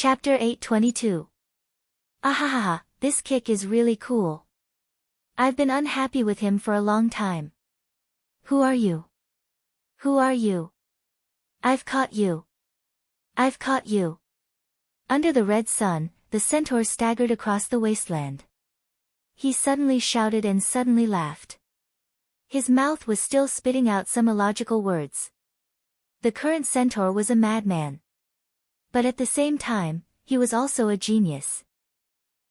Chapter 822. Ahahaha, this kick is really cool. I've been unhappy with him for a long time. Who are you? Who are you? I've caught you. I've caught you. Under the red sun, the centaur staggered across the wasteland. He suddenly shouted and suddenly laughed. His mouth was still spitting out some illogical words. The current centaur was a madman. But at the same time, he was also a genius.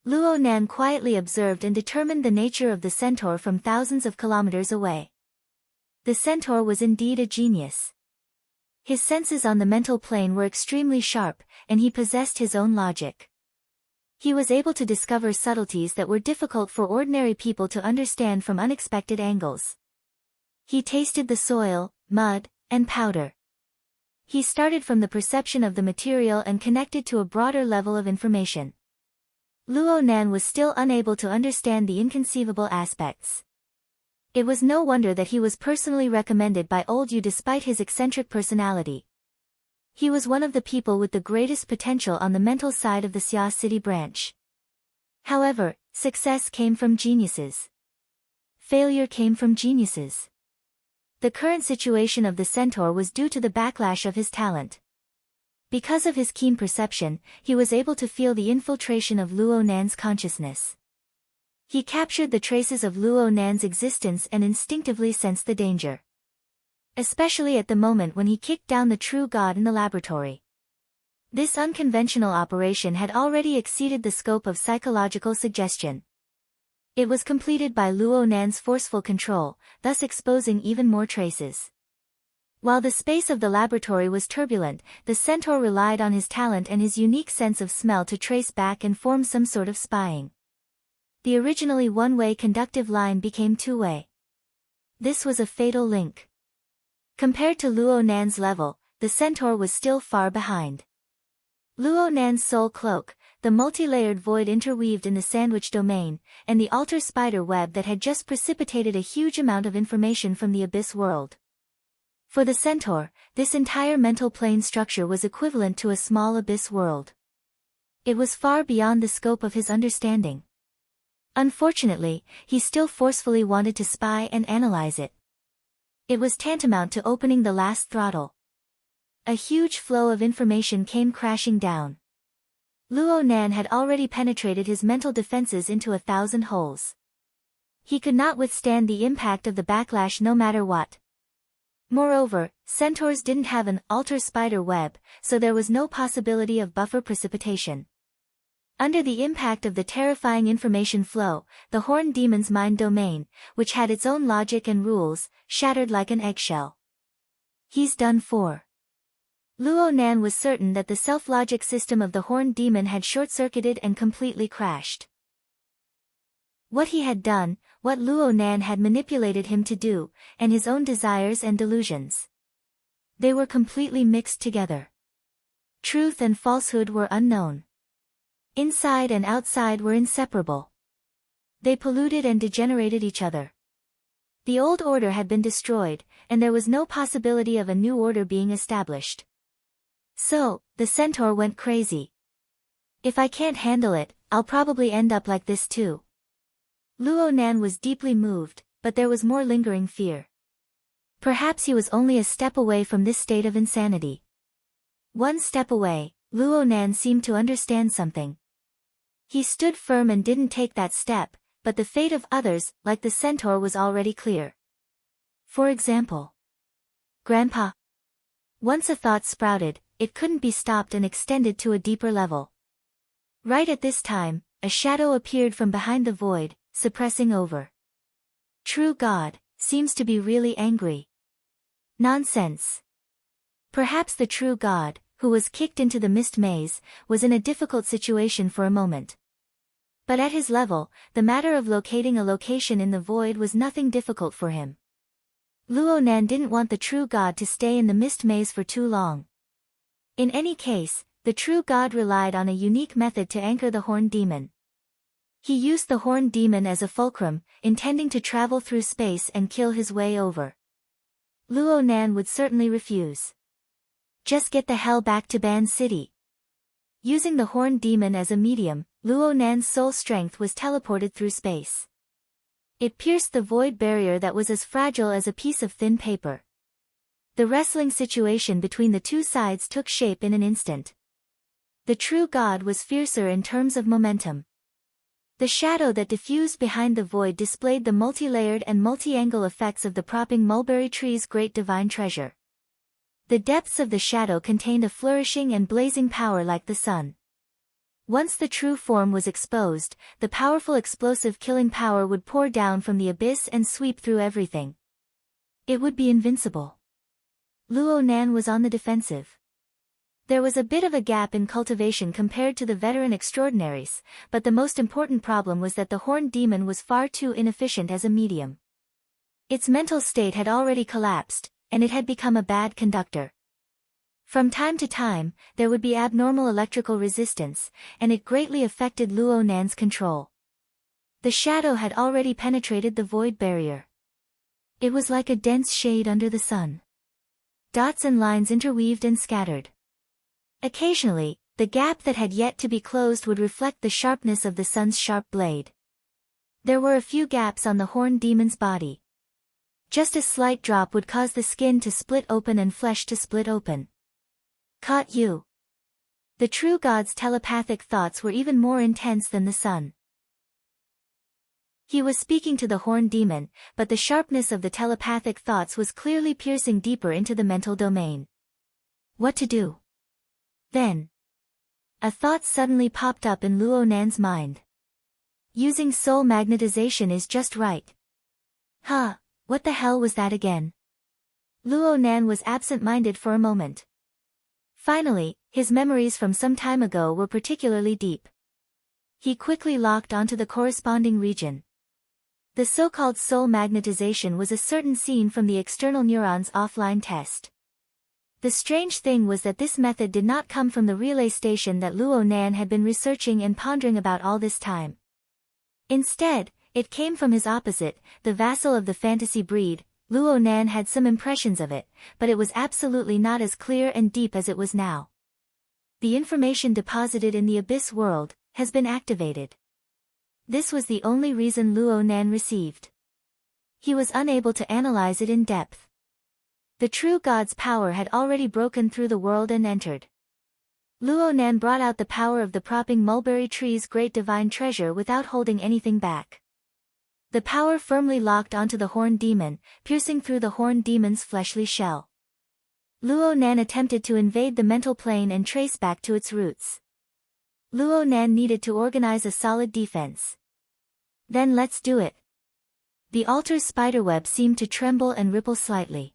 Luo Nan quietly observed and determined the nature of the centaur from thousands of kilometers away. The centaur was indeed a genius. His senses on the mental plane were extremely sharp, and he possessed his own logic. He was able to discover subtleties that were difficult for ordinary people to understand from unexpected angles. He tasted the soil, mud, and powder. He started from the perception of the material and connected to a broader level of information. Luo Nan was still unable to understand the inconceivable aspects. It was no wonder that he was personally recommended by Old Yu despite his eccentric personality. He was one of the people with the greatest potential on the mental side of the Xia City branch. However, success came from geniuses. Failure came from geniuses. The current situation of the centaur was due to the backlash of his talent. Because of his keen perception, he was able to feel the infiltration of Luo Nan's consciousness. He captured the traces of Luo Nan's existence and instinctively sensed the danger. Especially at the moment when he kicked down the true god in the laboratory. This unconventional operation had already exceeded the scope of psychological suggestion. It was completed by Luo Nan's forceful control, thus exposing even more traces. While the space of the laboratory was turbulent, the centaur relied on his talent and his unique sense of smell to trace back and form some sort of spying. The originally one-way conductive line became two-way. This was a fatal link. Compared to Luo Nan's level, the centaur was still far behind. Luo Nan's soul cloak, the multi-layered void interweaved in the sandwich domain, and the altar spider web that had just precipitated a huge amount of information from the abyss world. For the centaur, this entire mental plane structure was equivalent to a small abyss world. It was far beyond the scope of his understanding. Unfortunately, he still forcefully wanted to spy and analyze it. It was tantamount to opening the last throttle. A huge flow of information came crashing down. Luo Nan had already penetrated his mental defenses into 1,000 holes. He could not withstand the impact of the backlash no matter what. Moreover, centaurs didn't have an altar spider web, so there was no possibility of buffer precipitation. Under the impact of the terrifying information flow, the horned demon's mind domain, which had its own logic and rules, shattered like an eggshell. He's done for. Luo Nan was certain that the self-logic system of the horned demon had short-circuited and completely crashed. What he had done, what Luo Nan had manipulated him to do, and his own desires and delusions. They were completely mixed together. Truth and falsehood were unknown. Inside and outside were inseparable. They polluted and degenerated each other. The old order had been destroyed, and there was no possibility of a new order being established. So, the centaur went crazy. If I can't handle it, I'll probably end up like this too. Luo Nan was deeply moved, but there was more lingering fear. Perhaps he was only a step away from this state of insanity. One step away, Luo Nan seemed to understand something. He stood firm and didn't take that step, but the fate of others, like the centaur, was already clear. For example, Grandpa. Once a thought sprouted, it couldn't be stopped and extended to a deeper level. Right at this time, a shadow appeared from behind the void, suppressing over. True God, seems to be really angry. Nonsense. Perhaps the true God, who was kicked into the mist maze, was in a difficult situation for a moment. But at his level, the matter of locating a location in the void was nothing difficult for him. Luo Nan didn't want the true God to stay in the mist maze for too long. In any case, the true God relied on a unique method to anchor the horned demon. He used the horned demon as a fulcrum, intending to travel through space and kill his way over. Luo Nan would certainly refuse. Just get the hell back to Ban City. Using the horned demon as a medium, Luo Nan's soul strength was teleported through space. It pierced the void barrier that was as fragile as a piece of thin paper. The wrestling situation between the two sides took shape in an instant. The true god was fiercer in terms of momentum. The shadow that diffused behind the void displayed the multi-layered and multi-angle effects of the propping mulberry tree's great divine treasure. The depths of the shadow contained a flourishing and blazing power like the sun. Once the true form was exposed, the powerful explosive killing power would pour down from the abyss and sweep through everything. It would be invincible. Luo Nan was on the defensive. There was a bit of a gap in cultivation compared to the veteran extraordinaries, but the most important problem was that the horned demon was far too inefficient as a medium. Its mental state had already collapsed, and it had become a bad conductor. From time to time, there would be abnormal electrical resistance, and it greatly affected Luo Nan's control. The shadow had already penetrated the void barrier. It was like a dense shade under the sun. Dots and lines interweaved and scattered. Occasionally, the gap that had yet to be closed would reflect the sharpness of the sun's sharp blade. There were a few gaps on the horned demon's body. Just a slight drop would cause the skin to split open and flesh to split open. Caught you. The true god's telepathic thoughts were even more intense than the sun. He was speaking to the horned demon, but the sharpness of the telepathic thoughts was clearly piercing deeper into the mental domain. What to do? Then, a thought suddenly popped up in Luo Nan's mind. Using soul magnetization is just right. Huh, what the hell was that again? Luo Nan was absent-minded for a moment. Finally, his memories from some time ago were particularly deep. He quickly locked onto the corresponding region. The so-called soul magnetization was a certain scene from the external neurons offline test. The strange thing was that this method did not come from the relay station that Luo Nan had been researching and pondering about all this time. Instead, it came from his opposite, the vassal of the fantasy breed. Luo Nan had some impressions of it, but it was absolutely not as clear and deep as it was now. The information deposited in the abyss world has been activated. This was the only reason Luo Nan received. He was unable to analyze it in depth. The true god's power had already broken through the world and entered. Luo Nan brought out the power of the propping mulberry tree's great divine treasure without holding anything back. The power firmly locked onto the horned demon, piercing through the horned demon's fleshly shell. Luo Nan attempted to invade the mental plane and trace back to its roots. Luo Nan needed to organize a solid defense. Then let's do it. The altar's spiderweb seemed to tremble and ripple slightly.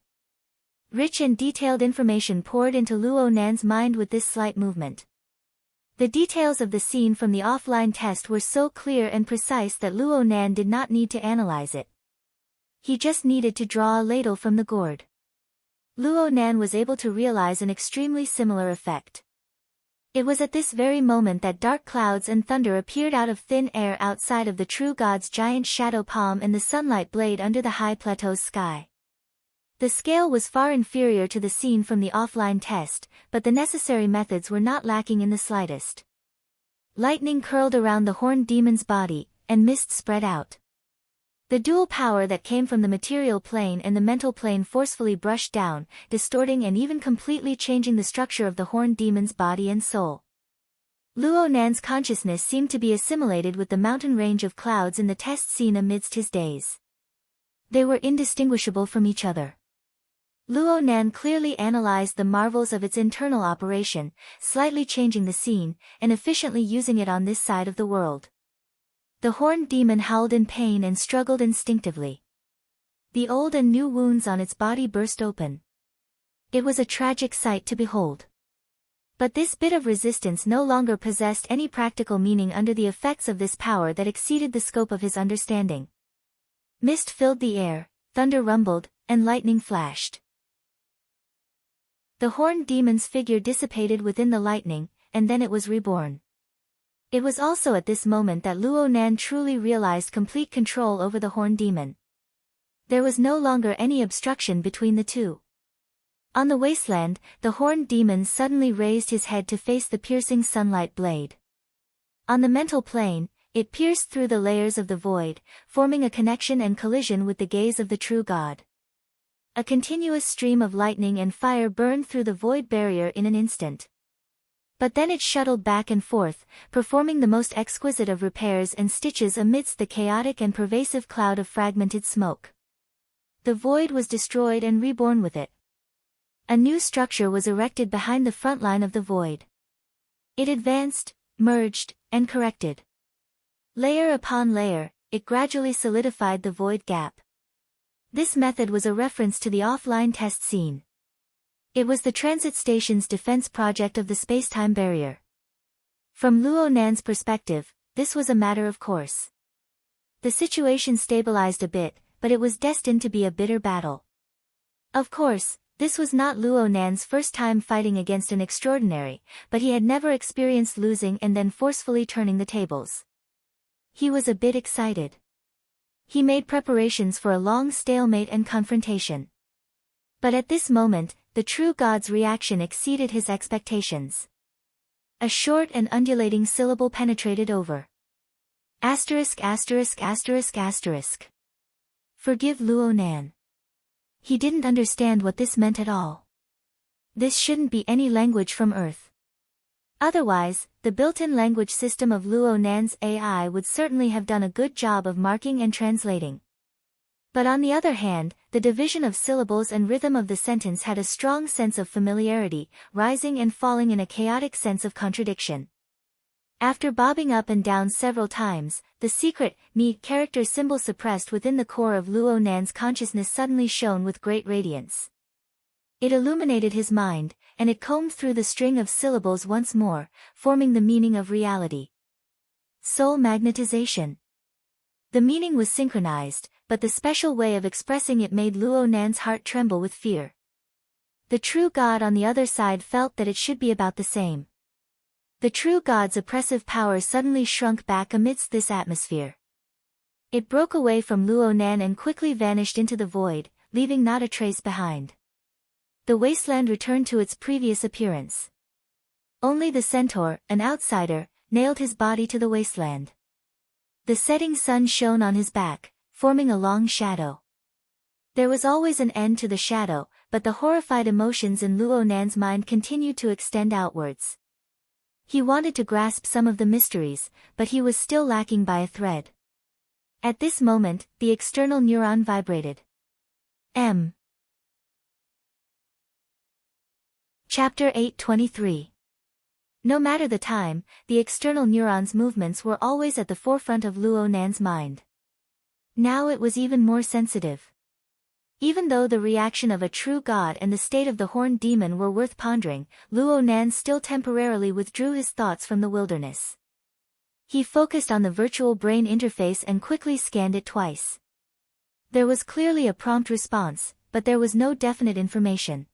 Rich and detailed information poured into Luo Nan's mind with this slight movement. The details of the scene from the offline test were so clear and precise that Luo Nan did not need to analyze it. He just needed to draw a ladle from the gourd. Luo Nan was able to realize an extremely similar effect. It was at this very moment that dark clouds and thunder appeared out of thin air outside of the true god's giant shadow palm and the sunlight blade under the high plateau's sky. The scale was far inferior to the scene from the offline test, but the necessary methods were not lacking in the slightest. Lightning curled around the horned demon's body, and mist spread out. The dual power that came from the material plane and the mental plane forcefully brushed down, distorting and even completely changing the structure of the horned demon's body and soul. Luo Nan's consciousness seemed to be assimilated with the mountain range of clouds in the test scene amidst his daze. They were indistinguishable from each other. Luo Nan clearly analyzed the marvels of its internal operation, slightly changing the scene, and efficiently using it on this side of the world. The horned demon howled in pain and struggled instinctively. The old and new wounds on its body burst open. It was a tragic sight to behold. But this bit of resistance no longer possessed any practical meaning under the effects of this power that exceeded the scope of his understanding. Mist filled the air, thunder rumbled, and lightning flashed. The horned demon's figure dissipated within the lightning, and then it was reborn. It was also at this moment that Luo Nan truly realized complete control over the horned demon. There was no longer any obstruction between the two. On the wasteland, the horned demon suddenly raised his head to face the piercing sunlight blade. On the mental plane, it pierced through the layers of the void, forming a connection and collision with the gaze of the true God. A continuous stream of lightning and fire burned through the void barrier in an instant. But then it shuttled back and forth, performing the most exquisite of repairs and stitches amidst the chaotic and pervasive cloud of fragmented smoke. The void was destroyed and reborn with it. A new structure was erected behind the front line of the void. It advanced, merged, and corrected. Layer upon layer, it gradually solidified the void gap. This method was a reference to the offline test scene. It was the transit station's defense project of the space-time barrier. From Luo Nan's perspective, this was a matter of course. The situation stabilized a bit, but it was destined to be a bitter battle. Of course, this was not Luo Nan's first time fighting against an extraordinary, but he had never experienced losing and then forcefully turning the tables. He was a bit excited. He made preparations for a long stalemate and confrontation. But at this moment, the true God's reaction exceeded his expectations. A short and undulating syllable penetrated over. Asterisk asterisk asterisk asterisk. Forgive Luo Nan. He didn't understand what this meant at all. This shouldn't be any language from Earth. Otherwise, the built-in language system of Luo Nan's AI would certainly have done a good job of marking and translating. But on the other hand, the division of syllables and rhythm of the sentence had a strong sense of familiarity, rising and falling in a chaotic sense of contradiction. After bobbing up and down several times, the secret, me character symbol suppressed within the core of Luo Nan's consciousness suddenly shone with great radiance. It illuminated his mind, and it combed through the string of syllables once more, forming the meaning of reality. Soul magnetization. The meaning was synchronized, but the special way of expressing it made Luo Nan's heart tremble with fear. The true God on the other side felt that it should be about the same. The true God's oppressive power suddenly shrunk back amidst this atmosphere. It broke away from Luo Nan and quickly vanished into the void, leaving not a trace behind. The wasteland returned to its previous appearance. Only the centaur, an outsider, nailed his body to the wasteland. The setting sun shone on his back, forming a long shadow. There was always an end to the shadow, but the horrified emotions in Luo Nan's mind continued to extend outwards. He wanted to grasp some of the mysteries, but he was still lacking by a thread. At this moment, the external neuron vibrated. Chapter 8:23. No matter the time, the external neuron's movements were always at the forefront of Luo Nan's mind. Now it was even more sensitive. Even though the reaction of a true God and the state of the horned demon were worth pondering, Luo Nan still temporarily withdrew his thoughts from the wilderness. He focused on the virtual brain interface and quickly scanned it twice. There was clearly a prompt response, but there was no definite information.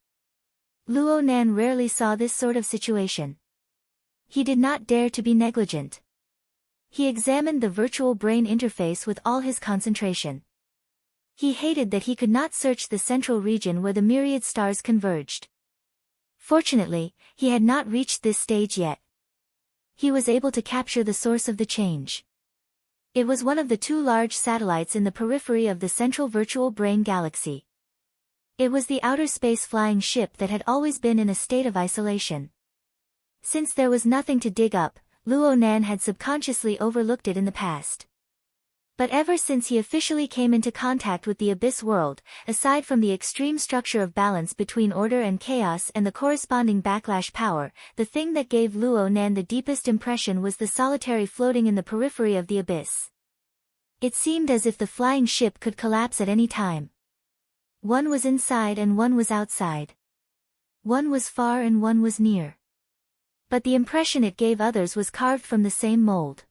Luo Nan rarely saw this sort of situation. He did not dare to be negligent. He examined the virtual brain interface with all his concentration. He hated that he could not search the central region where the myriad stars converged. Fortunately, he had not reached this stage yet. He was able to capture the source of the change. It was one of the two large satellites in the periphery of the central virtual brain galaxy. It was the outer space flying ship that had always been in a state of isolation. Since there was nothing to dig up, Luo Nan had subconsciously overlooked it in the past. But ever since he officially came into contact with the abyss world, aside from the extreme structure of balance between order and chaos and the corresponding backlash power, the thing that gave Luo Nan the deepest impression was the solitary floating in the periphery of the abyss. It seemed as if the flying ship could collapse at any time. One was inside and one was outside. One was far and one was near. But the impression it gave others was carved from the same mold.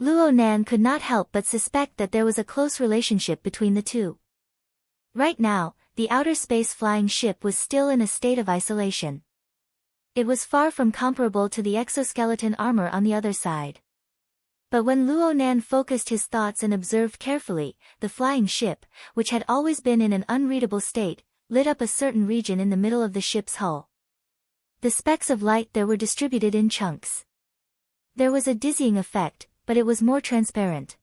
Luo Nan could not help but suspect that there was a close relationship between the two. Right now, the outer space flying ship was still in a state of isolation. It was far from comparable to the exoskeleton armor on the other side. But when Luo Nan focused his thoughts and observed carefully, the flying ship, which had always been in an unreadable state, lit up a certain region in the middle of the ship's hull. The specks of light there were distributed in chunks. There was a dizzying effect, but it was more transparent.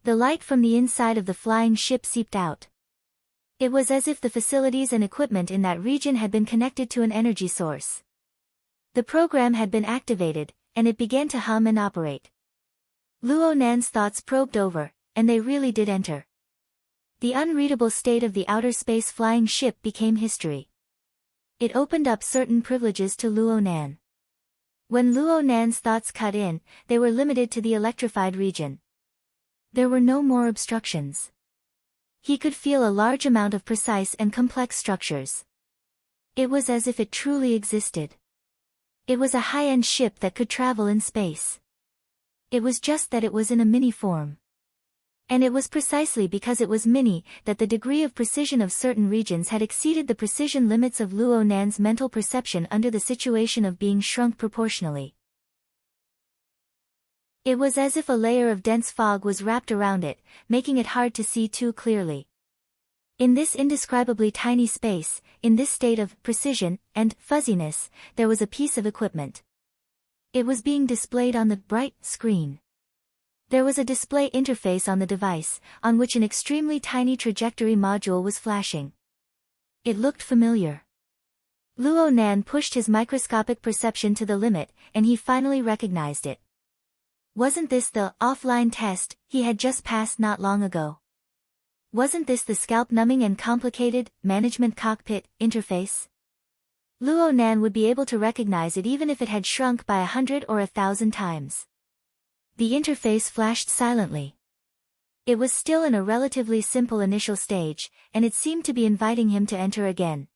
The light from the inside of the flying ship seeped out. It was as if the facilities and equipment in that region had been connected to an energy source. The program had been activated, and it began to hum and operate. Luo Nan's thoughts probed over, and they really did enter. The unreadable state of the outer space flying ship became history. It opened up certain privileges to Luo Nan. When Luo Nan's thoughts cut in, they were limited to the electrified region. There were no more obstructions. He could feel a large amount of precise and complex structures. It was as if it truly existed. It was a high-end ship that could travel in space. It was just that it was in a mini form. And it was precisely because it was mini that the degree of precision of certain regions had exceeded the precision limits of Luo Nan's mental perception under the situation of being shrunk proportionally. It was as if a layer of dense fog was wrapped around it, making it hard to see too clearly. In this indescribably tiny space, in this state of precision and fuzziness, there was a piece of equipment. It was being displayed on the bright screen. There was a display interface on the device, on which an extremely tiny trajectory module was flashing. It looked familiar. Luo Nan pushed his microscopic perception to the limit, and he finally recognized it. Wasn't this the offline test he had just passed not long ago? Wasn't this the scalp-numbing and complicated management cockpit interface? Luo Nan would be able to recognize it even if it had shrunk by 100 or 1,000 times. The interface flashed silently. It was still in a relatively simple initial stage, and it seemed to be inviting him to enter again.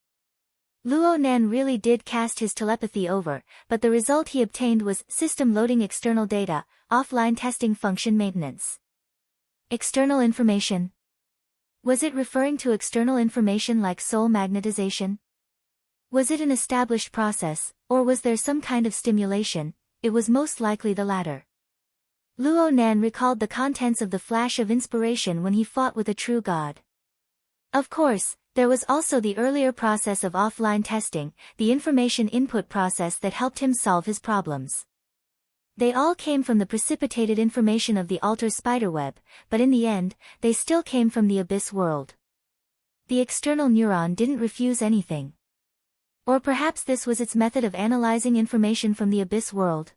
Luo Nan really did cast his telepathy over, but the result he obtained was system loading external data, offline testing function maintenance. External information. Was it referring to external information like soul magnetization? Was it an established process, or was there some kind of stimulation? It was most likely the latter. Luo Nan recalled the contents of the flash of inspiration when he fought with a true god. Of course, there was also the earlier process of offline testing, the information input process that helped him solve his problems. They all came from the precipitated information of the altar spiderweb, but in the end, they still came from the abyss world. The external neuron didn't refuse anything. Or perhaps this was its method of analyzing information from the abyss world.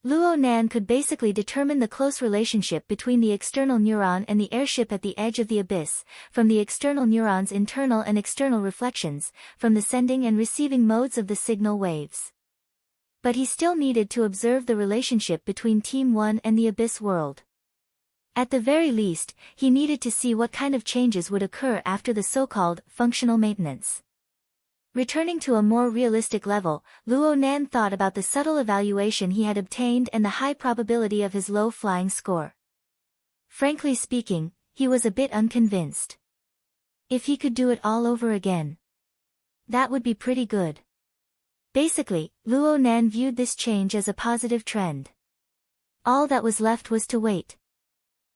Luo Nan could basically determine the close relationship between the external neuron and the airship at the edge of the abyss, from the external neuron's internal and external reflections, from the sending and receiving modes of the signal waves. But he still needed to observe the relationship between Team 1 and the abyss world. At the very least, he needed to see what kind of changes would occur after the so-called functional maintenance. Returning to a more realistic level, Luo Nan thought about the subtle evaluation he had obtained and the high probability of his low flying score. Frankly speaking, he was a bit unconvinced. If he could do it all over again, that would be pretty good. Basically, Luo Nan viewed this change as a positive trend. All that was left was to wait.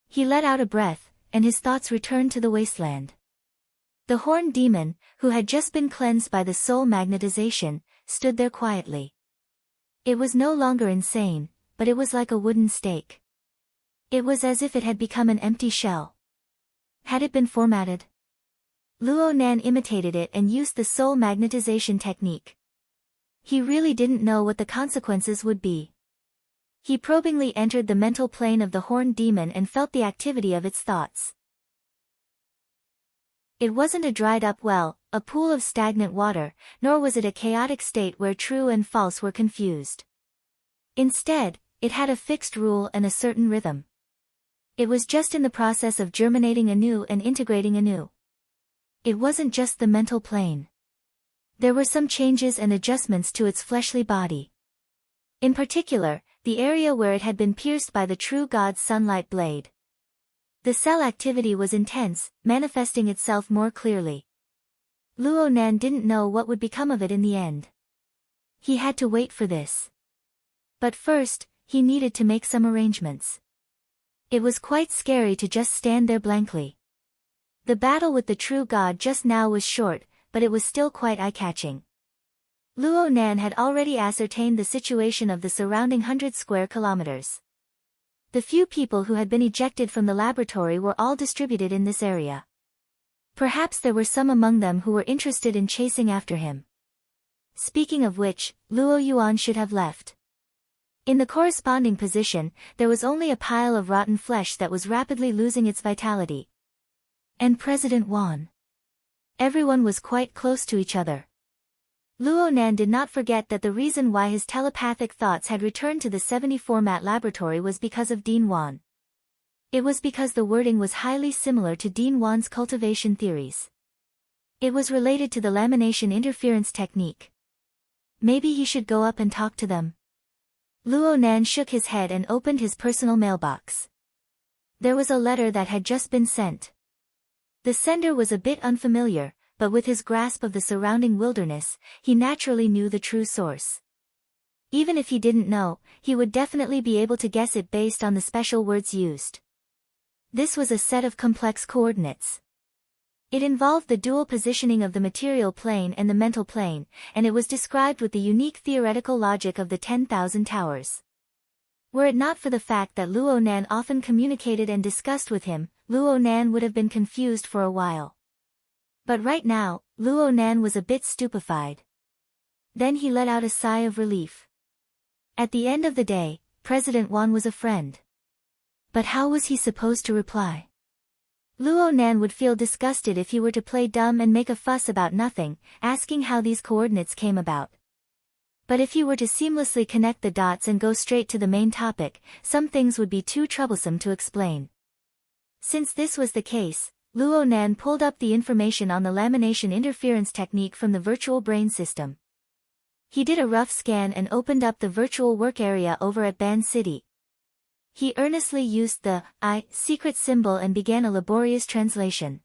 He let out a breath, and his thoughts returned to the wasteland. The horned demon, who had just been cleansed by the soul magnetization, stood there quietly. It was no longer insane, but it was like a wooden stake. It was as if it had become an empty shell. Had it been formatted? Luo Nan imitated it and used the soul magnetization technique. He really didn't know what the consequences would be. He probingly entered the mental plane of the horned demon and felt the activity of its thoughts. It wasn't a dried-up well, a pool of stagnant water, nor was it a chaotic state where true and false were confused. Instead, it had a fixed rule and a certain rhythm. It was just in the process of germinating anew and integrating anew. It wasn't just the mental plane. There were some changes and adjustments to its fleshly body. In particular, the area where it had been pierced by the true God's sunlight blade. The cell activity was intense, manifesting itself more clearly. Luo Nan didn't know what would become of it in the end. He had to wait for this. But first, he needed to make some arrangements. It was quite scary to just stand there blankly. The battle with the true god just now was short, but it was still quite eye-catching. Luo Nan had already ascertained the situation of the surrounding 100 square kilometers. The few people who had been ejected from the laboratory were all distributed in this area. Perhaps there were some among them who were interested in chasing after him. Speaking of which, Luo Yuan should have left. In the corresponding position, there was only a pile of rotten flesh that was rapidly losing its vitality. And President Wan. Everyone was quite close to each other. Luo Nan did not forget that the reason why his telepathic thoughts had returned to the 70-format laboratory was because of Dean Wan. It was because the wording was highly similar to Dean Wan's cultivation theories. It was related to the lamination interference technique. Maybe he should go up and talk to them. Luo Nan shook his head and opened his personal mailbox. There was a letter that had just been sent. The sender was a bit unfamiliar, but with his grasp of the surrounding wilderness, he naturally knew the true source. Even if he didn't know, he would definitely be able to guess it based on the special words used. This was a set of complex coordinates. It involved the dual positioning of the material plane and the mental plane, and it was described with the unique theoretical logic of the 10,000 towers. Were it not for the fact that Luo Nan often communicated and discussed with him, Luo Nan would have been confused for a while. But right now, Luo Nan was a bit stupefied. Then he let out a sigh of relief. At the end of the day, President Wan was a friend. But how was he supposed to reply? Luo Nan would feel disgusted if he were to play dumb and make a fuss about nothing, asking how these coordinates came about. But if he were to seamlessly connect the dots and go straight to the main topic, some things would be too troublesome to explain. Since this was the case, Luo Nan pulled up the information on the lamination interference technique from the virtual brain system. He did a rough scan and opened up the virtual work area over at Ban City. He earnestly used the secret symbol and began a laborious translation.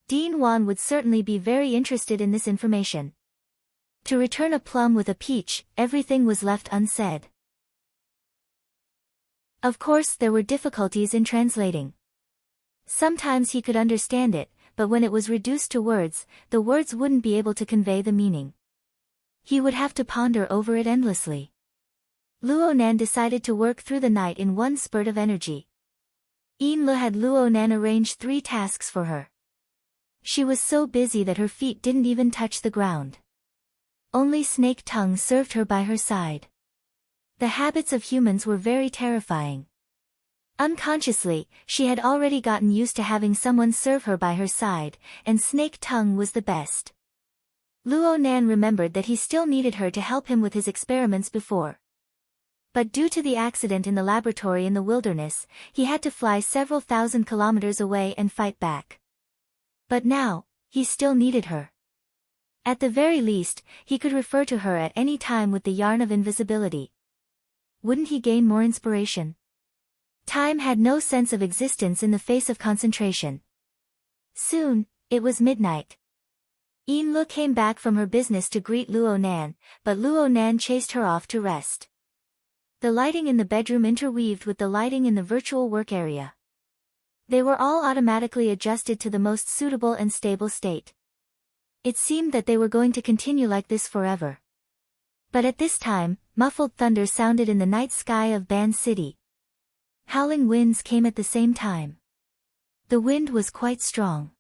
Dean Wan would certainly be very interested in this information. To return a plum with a peach, everything was left unsaid. Of course, there were difficulties in translating. Sometimes he could understand it, but when it was reduced to words, the words wouldn't be able to convey the meaning. He would have to ponder over it endlessly. Luo Nan decided to work through the night in one spurt of energy. Yin Le had Luo Nan arrange 3 tasks for her. She was so busy that her feet didn't even touch the ground. Only Snake Tongue served her by her side. The habits of humans were very terrifying. Unconsciously, she had already gotten used to having someone serve her by her side, and Snake Tongue was the best. Luo Nan remembered that he still needed her to help him with his experiments before. But due to the accident in the laboratory in the wilderness, he had to fly several thousand kilometers away and fight back. But now, he still needed her. At the very least, he could refer to her at any time with the yarn of invisibility. Wouldn't he gain more inspiration? Time had no sense of existence in the face of concentration. Soon, it was midnight. Yin Le came back from her business to greet Luo Nan, but Luo Nan chased her off to rest. The lighting in the bedroom interweaved with the lighting in the virtual work area. They were all automatically adjusted to the most suitable and stable state. It seemed that they were going to continue like this forever. But at this time, muffled thunder sounded in the night sky of Ban City. Howling winds came at the same time. The wind was quite strong.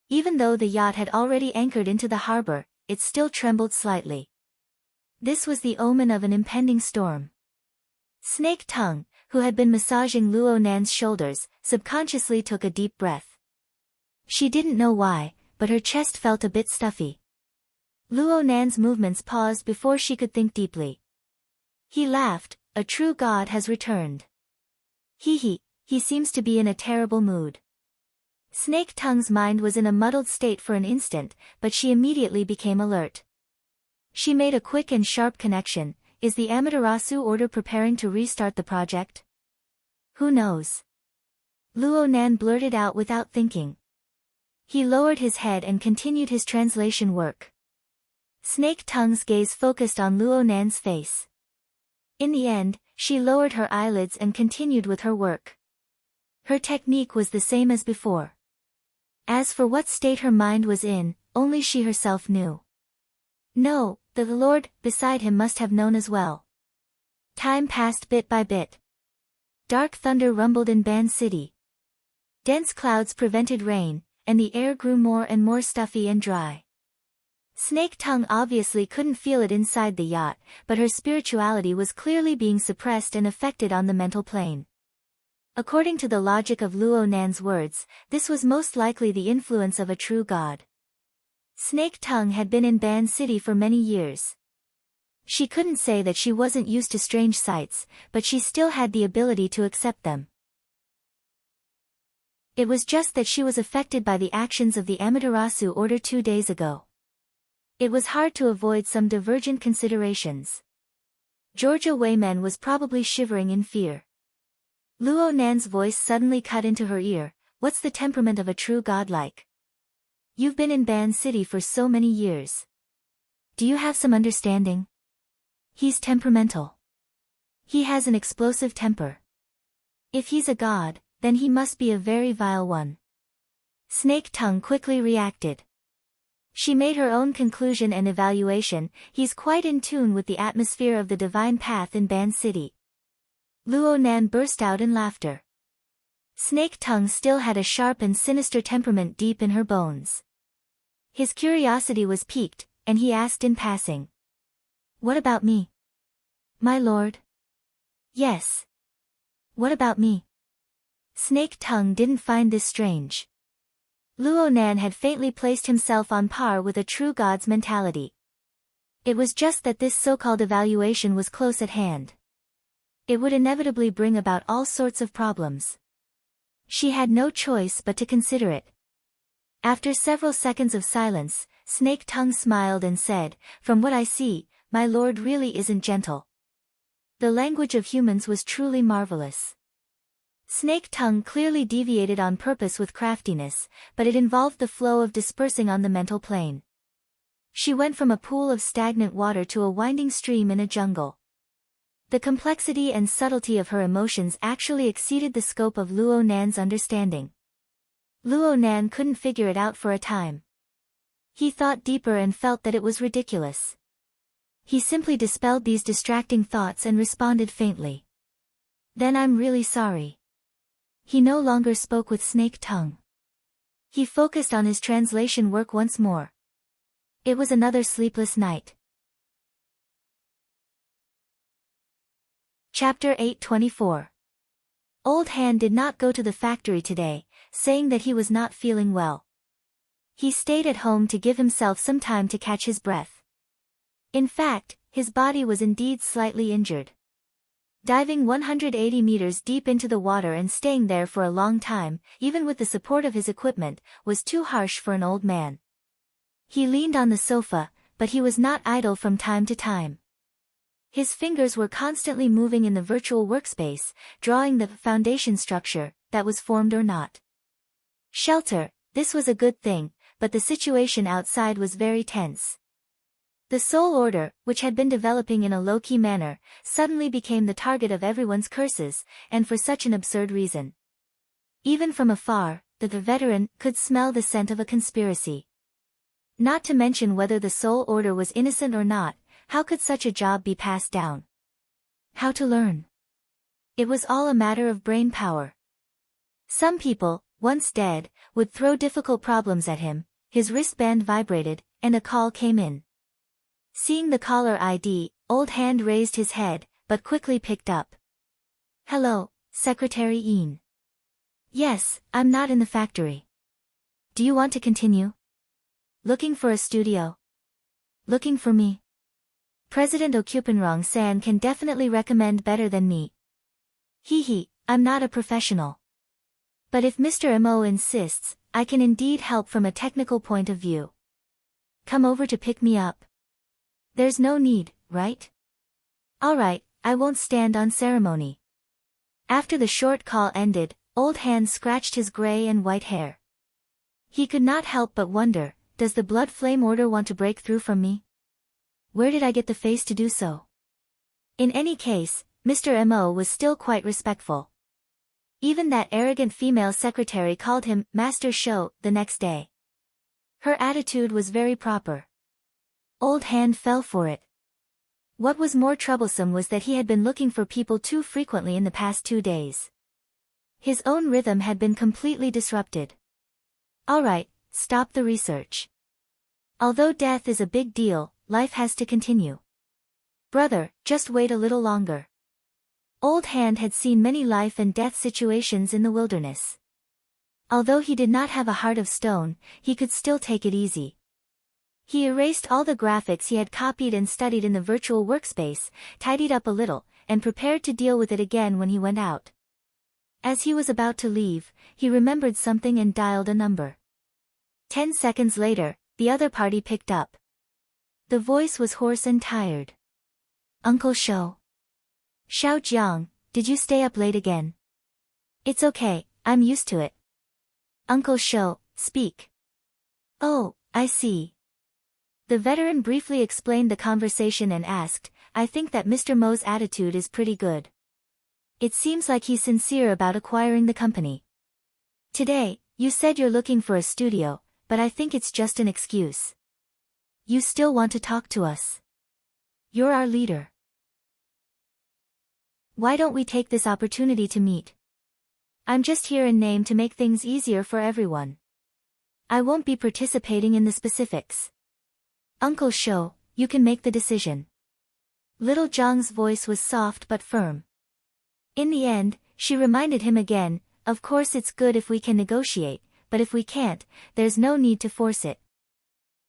Even though the yacht had already anchored into the harbor, it still trembled slightly. This was the omen of an impending storm. Snake Tongue, who had been massaging Luo Nan's shoulders, subconsciously took a deep breath. She didn't know why, but her chest felt a bit stuffy. Luo Nan's movements paused before she could think deeply. He laughed. A true god has returned. He seems to be in a terrible mood. Snake Tongue's mind was in a muddled state for an instant, but she immediately became alert. She made a quick and sharp connection. Is the Amaterasu Order preparing to restart the project? Who knows? Luo Nan blurted out without thinking. He lowered his head and continued his translation work. Snake Tongue's gaze focused on Luo Nan's face. In the end, she lowered her eyelids and continued with her work. Her technique was the same as before. As for what state her mind was in, only she herself knew. No, the Lord beside him must have known as well. Time passed bit by bit. Dark thunder rumbled in Ban City. Dense clouds prevented rain, and the air grew more and more stuffy and dry. Snake Tongue obviously couldn't feel it inside the yacht, but her spirituality was clearly being suppressed and affected on the mental plane. According to the logic of Luo Nan's words, this was most likely the influence of a true god. Snake Tongue had been in Ban City for many years. She couldn't say that she wasn't used to strange sights, but she still had the ability to accept them. It was just that she was affected by the actions of the Amaterasu order 2 days ago. It was hard to avoid some divergent considerations. Georgia Wayman was probably shivering in fear. Luo Nan's voice suddenly cut into her ear. What's the temperament of a true god like? You've been in Ban City for so many years. Do you have some understanding? He's temperamental. He has an explosive temper. If he's a god, then he must be a very vile one. Snake Tongue quickly reacted. She made her own conclusion and evaluation. He's quite in tune with the atmosphere of the divine path in Ban City. Luo Nan burst out in laughter. Snake Tongue still had a sharp and sinister temperament deep in her bones. His curiosity was piqued, and he asked in passing. What about me? My lord? Yes. What about me? Snake Tongue didn't find this strange. Luo Nan had faintly placed himself on par with a true god's mentality. It was just that this so-called evaluation was close at hand. It would inevitably bring about all sorts of problems. She had no choice but to consider it. After several seconds of silence, Snake Tongue smiled and said, "From what I see, my lord really isn't gentle." The language of humans was truly marvelous. Snake Tongue clearly deviated on purpose with craftiness, but it involved the flow of dispersing on the mental plane. She went from a pool of stagnant water to a winding stream in a jungle. The complexity and subtlety of her emotions actually exceeded the scope of Luo Nan's understanding. Luo Nan couldn't figure it out for a time. He thought deeper and felt that it was ridiculous. He simply dispelled these distracting thoughts and responded faintly. Then I'm really sorry. He no longer spoke with Snake Tongue. He focused on his translation work once more. It was another sleepless night. Chapter 824. Old Han did not go to the factory today, saying that he was not feeling well. He stayed at home to give himself some time to catch his breath. In fact, his body was indeed slightly injured. Diving 180 meters deep into the water and staying there for a long time, even with the support of his equipment, was too harsh for an old man. He leaned on the sofa, but he was not idle from time to time. His fingers were constantly moving in the virtual workspace, drawing the foundation structure that was formed or not. Shelter, this was a good thing, but the situation outside was very tense. The Soul Order, which had been developing in a low-key manner, suddenly became the target of everyone's curses, and for such an absurd reason. Even from afar, the veteran could smell the scent of a conspiracy. Not to mention whether the Soul Order was innocent or not, how could such a job be passed down? How to learn? It was all a matter of brain power. Some people, once dead, would throw difficult problems at him. His wristband vibrated, and a call came in. Seeing the caller ID, Old Hand raised his head, but quickly picked up. Hello, Secretary Ian. Yes, I'm not in the factory. Do you want to continue? Looking for a studio? Looking for me? President Okupenrong-san can definitely recommend better than me. Hee, I'm not a professional. But if Mr. Mo insists, I can indeed help from a technical point of view. Come over to pick me up. There's no need, right? Alright, I won't stand on ceremony. After the short call ended, Old Hand scratched his gray and white hair. He could not help but wonder, does the Blood Flame Order want to break through from me? Where did I get the face to do so? In any case, Mr. Mo was still quite respectful. Even that arrogant female secretary called him Master Show the next day. Her attitude was very proper. Old Hand fell for it. What was more troublesome was that he had been looking for people too frequently in the past 2 days. His own rhythm had been completely disrupted. All right, stop the research. Although death is a big deal, life has to continue. Brother, just wait a little longer. Old Hand had seen many life and death situations in the wilderness. Although he did not have a heart of stone, he could still take it easy. He erased all the graphics he had copied and studied in the virtual workspace, tidied up a little, and prepared to deal with it again when he went out. As he was about to leave, he remembered something and dialed a number. 10 seconds later, the other party picked up. The voice was hoarse and tired. Uncle Shou. Xiao Jiang, did you stay up late again? It's okay, I'm used to it. Uncle Shou, speak. Oh, I see. The veteran briefly explained the conversation and asked, I think that Mr. Mo's attitude is pretty good. It seems like he's sincere about acquiring the company. Today, you said you're looking for a studio, but I think it's just an excuse. You still want to talk to us. You're our leader. Why don't we take this opportunity to meet? I'm just here in name to make things easier for everyone. I won't be participating in the specifics. Uncle Shou, you can make the decision. Little Zhang's voice was soft but firm. In the end, she reminded him again, of course it's good if we can negotiate, but if we can't, there's no need to force it.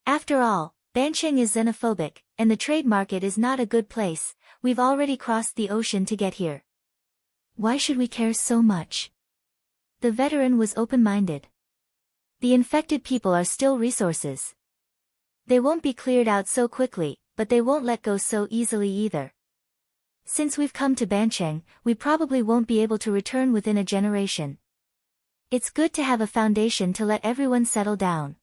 After all, Bansheng is xenophobic, and the trade market is not a good place. We've already crossed the ocean to get here. Why should we care so much? The veteran was open-minded. The infected people are still resources. They won't be cleared out so quickly, but they won't let go so easily either. Since we've come to Bansheng, we probably won't be able to return within a generation. It's good to have a foundation to let everyone settle down.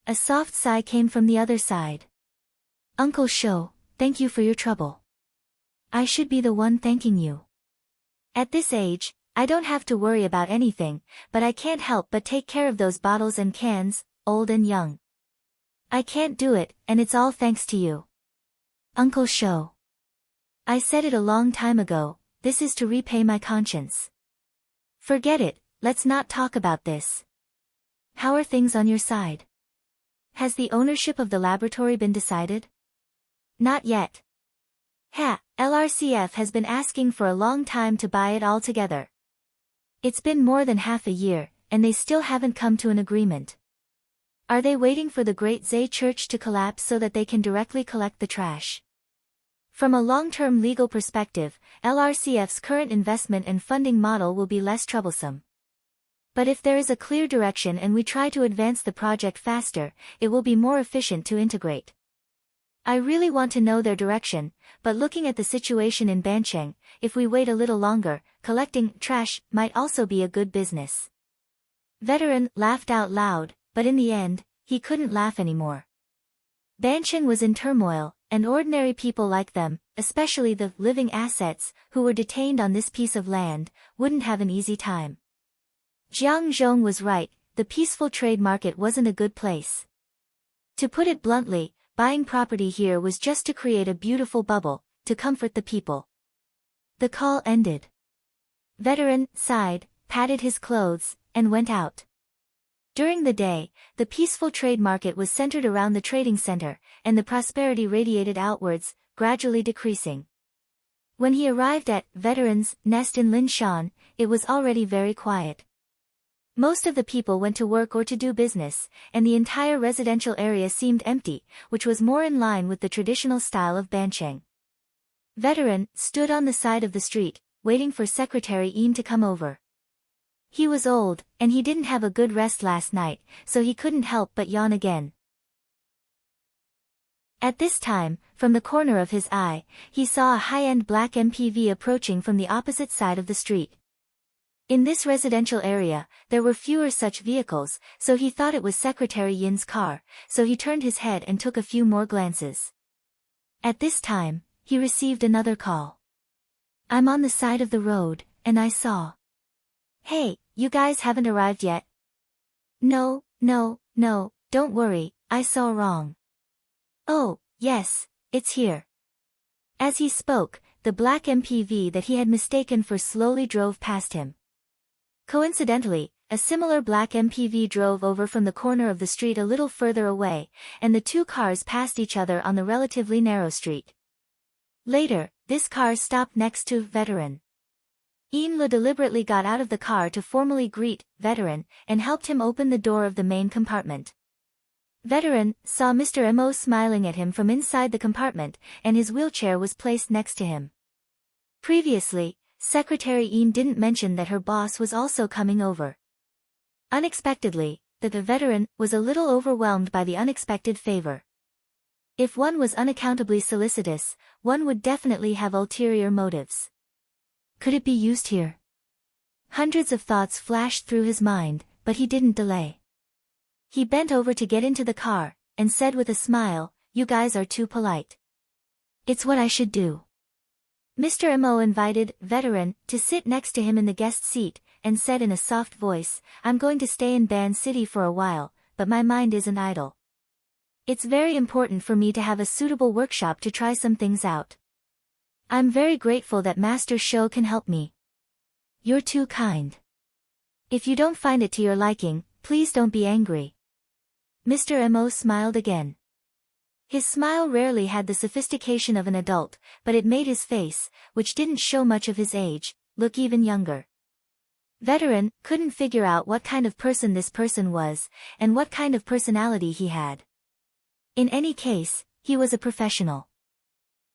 A soft sigh came from the other side. Uncle Shou, thank you for your trouble. I should be the one thanking you. At this age, I don't have to worry about anything, but I can't help but take care of those bottles and cans, old and young. I can't do it, and it's all thanks to you. Uncle Shou. I said it a long time ago, this is to repay my conscience. Forget it, let's not talk about this. How are things on your side? Has the ownership of the laboratory been decided? Not yet. LRCF has been asking for a long time to buy it all together. It's been more than half a year, and they still haven't come to an agreement. Are they waiting for the Great Zay Church to collapse so that they can directly collect the trash? From a long-term legal perspective, LRCF's current investment and funding model will be less troublesome. But if there is a clear direction and we try to advance the project faster, it will be more efficient to integrate. I really want to know their direction, but looking at the situation in Bansheng, if we wait a little longer, collecting trash might also be a good business. Veteran laughed out loud, but in the end, he couldn't laugh anymore. Bansheng was in turmoil, and ordinary people like them, especially the living assets, who were detained on this piece of land, wouldn't have an easy time. Jiang Zhong was right, the peaceful trade market wasn't a good place. To put it bluntly, buying property here was just to create a beautiful bubble, to comfort the people. The call ended. Veteran sighed, patted his clothes, and went out. During the day, the peaceful trade market was centered around the trading center, and the prosperity radiated outwards, gradually decreasing. When he arrived at Veteran's Nest in Linshan, it was already very quiet. Most of the people went to work or to do business, and the entire residential area seemed empty, which was more in line with the traditional style of Bansheng. Veteran stood on the side of the street, waiting for Secretary Yin to come over. He was old, and he didn't have a good rest last night, so he couldn't help but yawn again. At this time, from the corner of his eye, he saw a high-end black MPV approaching from the opposite side of the street. In this residential area, there were fewer such vehicles, so he thought it was Secretary Yin's car, so he turned his head and took a few more glances. At this time, he received another call. I'm on the side of the road, and I saw. Hey, you guys haven't arrived yet? No, don't worry, I saw wrong. Oh, yes, it's here. As he spoke, the black MPV that he had mistaken for slowly drove past him. Coincidentally, a similar black MPV drove over from the corner of the street a little further away, and the two cars passed each other on the relatively narrow street. Later, this car stopped next to Veteran. Ian deliberately got out of the car to formally greet Veteran and helped him open the door of the main compartment. Veteran saw Mr. Mo smiling at him from inside the compartment, and his wheelchair was placed next to him. Previously, Secretary Ian didn't mention that her boss was also coming over. Unexpectedly, the Veteran was a little overwhelmed by the unexpected favor. If one was unaccountably solicitous, one would definitely have ulterior motives. Could it be used here? Hundreds of thoughts flashed through his mind, but he didn't delay. He bent over to get into the car, and said with a smile, "You guys are too polite." "It's what I should do." Mr. Mo invited Veteran to sit next to him in the guest seat, and said in a soft voice, "I'm going to stay in Ban City for a while, but my mind isn't idle. It's very important for me to have a suitable workshop to try some things out. I'm very grateful that Master Show can help me." "You're too kind. If you don't find it to your liking, please don't be angry." Mr. Mo smiled again. His smile rarely had the sophistication of an adult, but it made his face, which didn't show much of his age, look even younger. Veteran couldn't figure out what kind of person this person was, and what kind of personality he had. In any case, he was a professional.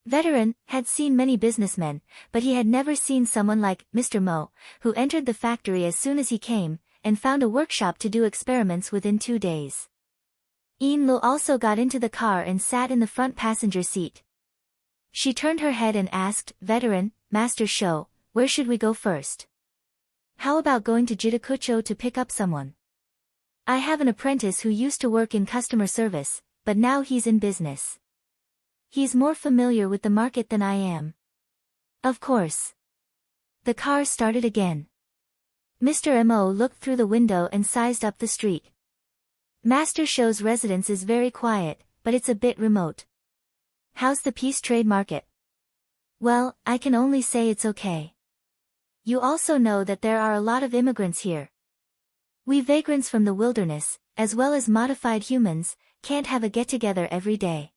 Veteran had seen many businessmen, but he had never seen someone like Mr. Mo, who entered the factory as soon as he came, and found a workshop to do experiments within 2 days. Ian also got into the car and sat in the front passenger seat. She turned her head and asked, "Veteran, Master Show, where should we go first? How about going to Jitakucho to pick up someone? I have an apprentice who used to work in customer service, but now he's in business. He's more familiar with the market than I am." "Of course." The car started again. Mr. Mo looked through the window and sized up the street. Master Show's residence is very quiet, but it's a bit remote. "How's the peace trade market?" "Well, I can only say it's okay. You also know that there are a lot of immigrants here. We vagrants from the wilderness, as well as modified humans, can't have a get-together every day."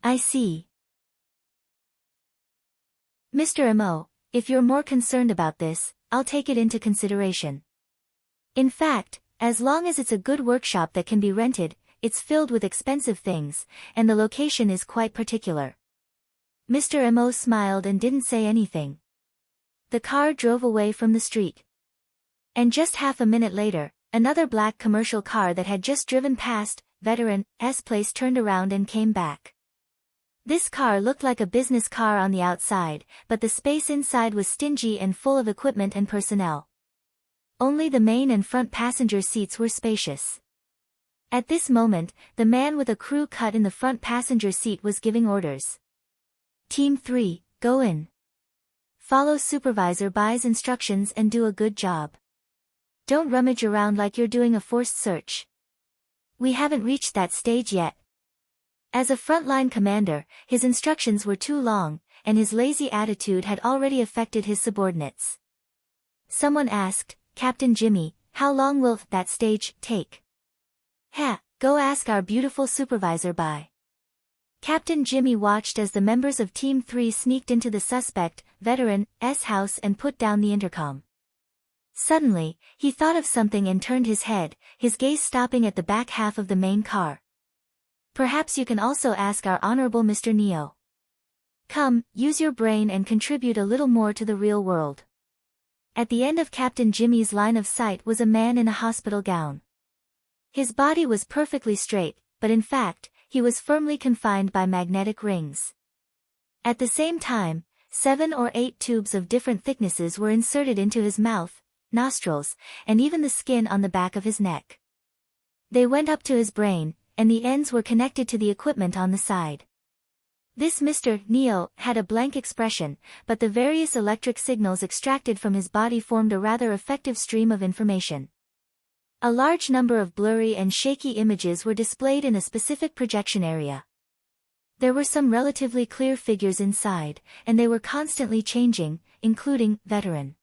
"I see." "Mr. Mo, if you're more concerned about this, I'll take it into consideration. In fact, as long as it's a good workshop that can be rented, it's filled with expensive things, and the location is quite particular." Mr. Mo smiled and didn't say anything. The car drove away from the street. And just half a minute later, another black commercial car that had just driven past Veteran's place turned around and came back. This car looked like a business car on the outside, but the space inside was stingy and full of equipment and personnel. Only the main and front passenger seats were spacious. At this moment, the man with a crew cut in the front passenger seat was giving orders. "Team 3, go in. Follow Supervisor Bai's instructions and do a good job. Don't rummage around like you're doing a forced search. We haven't reached that stage yet." As a frontline commander, his instructions were too long, and his lazy attitude had already affected his subordinates. Someone asked, "Captain Jimmy, how long will that stage take?" Go ask our beautiful Supervisor Bai." Captain Jimmy watched as the members of Team 3 sneaked into the suspect Veteran's house and put down the intercom. Suddenly, he thought of something and turned his head, his gaze stopping at the back half of the main car. "Perhaps you can also ask our Honorable Mr. Neo. Come, use your brain and contribute a little more to the real world." At the end of Captain Jimmy's line of sight was a man in a hospital gown. His body was perfectly straight, but in fact, he was firmly confined by magnetic rings. At the same time, 7 or 8 tubes of different thicknesses were inserted into his mouth, nostrils, and even the skin on the back of his neck. They went up to his brain, and the ends were connected to the equipment on the side. This Mr. Neo had a blank expression, but the various electric signals extracted from his body formed a rather effective stream of information. A large number of blurry and shaky images were displayed in a specific projection area. There were some relatively clear figures inside, and they were constantly changing, including Veteran.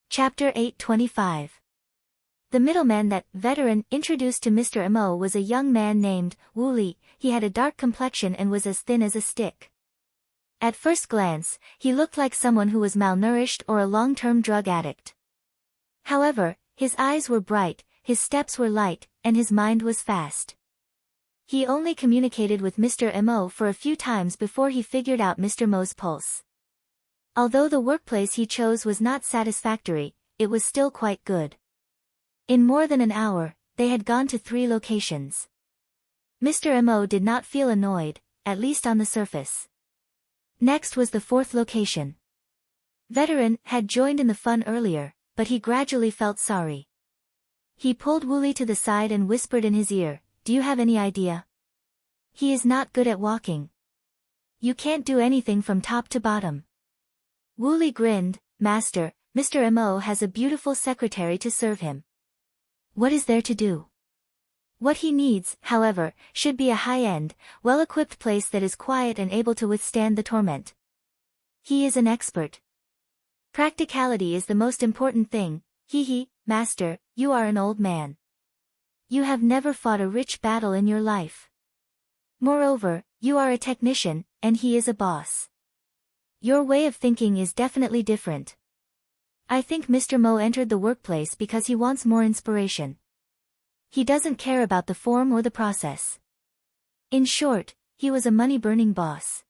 Chapter 825. The middleman that Veteran introduced to Mr. Mo was a young man named Wu Li. He had a dark complexion and was as thin as a stick. At first glance, he looked like someone who was malnourished or a long-term drug addict. However, his eyes were bright, his steps were light, and his mind was fast. He only communicated with Mr. Mo for a few times before he figured out Mr. Mo's pulse. Although the workplace he chose was not satisfactory, it was still quite good. In more than an hour, they had gone to 3 locations. Mr. Mo did not feel annoyed, at least on the surface. Next was the 4th location. Veteran had joined in the fun earlier, but he gradually felt sorry. He pulled Wu Li to the side and whispered in his ear, "Do you have any idea? He is not good at walking. You can't do anything from top to bottom." Wu Li grinned, "Master, Mr. Mo has a beautiful secretary to serve him. What is there to do? What he needs, however, should be a high-end, well-equipped place that is quiet and able to withstand the torment. He is an expert. Practicality is the most important thing. Master, you are an old man. You have never fought a rich battle in your life. Moreover, you are a technician, and he is a boss. Your way of thinking is definitely different. I think Mr. Mo entered the workplace because he wants more inspiration. He doesn't care about the form or the process. In short, he was a money-burning boss."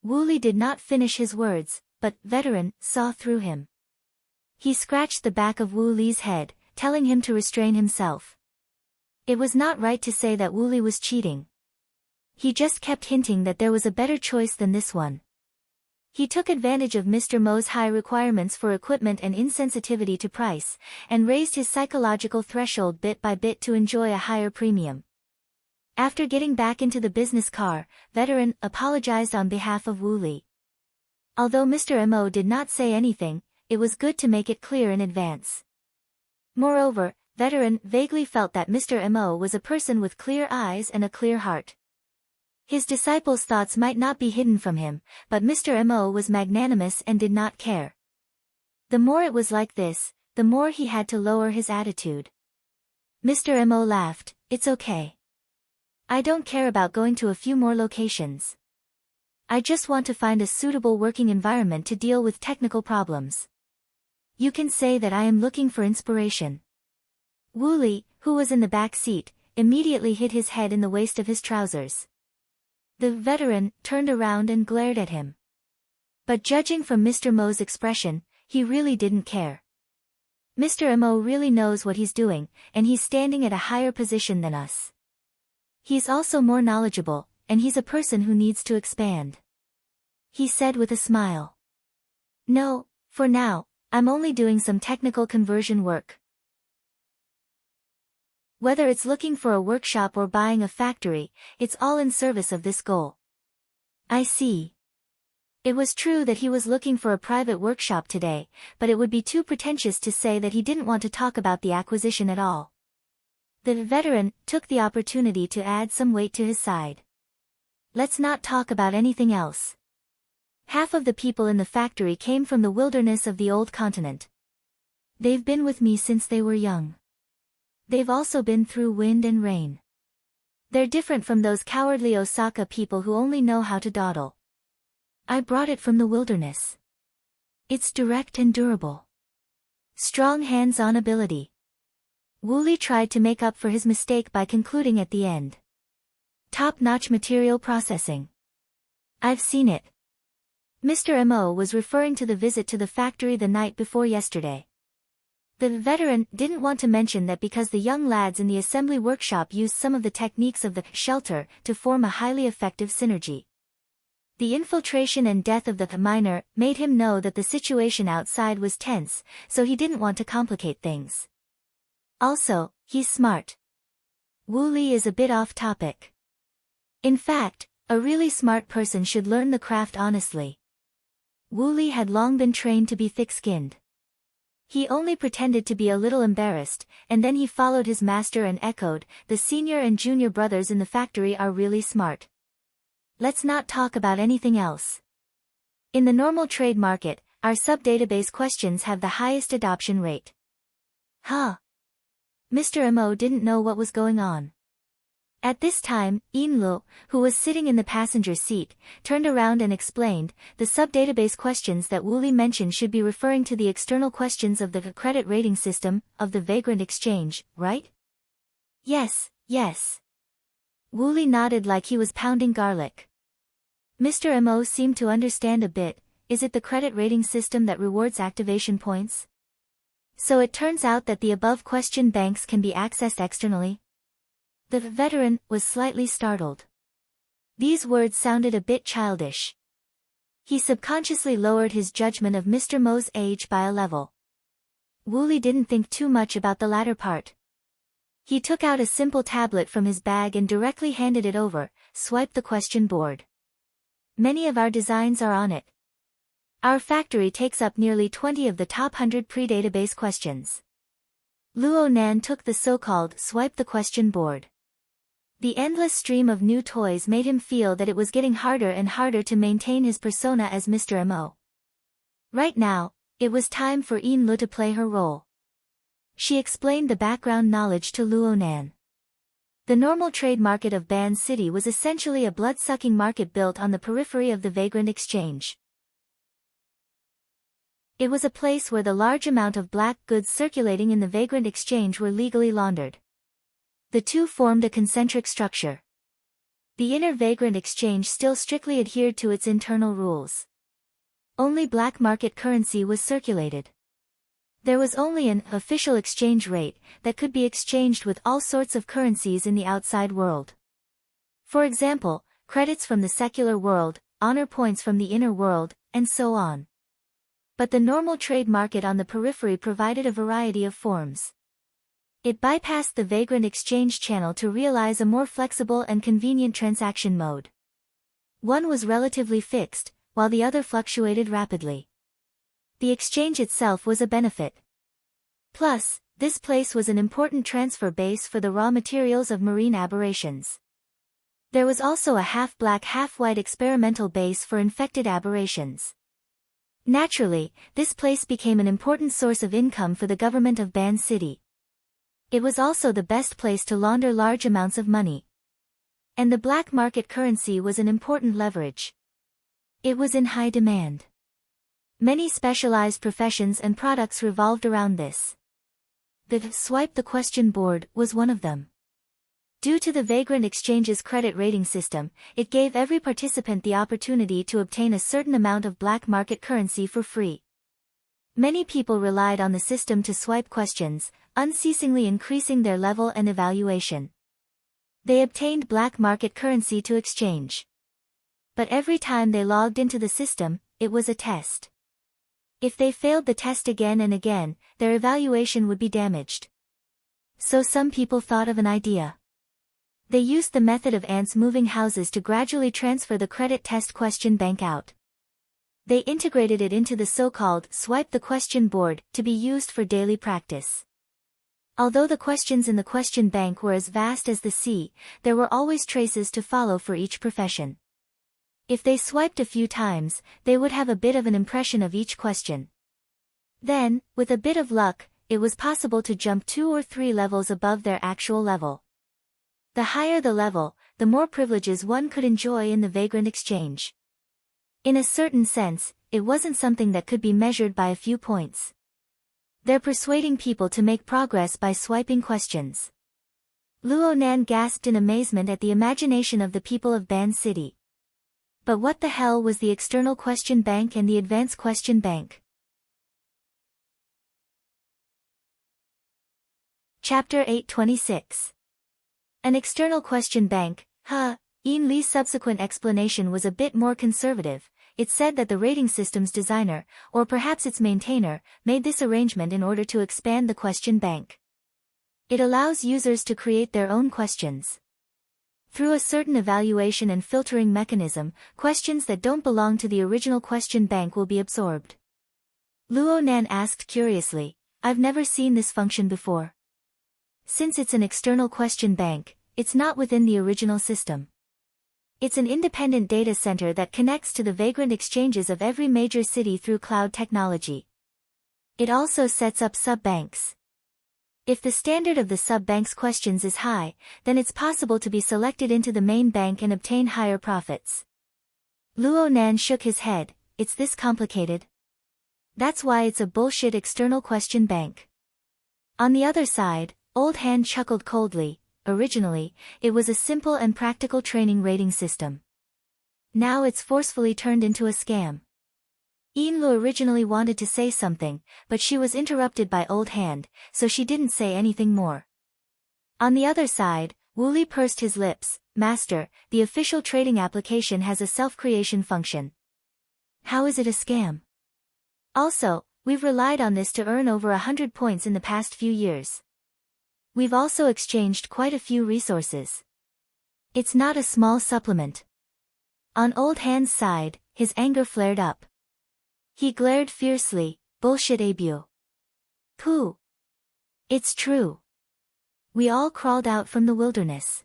Wu Li did not finish his words, but Veteran saw through him. He scratched the back of Wu Li's head, telling him to restrain himself. It was not right to say that Wu Li was cheating. He just kept hinting that there was a better choice than this one. He took advantage of Mr. Mo's high requirements for equipment and insensitivity to price, and raised his psychological threshold bit by bit to enjoy a higher premium. After getting back into the business car, Veteran apologized on behalf of Wu Li. Although Mr. Mo did not say anything, it was good to make it clear in advance. Moreover, Veteran vaguely felt that Mr. Mo was a person with clear eyes and a clear heart. His disciples' thoughts might not be hidden from him, but Mr. Mo was magnanimous and did not care. The more it was like this, the more he had to lower his attitude. Mr. Mo laughed, "It's okay. I don't care about going to a few more locations. I just want to find a suitable working environment to deal with technical problems. You can say that I am looking for inspiration." Wu Li, who was in the back seat, immediately hid his head in the waist of his trousers. The Veteran turned around and glared at him. But judging from Mr. Mo's expression, he really didn't care. Mr. Mo really knows what he's doing, and he's standing at a higher position than us. He's also more knowledgeable, and he's a person who needs to expand. He said with a smile. "No, for now, I'm only doing some technical conversion work. Whether it's looking for a workshop or buying a factory, it's all in service of this goal." "I see." It was true that he was looking for a private workshop today, but it would be too pretentious to say that he didn't want to talk about the acquisition at all. The Veteran took the opportunity to add some weight to his side. "Let's not talk about anything else. Half of the people in the factory came from the wilderness of the old continent. They've been with me since they were young. They've also been through wind and rain. They're different from those cowardly Osaka people who only know how to dawdle. I brought it from the wilderness. It's direct and durable. Strong hands-on ability." Wu Li tried to make up for his mistake by concluding at the end. "Top-notch material processing. I've seen it." Mr. Mo was referring to the visit to the factory the night before yesterday. The Veteran didn't want to mention that because the young lads in the assembly workshop used some of the techniques of the shelter to form a highly effective synergy. The infiltration and death of the miner made him know that the situation outside was tense, so he didn't want to complicate things. Also, he's smart. Wu Li is a bit off topic. In fact, a really smart person should learn the craft honestly. Wu Li had long been trained to be thick-skinned. He only pretended to be a little embarrassed, and then he followed his master and echoed, "The senior and junior brothers in the factory are really smart. Let's not talk about anything else." In the normal trade market, our sub-database questions have the highest adoption rate. Huh? Mr. Mo didn't know what was going on. At this time, Lu, who was sitting in the passenger seat, turned around and explained, "The sub-database questions that Wu Li mentioned should be referring to the external questions of the credit rating system of the Vagrant Exchange, right?" Yes. Wu Li nodded like he was pounding garlic. Mr. Mo seemed to understand a bit. Is it the credit rating system that rewards activation points? So it turns out that the above question banks can be accessed externally? The veteran was slightly startled. These words sounded a bit childish. He subconsciously lowered his judgment of Mr. Mo's age by a level. Wu Li didn't think too much about the latter part. He took out a simple tablet from his bag and directly handed it over, swiped the question board. Many of our designs are on it. Our factory takes up nearly 20 of the top 100 pre-database questions. Luo Nan took the so-called swipe the question board. The endless stream of new toys made him feel that it was getting harder and harder to maintain his persona as Mr. Mo. Right now, it was time for Lu to play her role. She explained the background knowledge to Luo Nan. The normal trade market of Ban City was essentially a blood-sucking market built on the periphery of the Vagrant Exchange. It was a place where the large amount of black goods circulating in the Vagrant Exchange were legally laundered. The two formed a concentric structure. The inner Vagrant Exchange still strictly adhered to its internal rules. Only black market currency was circulated. There was only an official exchange rate that could be exchanged with all sorts of currencies in the outside world. For example, credits from the secular world, honor points from the inner world, and so on. But the normal trade market on the periphery provided a variety of forms. It bypassed the Vagrant Exchange channel to realize a more flexible and convenient transaction mode. One was relatively fixed, while the other fluctuated rapidly. The exchange itself was a benefit. Plus, this place was an important transfer base for the raw materials of marine aberrations. There was also a half-black half-white experimental base for infected aberrations. Naturally, this place became an important source of income for the government of Ban City. It was also the best place to launder large amounts of money. And the black market currency was an important leverage. It was in high demand. Many specialized professions and products revolved around this. The swipe the question board was one of them. Due to the Vagrant Exchange's credit rating system, it gave every participant the opportunity to obtain a certain amount of black market currency for free. Many people relied on the system to swipe questions, unceasingly increasing their level and evaluation. They obtained black market currency to exchange. But every time they logged into the system, it was a test. If they failed the test again and again, their evaluation would be damaged. So some people thought of an idea. They used the method of ants moving houses to gradually transfer the credit test question bank out. They integrated it into the so-called swipe the question board to be used for daily practice. Although the questions in the question bank were as vast as the sea, there were always traces to follow for each profession. If they swiped a few times, they would have a bit of an impression of each question. Then, with a bit of luck, it was possible to jump 2 or 3 levels above their actual level. The higher the level, the more privileges one could enjoy in the Vagrant Exchange. In a certain sense, it wasn't something that could be measured by a few points. They're persuading people to make progress by swiping questions. Luo Nan gasped in amazement at the imagination of the people of Ban City. But what the hell was the external question bank and the advanced question bank? Chapter 826. An external question bank, Ian Lee's subsequent explanation was a bit more conservative. It said that the rating system's designer, or perhaps its maintainer, made this arrangement in order to expand the question bank. It allows users to create their own questions. Through a certain evaluation and filtering mechanism, questions that don't belong to the original question bank will be absorbed. Luo Nan asked curiously, I've never seen this function before. Since it's an external question bank, it's not within the original system. It's an independent data center that connects to the vagrant exchanges of every major city through cloud technology. It also sets up sub-banks. If the standard of the sub-bank's questions is high, then it's possible to be selected into the main bank and obtain higher profits. Luo Nan shook his head, it's this complicated? That's why it's a bullshit external question bank. On the other side, Old Han chuckled coldly. Originally, it was a simple and practical training rating system. Now it's forcefully turned into a scam. Lu originally wanted to say something, but she was interrupted by Old Han, so she didn't say anything more. On the other side, Wooly pursed his lips. Master, the official trading application has a self-creation function. How is it a scam? Also, we've relied on this to earn over 100 points in the past few years. We've also exchanged quite a few resources. It's not a small supplement. On Old Han's side, his anger flared up. He glared fiercely, bullshit Abu. Pooh. It's true. We all crawled out from the wilderness.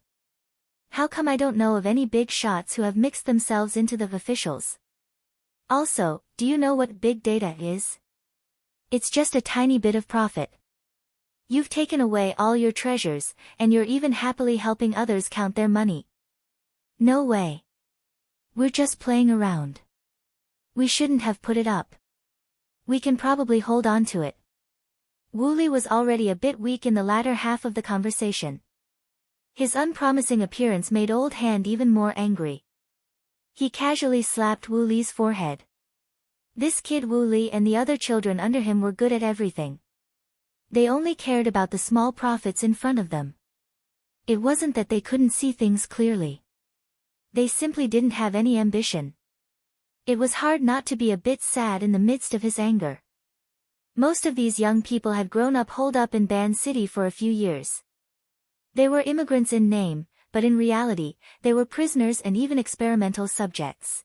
How come I don't know of any big shots who have mixed themselves into the officials? Also, do you know what big data is? It's just a tiny bit of profit. You've taken away all your treasures, and you're even happily helping others count their money. No way. We're just playing around. We shouldn't have put it up. We can probably hold on to it. Wooly was already a bit weak in the latter half of the conversation. His unpromising appearance made Old Han even more angry. He casually slapped Wooly's forehead. This kid Wooly and the other children under him were good at everything. They only cared about the small profits in front of them. It wasn't that they couldn't see things clearly. They simply didn't have any ambition. It was hard not to be a bit sad in the midst of his anger. Most of these young people had grown up holed up in Ban City for a few years. They were immigrants in name, but in reality, they were prisoners and even experimental subjects.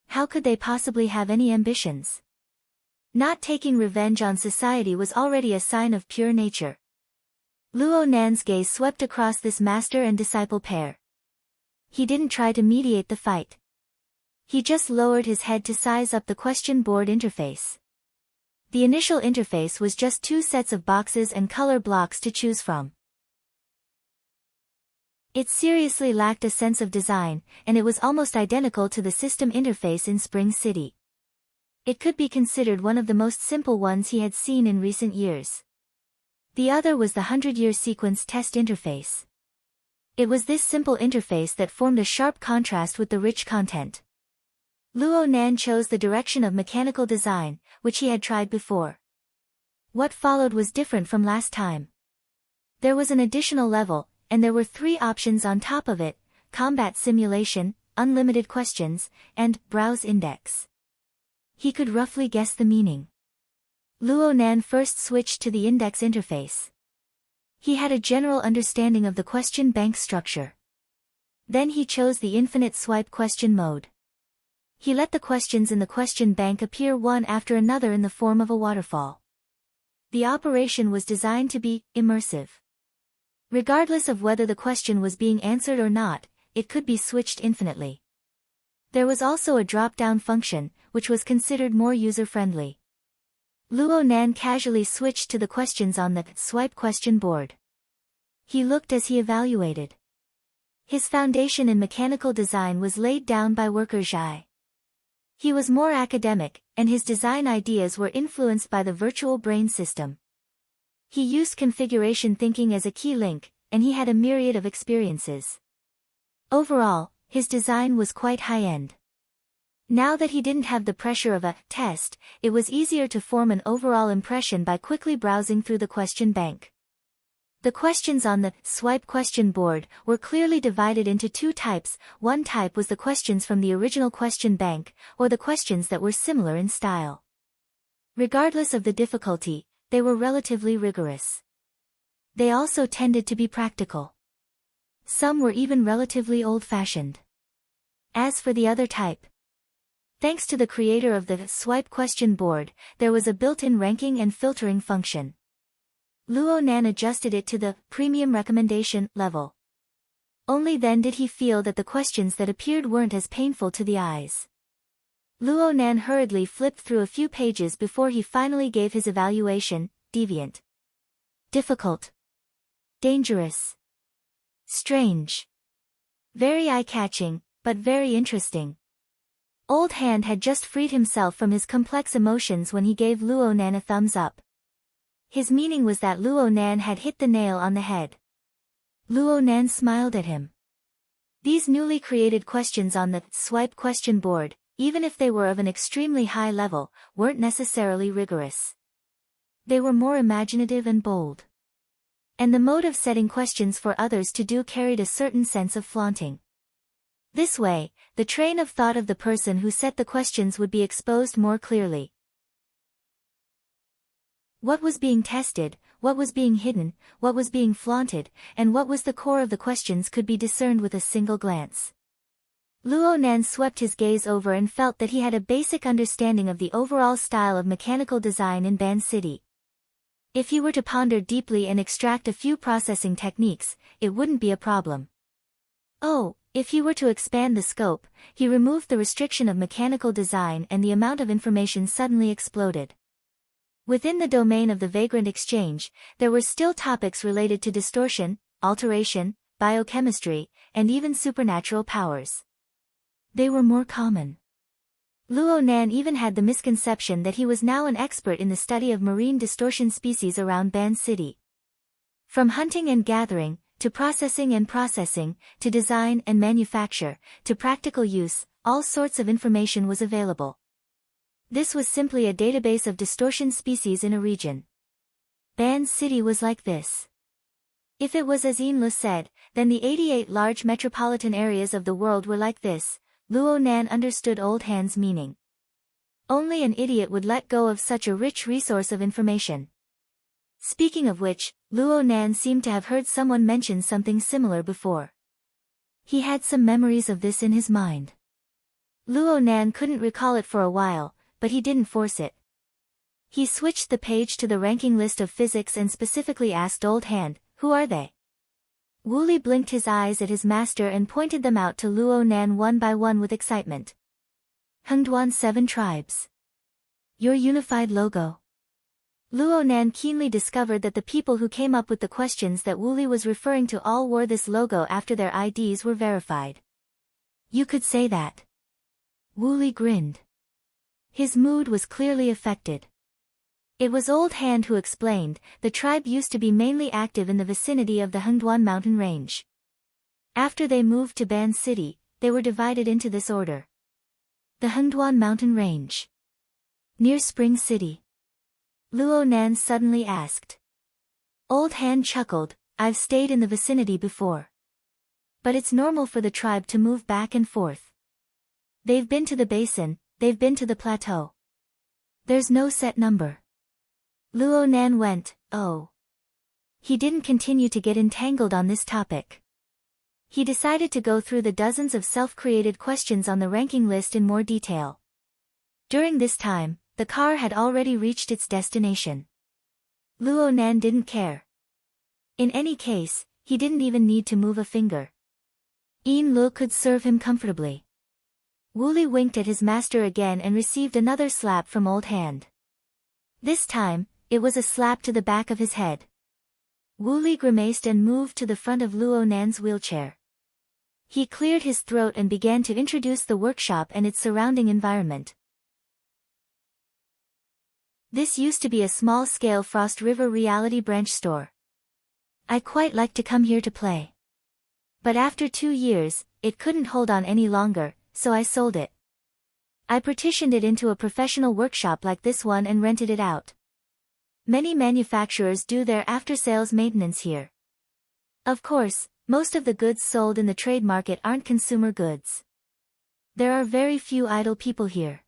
How could they possibly have any ambitions? Not taking revenge on society was already a sign of pure nature. Luo Nan's gaze swept across this master and disciple pair. He didn't try to mediate the fight. He just lowered his head to size up the question board interface. The initial interface was just 2 sets of boxes and color blocks to choose from. It seriously lacked a sense of design, and it was almost identical to the system interface in Spring City. It could be considered one of the most simple ones he had seen in recent years. The other was the 100-year sequence test interface. It was this simple interface that formed a sharp contrast with the rich content. Luo Nan chose the direction of mechanical design, which he had tried before. What followed was different from last time. There was an additional level, and there were 3 options on top of it: combat simulation, unlimited questions, and browse index. He could roughly guess the meaning. Luo Nan first switched to the index interface. He had a general understanding of the question bank structure. Then he chose the infinite swipe question mode. He let the questions in the question bank appear one after another in the form of a waterfall. The operation was designed to be immersive. Regardless of whether the question was being answered or not, it could be switched infinitely. There was also a drop-down function, which was considered more user-friendly. Luo Nan casually switched to the questions on the swipe question board. He looked as he evaluated. His foundation in mechanical design was laid down by worker Zhai. He was more academic, and his design ideas were influenced by the virtual brain system. He used configuration thinking as a key link, and he had a myriad of experiences. Overall, his design was quite high-end. Now that he didn't have the pressure of a test, it was easier to form an overall impression by quickly browsing through the question bank. The questions on the swipe question board were clearly divided into 2 types. One type was the questions from the original question bank, or the questions that were similar in style. Regardless of the difficulty, they were relatively rigorous. They also tended to be practical. Some were even relatively old-fashioned. As for the other type, thanks to the creator of the swipe question board, there was a built-in ranking and filtering function. Luo Nan adjusted it to the premium recommendation level. Only then did he feel that the questions that appeared weren't as painful to the eyes. Luo Nan hurriedly flipped through a few pages before he finally gave his evaluation: deviant, difficult, dangerous, strange, very eye-catching, but very interesting. Old Hand had just freed himself from his complex emotions when he gave Luo Nan a thumbs up. His meaning was that Luo Nan had hit the nail on the head. Luo Nan smiled at him. These newly created questions on the swipe question board, even if they were of an extremely high level, weren't necessarily rigorous. They were more imaginative and bold. And the mode of setting questions for others to do carried a certain sense of flaunting. This way, the train of thought of the person who set the questions would be exposed more clearly. What was being tested, what was being hidden, what was being flaunted, and what was the core of the questions could be discerned with a single glance. Luo Nan swept his gaze over and felt that he had a basic understanding of the overall style of mechanical design in Ban City. If he were to ponder deeply and extract a few processing techniques, it wouldn't be a problem. Oh, if he were to expand the scope, he removed the restriction of mechanical design and the amount of information suddenly exploded. Within the domain of the vagrant exchange, there were still topics related to distortion, alteration, biochemistry, and even supernatural powers. They were more common. Luo Nan even had the misconception that he was now an expert in the study of marine distortion species around Ban City. From hunting and gathering, to processing and processing, to design and manufacture, to practical use, all sorts of information was available. This was simply a database of distortion species in a region. Ban City was like this. If it was as Inla said, then the 88 large metropolitan areas of the world were like this. Luo Nan understood Old Hand's meaning. Only an idiot would let go of such a rich resource of information. Speaking of which, Luo Nan seemed to have heard someone mention something similar before. He had some memories of this in his mind. Luo Nan couldn't recall it for a while, but he didn't force it. He switched the page to the ranking list of physics and specifically asked Old Hand, "Who are they?" Wooly blinked his eyes at his master and pointed them out to Luo Nan one by one with excitement. Hengduan 7 tribes. Your unified logo. Luo Nan keenly discovered that the people who came up with the questions that Wooly was referring to all wore this logo after their IDs were verified. You could say that. Wooly grinned. His mood was clearly affected. It was Old Hand who explained, the tribe used to be mainly active in the vicinity of the Hengduan mountain range. After they moved to Ban City, they were divided into this order. The Hengduan mountain range. Near Spring City. Luo Nan suddenly asked. Old Hand chuckled, I've stayed in the vicinity before. But it's normal for the tribe to move back and forth. They've been to the basin, they've been to the plateau. There's no set number. Luo Nan went, oh. He didn't continue to get entangled on this topic. He decided to go through the dozens of self-created questions on the ranking list in more detail. During this time, the car had already reached its destination. Luo Nan didn't care. In any case, he didn't even need to move a finger. Yin Lu could serve him comfortably. Wooly winked at his master again and received another slap from Old Hand. This time, it was a slap to the back of his head. Wooly grimaced and moved to the front of Luo Nan's wheelchair. He cleared his throat and began to introduce the workshop and its surrounding environment. This used to be a small-scale Frost River reality branch store. I quite like to come here to play. But after 2 years, it couldn't hold on any longer, so I sold it. I partitioned it into a professional workshop like this one and rented it out. Many manufacturers do their after-sales maintenance here. Of course, most of the goods sold in the trade market aren't consumer goods. There are very few idle people here.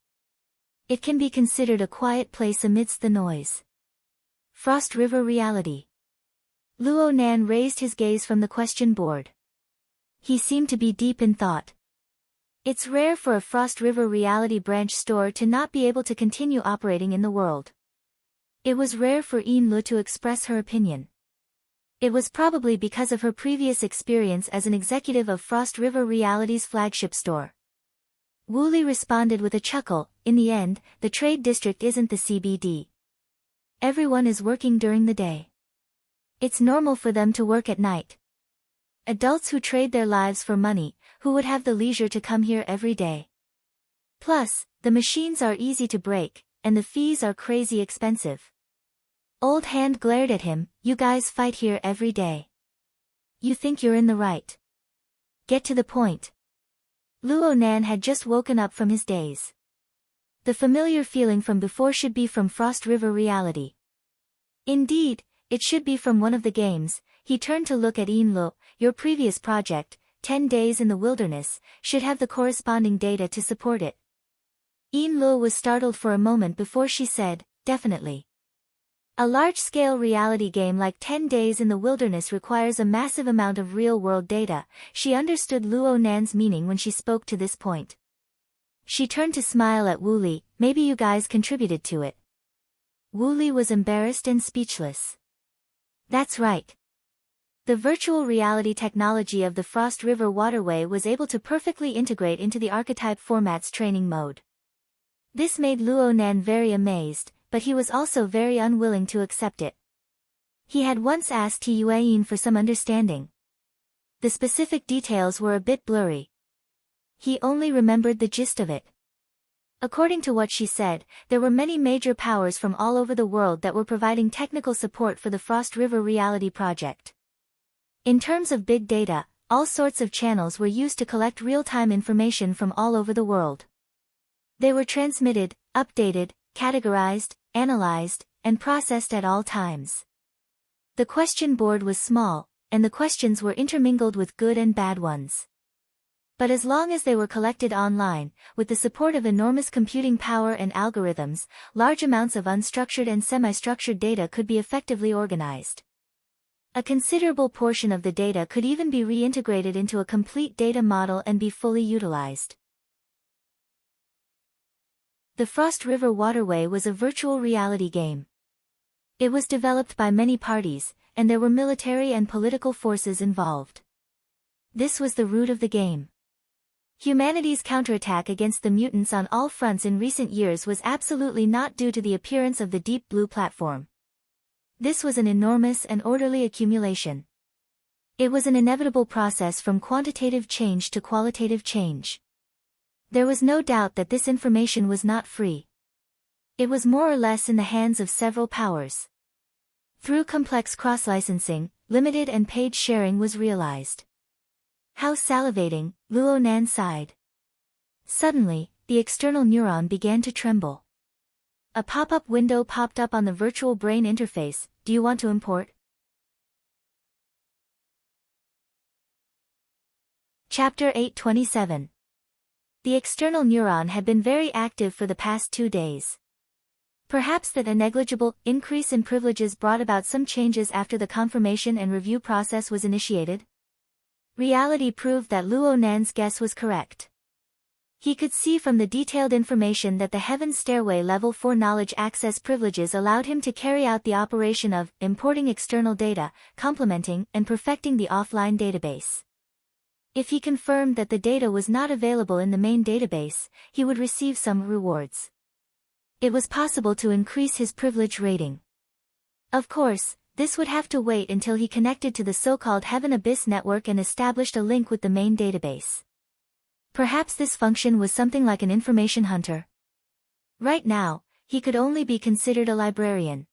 It can be considered a quiet place amidst the noise. Frost River reality. Luo Nan raised his gaze from the question board. He seemed to be deep in thought. It's rare for a Frost River Reality Branch store to not be able to continue operating in the world. It was rare for Yin-Lu to express her opinion. It was probably because of her previous experience as an executive of Frost River Reality's flagship store. Wu Li responded with a chuckle, in the end, the trade district isn't the CBD. Everyone is working during the day. It's normal for them to work at night. Adults who trade their lives for money, who would have the leisure to come here every day. Plus, the machines are easy to break, and the fees are crazy expensive. Old Hand glared at him, you guys fight here every day. You think you're in the right. Get to the point. Luo Nan had just woken up from his daze. The familiar feeling from before should be from Frost River Reality. Indeed, it should be from one of the games. He turned to look at Yin-Lu. Your previous project, 10 Days in the Wilderness, should have the corresponding data to support it. Yin-Lu was startled for a moment before she said, definitely. A large-scale reality game like 10 Days in the Wilderness requires a massive amount of real-world data. She understood Luo Nan's meaning when she spoke to this point. She turned to smile at Wu Li, maybe you guys contributed to it. Wu Li was embarrassed and speechless. That's right. The virtual reality technology of the Frost River Waterway was able to perfectly integrate into the archetype format's training mode. This made Luo Nan very amazed, but he was also very unwilling to accept it. He had once asked He Yueyin for some understanding. The specific details were a bit blurry. He only remembered the gist of it. According to what she said, there were many major powers from all over the world that were providing technical support for the Frost River Reality project. In terms of big data, all sorts of channels were used to collect real-time information from all over the world. They were transmitted, updated, categorized, analyzed, and processed at all times. The question board was small, and the questions were intermingled with good and bad ones. But as long as they were collected online, with the support of enormous computing power and algorithms, large amounts of unstructured and semi-structured data could be effectively organized. A considerable portion of the data could even be reintegrated into a complete data model and be fully utilized. The Frost River Waterway was a virtual reality game. It was developed by many parties, and there were military and political forces involved. This was the root of the game. Humanity's counterattack against the mutants on all fronts in recent years was absolutely not due to the appearance of the Deep Blue platform. This was an enormous and orderly accumulation. It was an inevitable process from quantitative change to qualitative change. There was no doubt that this information was not free. It was more or less in the hands of several powers. Through complex cross-licensing, limited and paid sharing was realized. How salivating, Luo Nan sighed. Suddenly, the external neuron began to tremble. A pop-up window popped up on the virtual brain interface. Do you want to import? Chapter 827. The external neuron had been very active for the past 2 days. Perhaps that a negligible increase in privileges brought about some changes after the confirmation and review process was initiated? Reality proved that Luo Nan's guess was correct. He could see from the detailed information that the Heaven Stairway Level 4 knowledge access privileges allowed him to carry out the operation of importing external data, complementing and perfecting the offline database. If he confirmed that the data was not available in the main database, he would receive some rewards. It was possible to increase his privilege rating. Of course, this would have to wait until he connected to the so-called Heaven Abyss network and established a link with the main database. Perhaps this function was something like an information hunter. Right now, he could only be considered a librarian.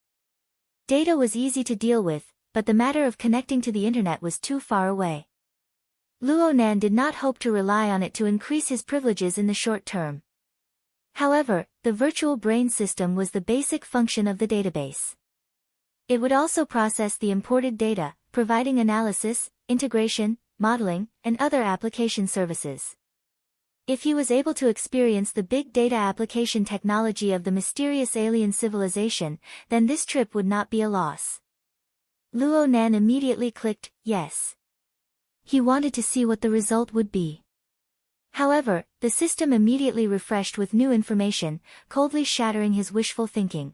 Data was easy to deal with, but the matter of connecting to the internet was too far away. Luo Nan did not hope to rely on it to increase his privileges in the short term. However, the virtual brain system was the basic function of the database. It would also process the imported data, providing analysis, integration, modeling, and other application services. If he was able to experience the big data application technology of the mysterious alien civilization, then this trip would not be a loss. Luo Nan immediately clicked yes. He wanted to see what the result would be. However, the system immediately refreshed with new information, coldly shattering his wishful thinking.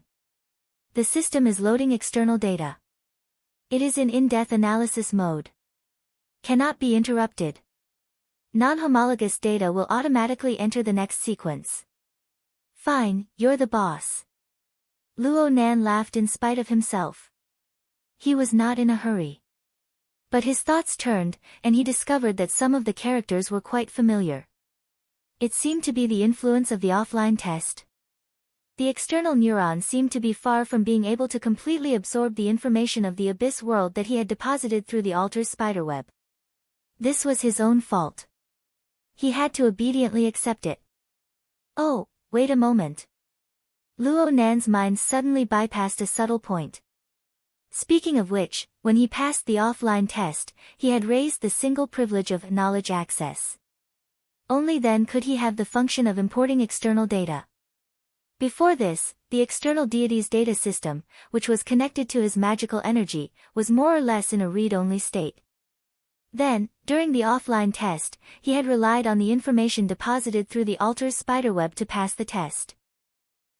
The system is loading external data. It is in in-depth analysis mode. Cannot be interrupted. Non-homologous data will automatically enter the next sequence. Fine, you're the boss. Luo Nan laughed in spite of himself. He was not in a hurry. But his thoughts turned, and he discovered that some of the characters were quite familiar. It seemed to be the influence of the offline test. The external neuron seemed to be far from being able to completely absorb the information of the abyss world that he had deposited through the altar's spiderweb. This was his own fault. He had to obediently accept it. Oh, wait a moment. Luo Nan's mind suddenly bypassed a subtle point. Speaking of which, when he passed the offline test, he had raised the single privilege of knowledge access. Only then could he have the function of importing external data. Before this, the external deity's data system, which was connected to his magical energy, was more or less in a read-only state. Then, during the offline test, he had relied on the information deposited through the altar's spiderweb to pass the test.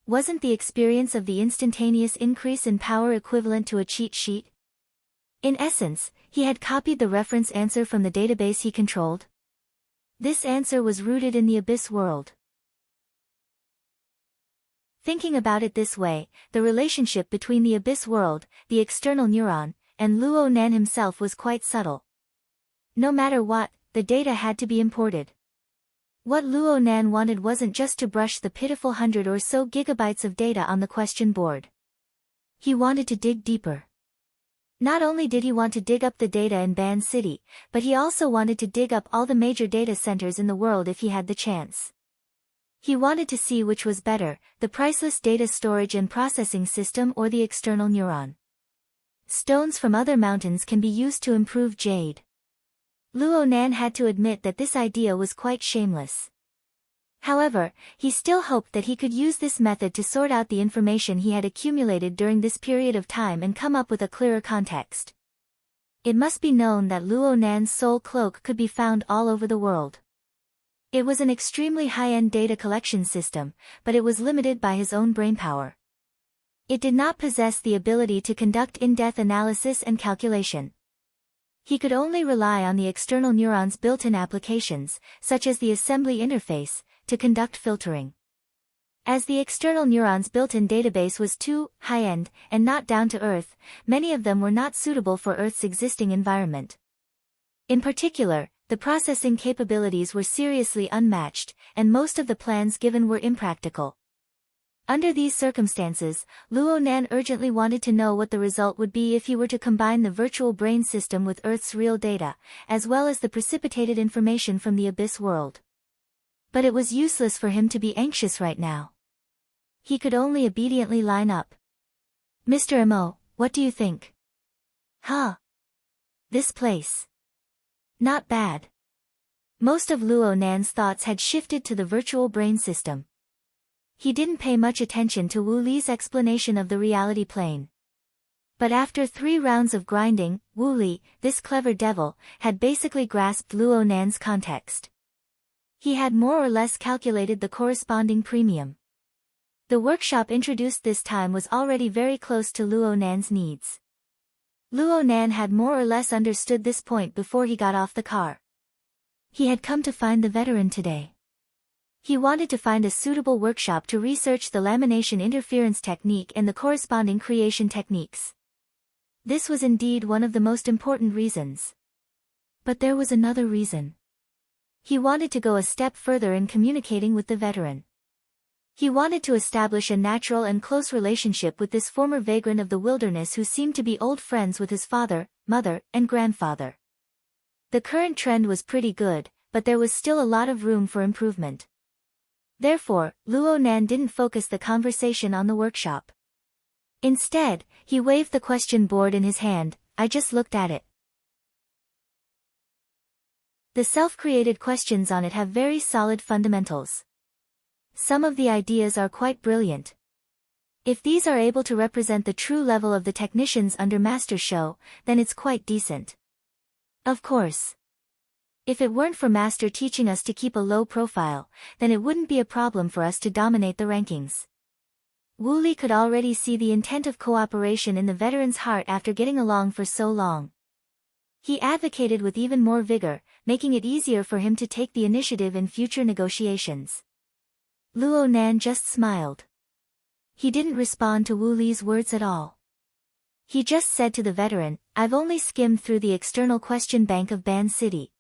Wasn't the experience of the instantaneous increase in power equivalent to a cheat sheet? In essence, he had copied the reference answer from the database he controlled. This answer was rooted in the abyss world. Thinking about it this way, the relationship between the abyss world, the external neuron, and Luo Nan himself was quite subtle. No matter what, the data had to be imported. What Luo Nan wanted wasn't just to brush the pitiful 100 or so gigabytes of data on the question board. He wanted to dig deeper. Not only did he want to dig up the data in Ban City, but he also wanted to dig up all the major data centers in the world if he had the chance. He wanted to see which was better, the priceless data storage and processing system or the external neuron. Stones from other mountains can be used to improve jade. Luo Nan had to admit that this idea was quite shameless. However, he still hoped that he could use this method to sort out the information he had accumulated during this period of time and come up with a clearer context. It must be known that Luo Nan's soul cloak could be found all over the world. It was an extremely high-end data collection system, but it was limited by his own brainpower. It did not possess the ability to conduct in-depth analysis and calculation. He could only rely on the external neuron's built-in applications, such as the assembly interface, to conduct filtering. As the external neuron's built-in database was too high-end and not down-to-earth, many of them were not suitable for Earth's existing environment. In particular, the processing capabilities were seriously unmatched, and most of the plans given were impractical. Under these circumstances, Luo Nan urgently wanted to know what the result would be if he were to combine the virtual brain system with Earth's real data, as well as the precipitated information from the abyss world. But it was useless for him to be anxious right now. He could only obediently line up. Mr. Mo, what do you think? Huh? This place. Not bad. Most of Luo Nan's thoughts had shifted to the virtual brain system. He didn't pay much attention to Wu Li's explanation of the reality plane. But after 3 rounds of grinding, Wu Li, this clever devil, had basically grasped Luo Nan's context. He had more or less calculated the corresponding premium. The workshop introduced this time was already very close to Luo Nan's needs. Luo Nan had more or less understood this point before he got off the car. He had come to find the veteran today. He wanted to find a suitable workshop to research the lamination interference technique and the corresponding creation techniques. This was indeed one of the most important reasons. But there was another reason. He wanted to go a step further in communicating with the veteran. He wanted to establish a natural and close relationship with this former vagrant of the wilderness who seemed to be old friends with his father, mother, and grandfather. The current trend was pretty good, but there was still a lot of room for improvement. Therefore, Luo Nan didn't focus the conversation on the workshop. Instead, he waved the question board in his hand. I just looked at it. The self-created questions on it have very solid fundamentals. Some of the ideas are quite brilliant. If these are able to represent the true level of the technicians under Master Show, then it's quite decent. Of course. If it weren't for Master teaching us to keep a low profile, then it wouldn't be a problem for us to dominate the rankings. Wu Li could already see the intent of cooperation in the veteran's heart after getting along for so long. He advocated with even more vigor, making it easier for him to take the initiative in future negotiations. Luo Nan just smiled. He didn't respond to Wu Li's words at all. He just said to the veteran, "I've only skimmed through the external question bank of Ban City.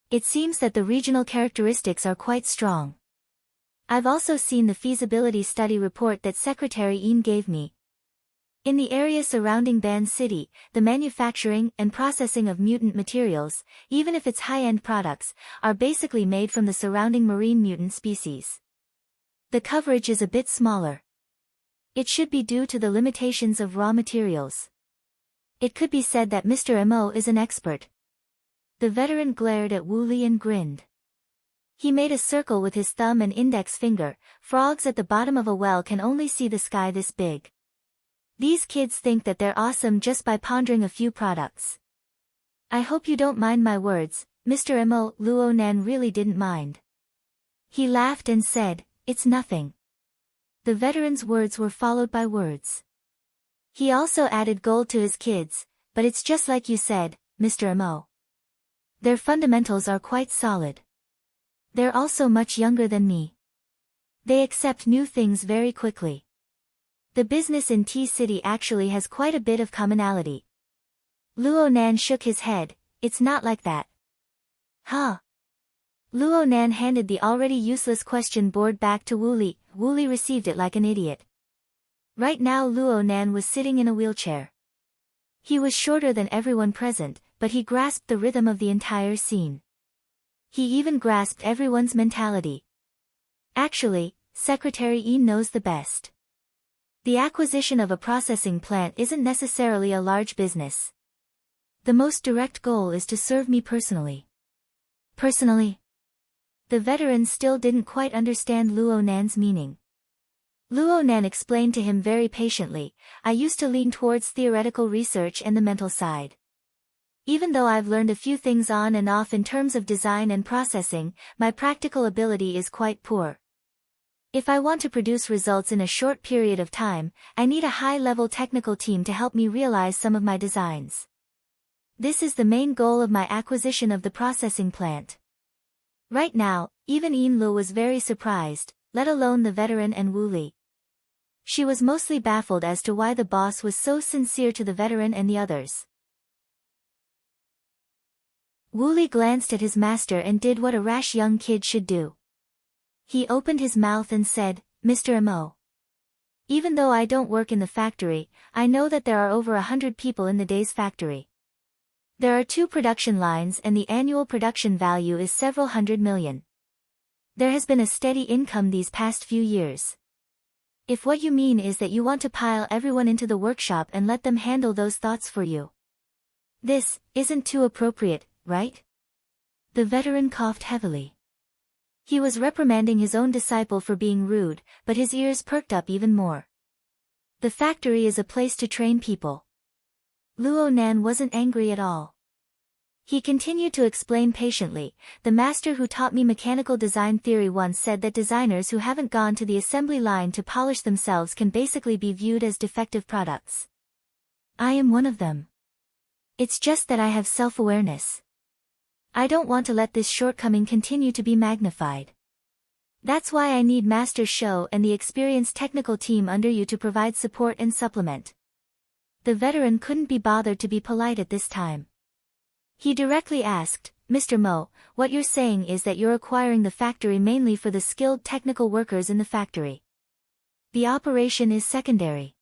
It seems that the regional characteristics are quite strong. I've also seen the feasibility study report that Secretary Yin gave me. In the area surrounding Ban City, the manufacturing and processing of mutant materials, even if it's high-end products, are basically made from the surrounding marine mutant species. The coverage is a bit smaller. It should be due to the limitations of raw materials. It could be said that Mr. Mo is an expert." The veteran glared at Wu Li and grinned. He made a circle with his thumb and index finger. Frogs at the bottom of a well can only see the sky this big. These kids think that they're awesome just by pondering a few products. I hope you don't mind my words, Mr. Mo. Luo Nan really didn't mind. He laughed and said, "It's nothing." The veteran's words were followed by words. He also added gold to his kids, "But it's just like you said, Mr. Mo. Their fundamentals are quite solid. They're also much younger than me. They accept new things very quickly. The business in T-City actually has quite a bit of commonality." Luo Nan shook his head. "It's not like that." "Huh?" Luo Nan handed the already useless question board back to Wu Li. Wu Li received it like an idiot. Right now Luo Nan was sitting in a wheelchair. He was shorter than everyone present, but he grasped the rhythm of the entire scene. He even grasped everyone's mentality. Actually, Secretary Yin knows the best. The acquisition of a processing plant isn't necessarily a large business. The most direct goal is to serve me personally. Personally? The veteran still didn't quite understand Luo Nan's meaning. Luo Nan explained to him very patiently, "I used to lean towards theoretical research and the mental side. Even though I've learned a few things on and off in terms of design and processing, my practical ability is quite poor. If I want to produce results in a short period of time, I need a high-level technical team to help me realize some of my designs. This is the main goal of my acquisition of the processing plant." Right now, even Yin Lu was very surprised, let alone the veteran and Wu Li. She was mostly baffled as to why the boss was so sincere to the veteran and the others. Wu Li glanced at his master and did what a rash young kid should do. He opened his mouth and said, "Mr. Mo. Even though I don't work in the factory, I know that there are over 100 people in the day's factory. There are 2 production lines and the annual production value is several hundred million. There has been a steady income these past few years. If what you mean is that you want to pile everyone into the workshop and let them handle those thoughts for you. This isn't too appropriate, right?" The veteran coughed heavily. He was reprimanding his own disciple for being rude, but his ears perked up even more. The factory is a place to train people. Luo Nan wasn't angry at all. He continued to explain patiently, "The master who taught me mechanical design theory once said that designers who haven't gone to the assembly line to polish themselves can basically be viewed as defective products. I am one of them. It's just that I have self-awareness. I don't want to let this shortcoming continue to be magnified. That's why I need Master Show and the experienced technical team under you to provide support and supplement." The veteran couldn't be bothered to be polite at this time. He directly asked, "Mr. Mo, what you're saying is that you're acquiring the factory mainly for the skilled technical workers in the factory. The operation is secondary.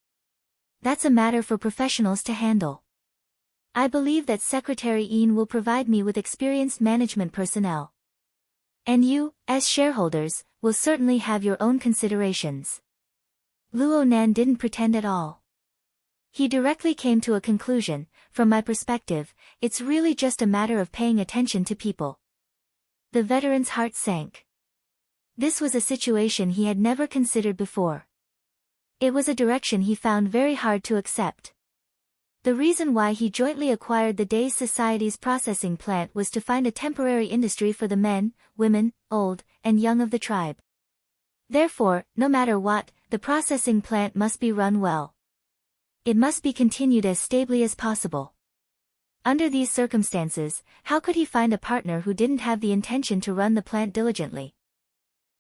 That's a matter for professionals to handle. I believe that Secretary Yin will provide me with experienced management personnel. And you, as shareholders, will certainly have your own considerations." Luo Nan didn't pretend at all. He directly came to a conclusion, "From my perspective, it's really just a matter of paying attention to people." The veteran's heart sank. This was a situation he had never considered before. It was a direction he found very hard to accept. The reason why he jointly acquired the Days Society's processing plant was to find a temporary industry for the men, women, old, and young of the tribe. Therefore, no matter what, the processing plant must be run well. It must be continued as stably as possible. Under these circumstances, how could he find a partner who didn't have the intention to run the plant diligently?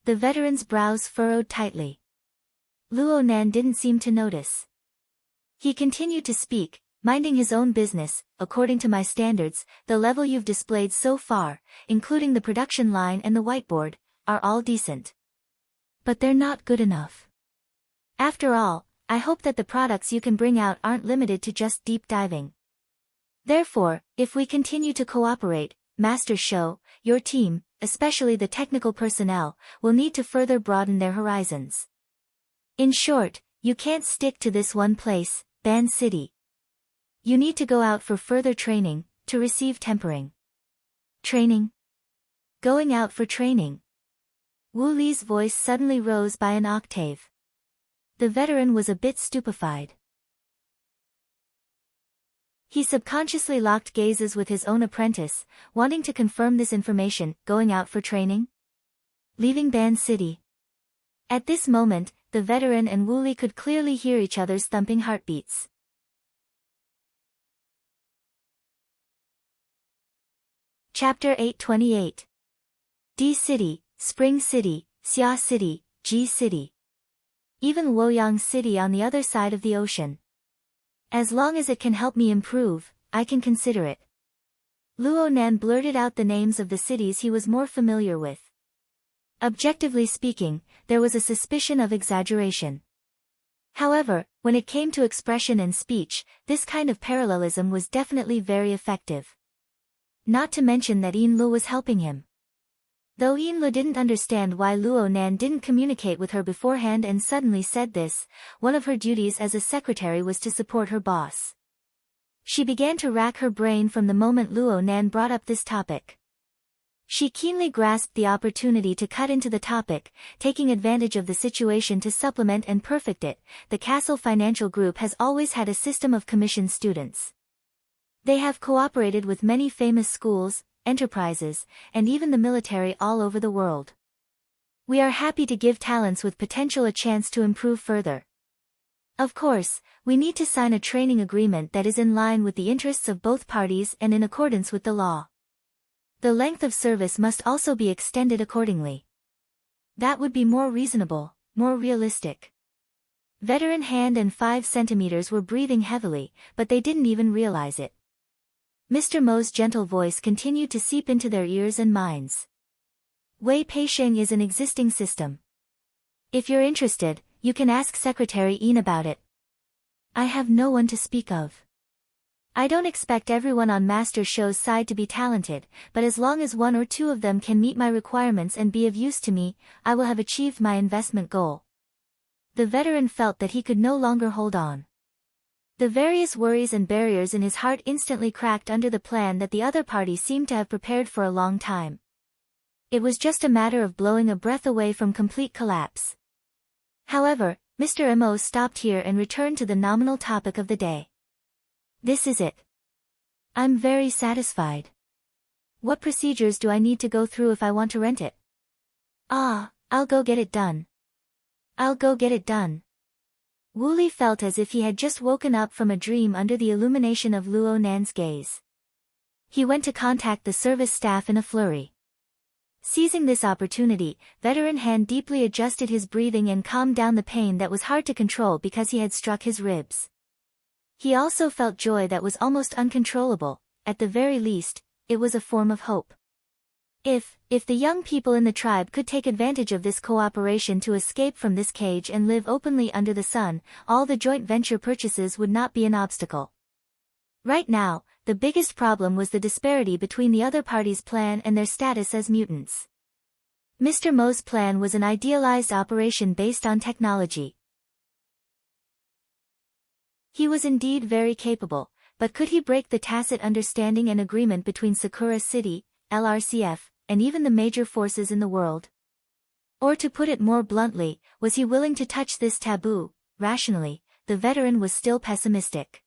The veteran's brows furrowed tightly. Luo Nan didn't seem to notice. He continued to speak, minding his own business. According to my standards, the level you've displayed so far, including the production line and the whiteboard, are all decent. But they're not good enough. After all, I hope that the products you can bring out aren't limited to just deep diving. Therefore, if we continue to cooperate, Master Shou, your team, especially the technical personnel, will need to further broaden their horizons. In short, you can't stick to this one place, Ban City. You need to go out for further training, to receive tempering. Training? Going out for training. Wu Li's voice suddenly rose by an octave. The veteran was a bit stupefied. He subconsciously locked gazes with his own apprentice, wanting to confirm this information. Going out for training? Leaving Ban City. At this moment, the veteran and Wu Li could clearly hear each other's thumping heartbeats. Chapter 828. D City, Spring City, Xia City, Ji City. Even Luoyang City on the other side of the ocean. As long as it can help me improve, I can consider it. Luo Nan blurted out the names of the cities he was more familiar with. Objectively speaking, there was a suspicion of exaggeration. However, when it came to expression and speech, this kind of parallelism was definitely very effective. Not to mention that Yin Lu was helping him. Though Yin Lu didn't understand why Luo Nan didn't communicate with her beforehand and suddenly said this, one of her duties as a secretary was to support her boss. She began to rack her brain from the moment Luo Nan brought up this topic. She keenly grasped the opportunity to cut into the topic, taking advantage of the situation to supplement and perfect it. The Castle Financial Group has always had a system of commissioned students. They have cooperated with many famous schools, enterprises, and even the military all over the world. We are happy to give talents with potential a chance to improve further. Of course, we need to sign a training agreement that is in line with the interests of both parties and in accordance with the law. The length of service must also be extended accordingly. That would be more reasonable, more realistic. Veteran Hand and 5 centimeters were breathing heavily, but they didn't even realize it. Mr. Mo's gentle voice continued to seep into their ears and minds. Wei Peisheng is an existing system. If you're interested, you can ask Secretary Yin about it. I have no one to speak of. I don't expect everyone on Master Shou's side to be talented, but as long as 1 or 2 of them can meet my requirements and be of use to me, I will have achieved my investment goal. The veteran felt that he could no longer hold on. The various worries and barriers in his heart instantly cracked under the plan that the other party seemed to have prepared for a long time. It was just a matter of blowing a breath away from complete collapse. However, Mr. Mo stopped here and returned to the nominal topic of the day. This is it. I'm very satisfied. What procedures do I need to go through if I want to rent it? I'll go get it done. I'll go get it done. Wu Li felt as if he had just woken up from a dream under the illumination of Luo Nan's gaze. He went to contact the service staff in a flurry. Seizing this opportunity, Veteran Hand deeply adjusted his breathing and calmed down the pain that was hard to control because he had struck his ribs. He also felt joy that was almost uncontrollable. At the very least, it was a form of hope. If the young people in the tribe could take advantage of this cooperation to escape from this cage and live openly under the sun, all the joint venture purchases would not be an obstacle. Right now, the biggest problem was the disparity between the other party's plan and their status as mutants. Mr. Mo's plan was an idealized operation based on technology. He was indeed very capable, but could he break the tacit understanding and agreement between Sakura City, LRCF, and even the major forces in the world? Or to put it more bluntly, was he willing to touch this taboo, rationally, the veteran was still pessimistic.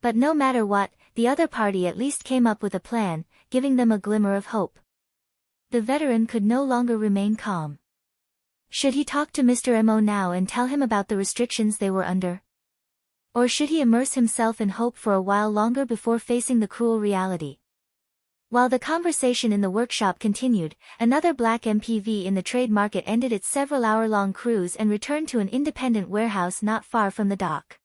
But no matter what, the other party at least came up with a plan, giving them a glimmer of hope. The veteran could no longer remain calm. Should he talk to Mr. Mo now and tell him about the restrictions they were under? Or should he immerse himself in hope for a while longer before facing the cruel reality? While the conversation in the workshop continued, another black MPV in the trade market ended its several-hour-long cruise and returned to an independent warehouse not far from the dock.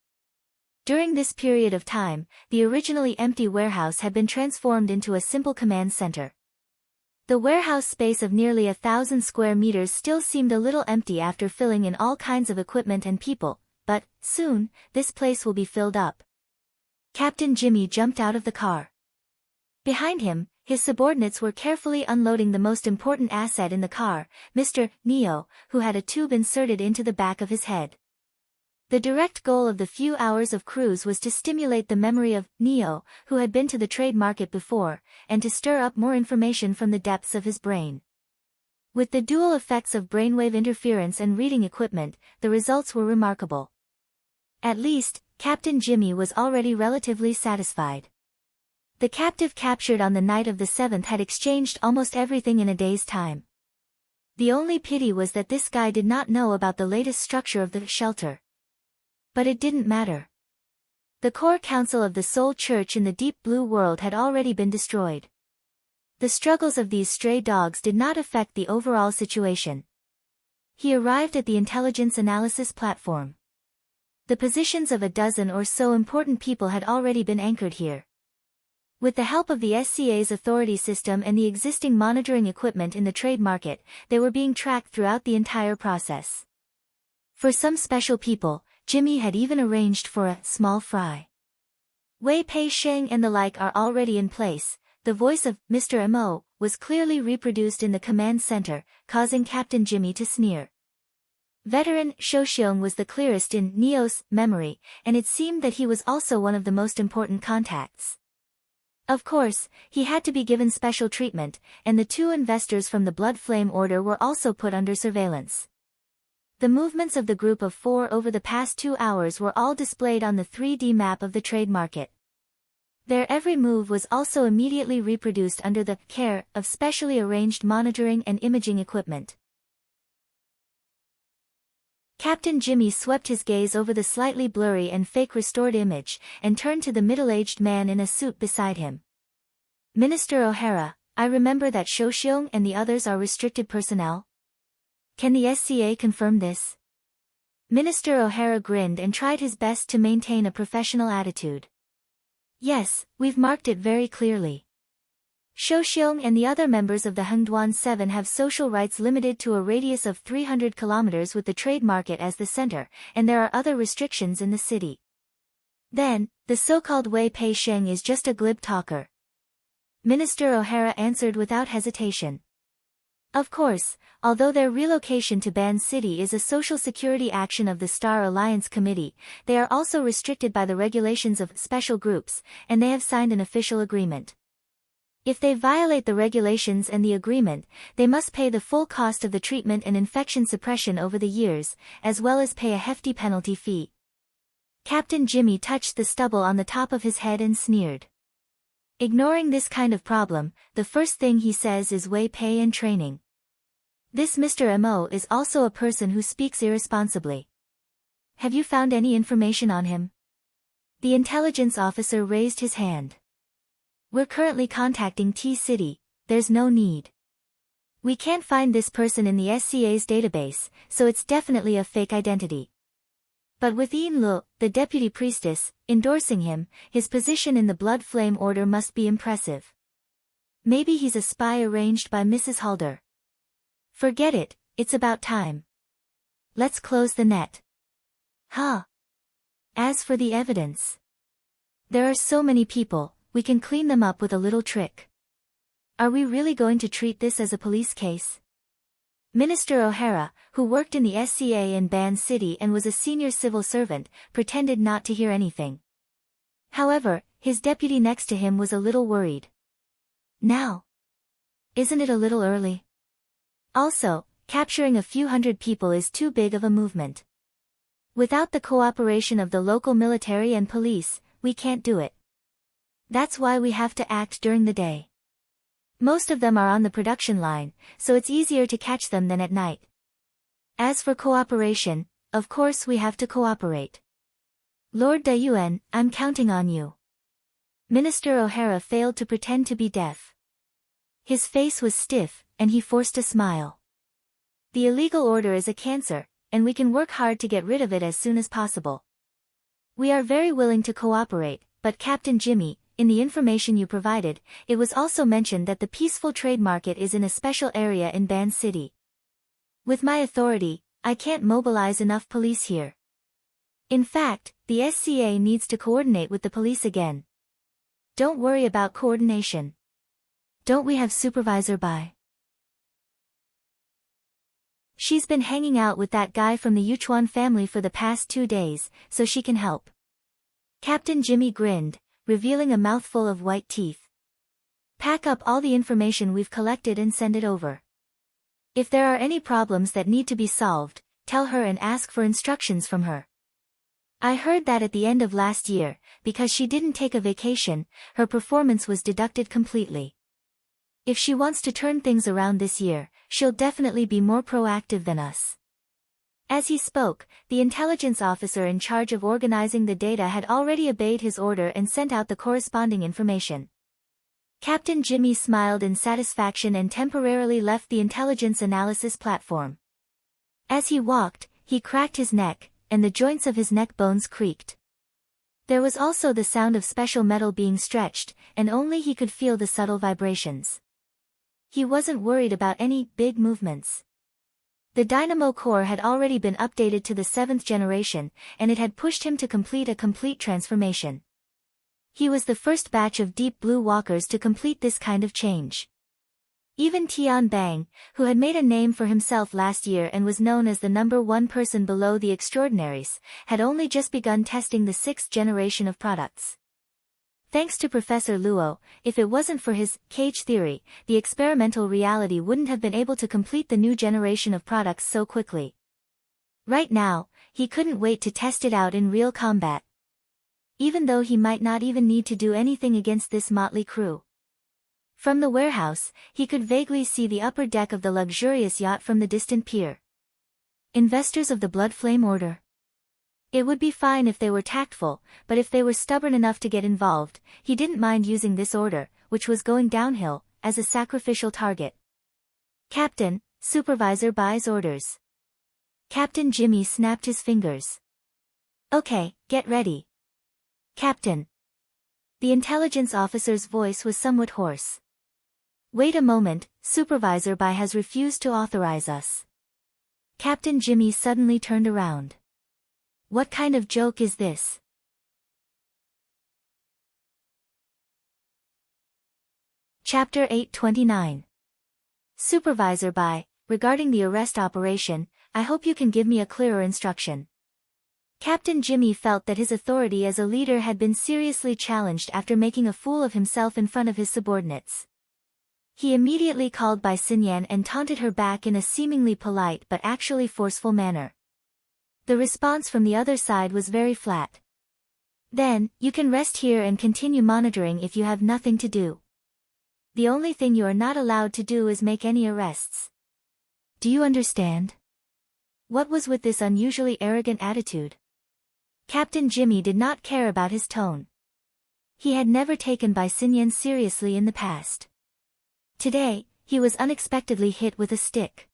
During this period of time, the originally empty warehouse had been transformed into a simple command center. The warehouse space of nearly 1,000 square meters still seemed a little empty after filling in all kinds of equipment and people, but, soon, this place will be filled up. Captain Jimmy jumped out of the car. Behind him, his subordinates were carefully unloading the most important asset in the car, Mr. Neo, who had a tube inserted into the back of his head. The direct goal of the few hours of cruise was to stimulate the memory of Neo, who had been to the trade market before, and to stir up more information from the depths of his brain. With the dual effects of brainwave interference and reading equipment, the results were remarkable. At least, Captain Jimmy was already relatively satisfied. The captive captured on the night of the 7th had exchanged almost everything in a day's time. The only pity was that this guy did not know about the latest structure of the shelter. But it didn't matter. The core council of the Soul Church in the Deep Blue World had already been destroyed. The struggles of these stray dogs did not affect the overall situation. He arrived at the intelligence analysis platform. The positions of a dozen or so important people had already been anchored here. With the help of the SCA's authority system and the existing monitoring equipment in the trade market, they were being tracked throughout the entire process. For some special people, Jimmy had even arranged for a small fry. Wei Pei Sheng and the like are already in place. The voice of Mr. Mo was clearly reproduced in the command center, causing Captain Jimmy to sneer. Veteran Shouxiong was the clearest in Neo's memory, and it seemed that he was also one of the most important contacts. Of course, he had to be given special treatment, and the two investors from the Blood Flame Order were also put under surveillance. The movements of the group of 4 over the past 2 hours were all displayed on the 3D map of the trade market. Their every move was also immediately reproduced under the care of specially arranged monitoring and imaging equipment. Captain Jimmy swept his gaze over the slightly blurry and fake restored image, and turned to the middle-aged man in a suit beside him. Minister O'Hara, I remember that Shouxiong and the others are restricted personnel. Can the SCA confirm this? Minister O'Hara grinned and tried his best to maintain a professional attitude. Yes, we've marked it very clearly. Shouxiong and the other members of the Hengduan 7 have social rights limited to a radius of 300 kilometers with the trade market as the center, and there are other restrictions in the city. Then, the so-called Wei Pei Sheng is just a glib talker. Minister O'Hara answered without hesitation. Of course, although their relocation to Ban City is a social security action of the Star Alliance Committee, they are also restricted by the regulations of special groups, and they have signed an official agreement. If they violate the regulations and the agreement, they must pay the full cost of the treatment and infection suppression over the years, as well as pay a hefty penalty fee. Captain Jimmy touched the stubble on the top of his head and sneered. Ignoring this kind of problem, the first thing he says is Wei Pei and training. This Mr. Mo is also a person who speaks irresponsibly. Have you found any information on him? The intelligence officer raised his hand. We're currently contacting T-City, there's no need. We can't find this person in the SCA's database, so it's definitely a fake identity. But with Yin Lu, the deputy priestess, endorsing him, his position in the Blood Flame Order must be impressive. Maybe he's a spy arranged by Mrs. Halder. Forget it, it's about time. Let's close the net. Huh. As for the evidence. There are so many people. We can clean them up with a little trick. Are we really going to treat this as a police case? Minister O'Hara, who worked in the SCA in Ban City and was a senior civil servant, pretended not to hear anything. However, his deputy next to him was a little worried. Now? Isn't it a little early? Also, capturing a few hundred people is too big of a movement. Without the cooperation of the local military and police, we can't do it. That's why we have to act during the day. Most of them are on the production line, so it's easier to catch them than at night. As for cooperation, of course we have to cooperate. Lord Dayuan, I'm counting on you. Minister O'Hara failed to pretend to be deaf. His face was stiff, and he forced a smile. The illegal order is a cancer, and we can work hard to get rid of it as soon as possible. We are very willing to cooperate, but Captain Jimmy, in the information you provided, it was also mentioned that the peaceful trade market is in a special area in Ban City. With my authority, I can't mobilize enough police here. In fact, the SCA needs to coordinate with the police again. Don't worry about coordination. Don't we have Supervisor Bai? She's been hanging out with that guy from the Yuchuan family for the past 2 days, so she can help. Captain Jimmy grinned, revealing a mouthful of white teeth. Pack up all the information we've collected and send it over. If there are any problems that need to be solved, tell her and ask for instructions from her. I heard that at the end of last year, because she didn't take a vacation, her performance was deducted completely. If she wants to turn things around this year, she'll definitely be more proactive than us. As he spoke, the intelligence officer in charge of organizing the data had already obeyed his order and sent out the corresponding information. Captain Jimmy smiled in satisfaction and temporarily left the intelligence analysis platform. As he walked, he cracked his neck, and the joints of his neck bones creaked. There was also the sound of special metal being stretched, and only he could feel the subtle vibrations. He wasn't worried about any big movements. The dynamo core had already been updated to the 7th generation, and it had pushed him to complete a complete transformation. He was the first batch of Deep Blue Walkers to complete this kind of change. Even Tian Bang, who had made a name for himself last year and was known as the #1 person below the extraordinaries, had only just begun testing the 6th generation of products. Thanks to Professor Luo, if it wasn't for his cage theory, the experimental reality wouldn't have been able to complete the new generation of products so quickly. Right now, he couldn't wait to test it out in real combat. Even though he might not even need to do anything against this motley crew. From the warehouse, he could vaguely see the upper deck of the luxurious yacht from the distant pier. Investors of the Blood Flame Order. It would be fine if they were tactful, but if they were stubborn enough to get involved, he didn't mind using this order, which was going downhill, as a sacrificial target. Captain, Supervisor Bai's orders. Captain Jimmy snapped his fingers. Okay, get ready. Captain. The intelligence officer's voice was somewhat hoarse. Wait a moment, Supervisor Bai has refused to authorize us. Captain Jimmy suddenly turned around. What kind of joke is this? Chapter 829. Supervisor Bai, regarding the arrest operation, I hope you can give me a clearer instruction. Captain Jimmy felt that his authority as a leader had been seriously challenged after making a fool of himself in front of his subordinates. He immediately called Bai Xinyan and taunted her back in a seemingly polite but actually forceful manner. The response from the other side was very flat. Then, you can rest here and continue monitoring if you have nothing to do. The only thing you are not allowed to do is make any arrests. Do you understand? What was with this unusually arrogant attitude? Captain Jimmy did not care about his tone. He had never taken Bai Xinyan seriously in the past. Today, he was unexpectedly hit with a stick.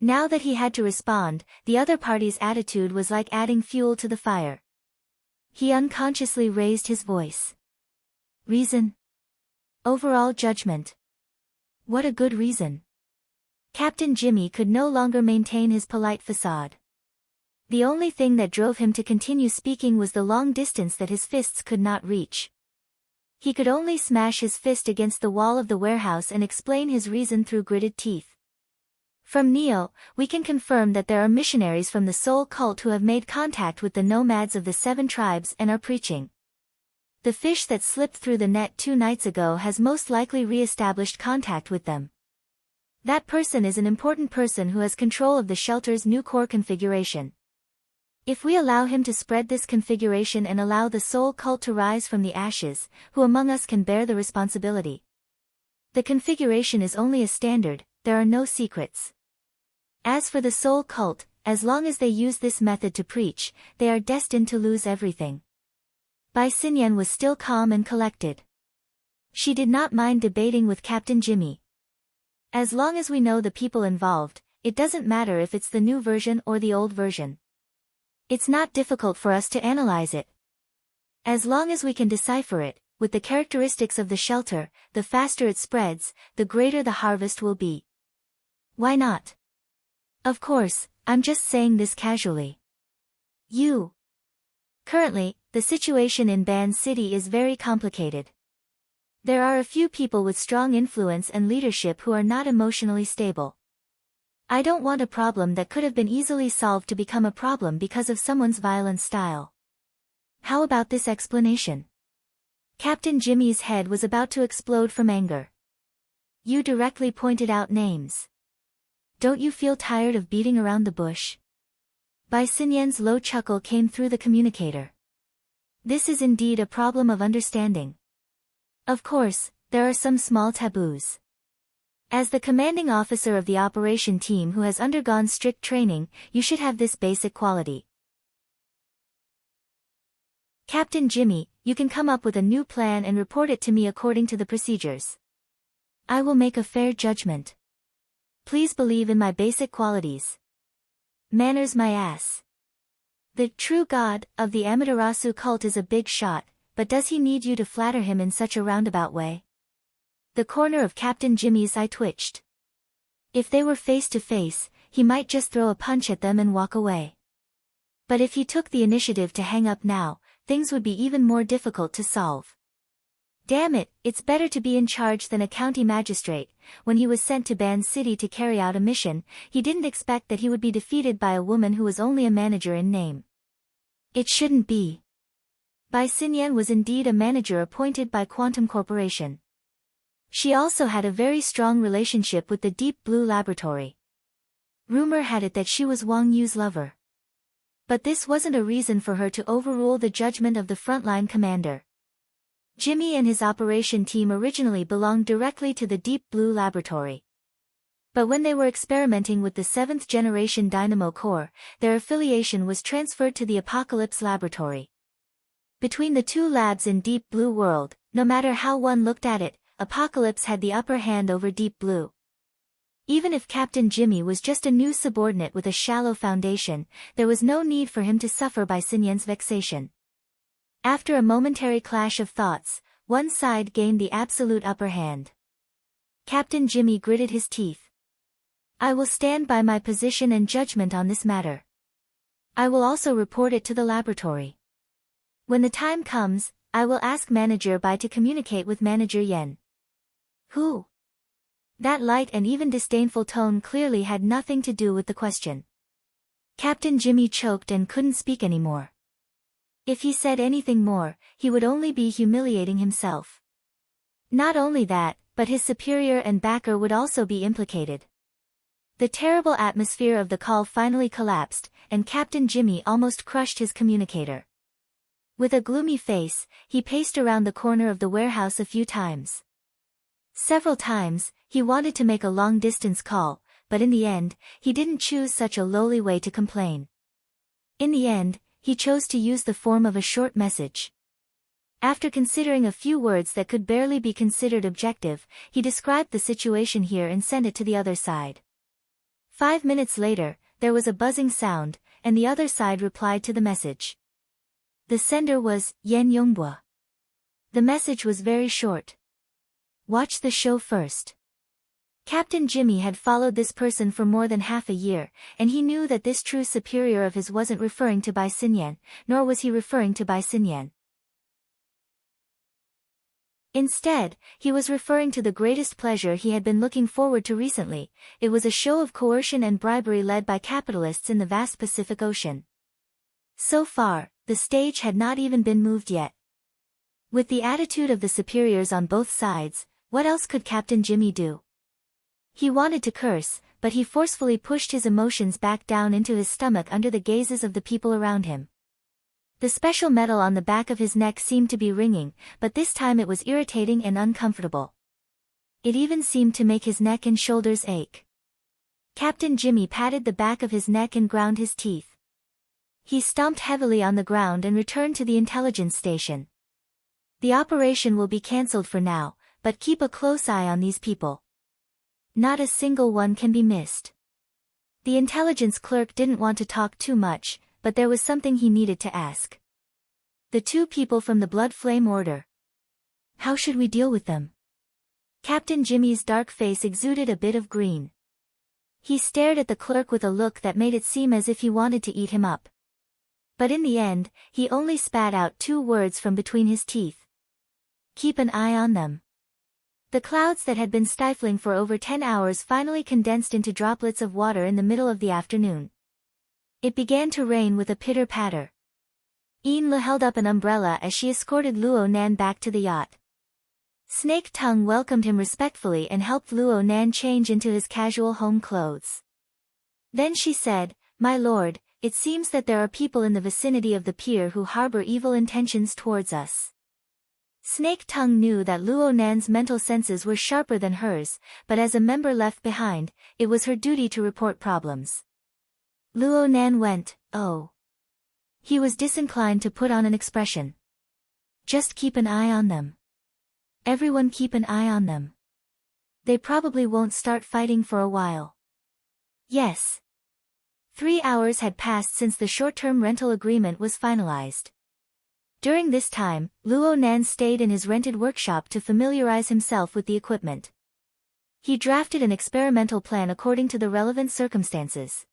Now that he had to respond, the other party's attitude was like adding fuel to the fire. He unconsciously raised his voice. Reason? Overall judgment. What a good reason. Captain Jimmy could no longer maintain his polite facade. The only thing that drove him to continue speaking was the long distance that his fists could not reach. He could only smash his fist against the wall of the warehouse and explain his reason through gritted teeth. From Neo, we can confirm that there are missionaries from the Soul cult who have made contact with the nomads of the 7 tribes and are preaching. The fish that slipped through the net 2 nights ago has most likely re-established contact with them. That person is an important person who has control of the shelter's new core configuration. If we allow him to spread this configuration and allow the soul cult to rise from the ashes, who among us can bear the responsibility? The configuration is only a standard, there are no secrets. As for the soul cult, as long as they use this method to preach, they are destined to lose everything. Bai Xinyan was still calm and collected. She did not mind debating with Captain Jimmy. As long as we know the people involved, it doesn't matter if it's the new version or the old version. It's not difficult for us to analyze it. As long as we can decipher it, with the characteristics of the shelter, the faster it spreads, the greater the harvest will be. Why not? Of course, I'm just saying this casually. Currently, the situation in Ban City is very complicated. There are a few people with strong influence and leadership who are not emotionally stable. I don't want a problem that could have been easily solved to become a problem because of someone's violent style. How about this explanation? Captain Jimmy's head was about to explode from anger. You directly pointed out names. Don't you feel tired of beating around the bush? Bai Xinyan's low chuckle came through the communicator. This is indeed a problem of understanding. Of course, there are some small taboos. As the commanding officer of the operation team who has undergone strict training, you should have this basic quality. Captain Jimmy, you can come up with a new plan and report it to me according to the procedures. I will make a fair judgment. Please believe in my basic qualities. Manners my ass. The true god of the Amaterasu cult is a big shot, but does he need you to flatter him in such a roundabout way? The corner of Captain Jimmy's eye twitched. If they were face to face, he might just throw a punch at them and walk away. But if he took the initiative to hang up now, things would be even more difficult to solve. Damn it, it's better to be in charge than a county magistrate. When he was sent to Ban City to carry out a mission, he didn't expect that he would be defeated by a woman who was only a manager in name. It shouldn't be. Bai Xinyan was indeed a manager appointed by Quantum Corporation. She also had a very strong relationship with the Deep Blue Laboratory. Rumor had it that she was Wang Yu's lover. But this wasn't a reason for her to overrule the judgment of the frontline commander. Jimmy and his operation team originally belonged directly to the Deep Blue Laboratory. But when they were experimenting with the 7th generation Dynamo Core, their affiliation was transferred to the Apocalypse Laboratory. Between the two labs in Deep Blue World, no matter how one looked at it, Apocalypse had the upper hand over Deep Blue. Even if Captain Jimmy was just a new subordinate with a shallow foundation, there was no need for him to suffer by Xinyan's vexation. After a momentary clash of thoughts, one side gained the absolute upper hand. Captain Jimmy gritted his teeth. I will stand by my position and judgment on this matter. I will also report it to the laboratory. When the time comes, I will ask Manager Bai to communicate with Manager Yen. Who? That light and even disdainful tone clearly had nothing to do with the question. Captain Jimmy choked and couldn't speak anymore. If he said anything more, he would only be humiliating himself. Not only that, but his superior and backer would also be implicated. The terrible atmosphere of the call finally collapsed, and Captain Jimmy almost crushed his communicator. With a gloomy face, he paced around the corner of the warehouse a few times. Several times, he wanted to make a long-distance call, but in the end, he didn't choose such a lowly way to complain. In the end, he chose to use the form of a short message. After considering a few words that could barely be considered objective, he described the situation here and sent it to the other side. 5 minutes later, there was a buzzing sound, and the other side replied to the message. The sender was Yan Yongbua. The message was very short. Watch the show first. Captain Jimmy had followed this person for more than half a year, and he knew that this true superior of his wasn't referring to Bai Xinyan, nor was he referring to Bai Xinyan. Instead, he was referring to the greatest pleasure he had been looking forward to recently. It was a show of coercion and bribery led by capitalists in the vast Pacific Ocean. So far, the stage had not even been moved yet. With the attitude of the superiors on both sides, what else could Captain Jimmy do? He wanted to curse, but he forcefully pushed his emotions back down into his stomach under the gazes of the people around him. The special metal on the back of his neck seemed to be ringing, but this time it was irritating and uncomfortable. It even seemed to make his neck and shoulders ache. Captain Jimmy patted the back of his neck and ground his teeth. He stomped heavily on the ground and returned to the intelligence station. The operation will be cancelled for now, but keep a close eye on these people. Not a single one can be missed. The intelligence clerk didn't want to talk too much, but there was something he needed to ask. The 2 people from the Blood Flame Order. How should we deal with them? Captain Jimmy's dark face exuded a bit of green. He stared at the clerk with a look that made it seem as if he wanted to eat him up. But in the end, he only spat out 2 words from between his teeth. Keep an eye on them. The clouds that had been stifling for over 10 hours finally condensed into droplets of water in the middle of the afternoon. It began to rain with a pitter-patter. Yinlu held up an umbrella as she escorted Luo Nan back to the yacht. Snake Tongue welcomed him respectfully and helped Luo Nan change into his casual home clothes. Then she said, "My lord, it seems that there are people in the vicinity of the pier who harbor evil intentions towards us." Snake Tongue knew that Luo Nan's mental senses were sharper than hers, but as a member left behind, it was her duty to report problems. Luo Nan went, "Oh." He was disinclined to put on an expression. "Just keep an eye on them. Everyone keep an eye on them. They probably won't start fighting for a while." Yes. 3 hours had passed since the short-term rental agreement was finalized. During this time, Luo Nan stayed in his rented workshop to familiarize himself with the equipment. He drafted an experimental plan according to the relevant circumstances.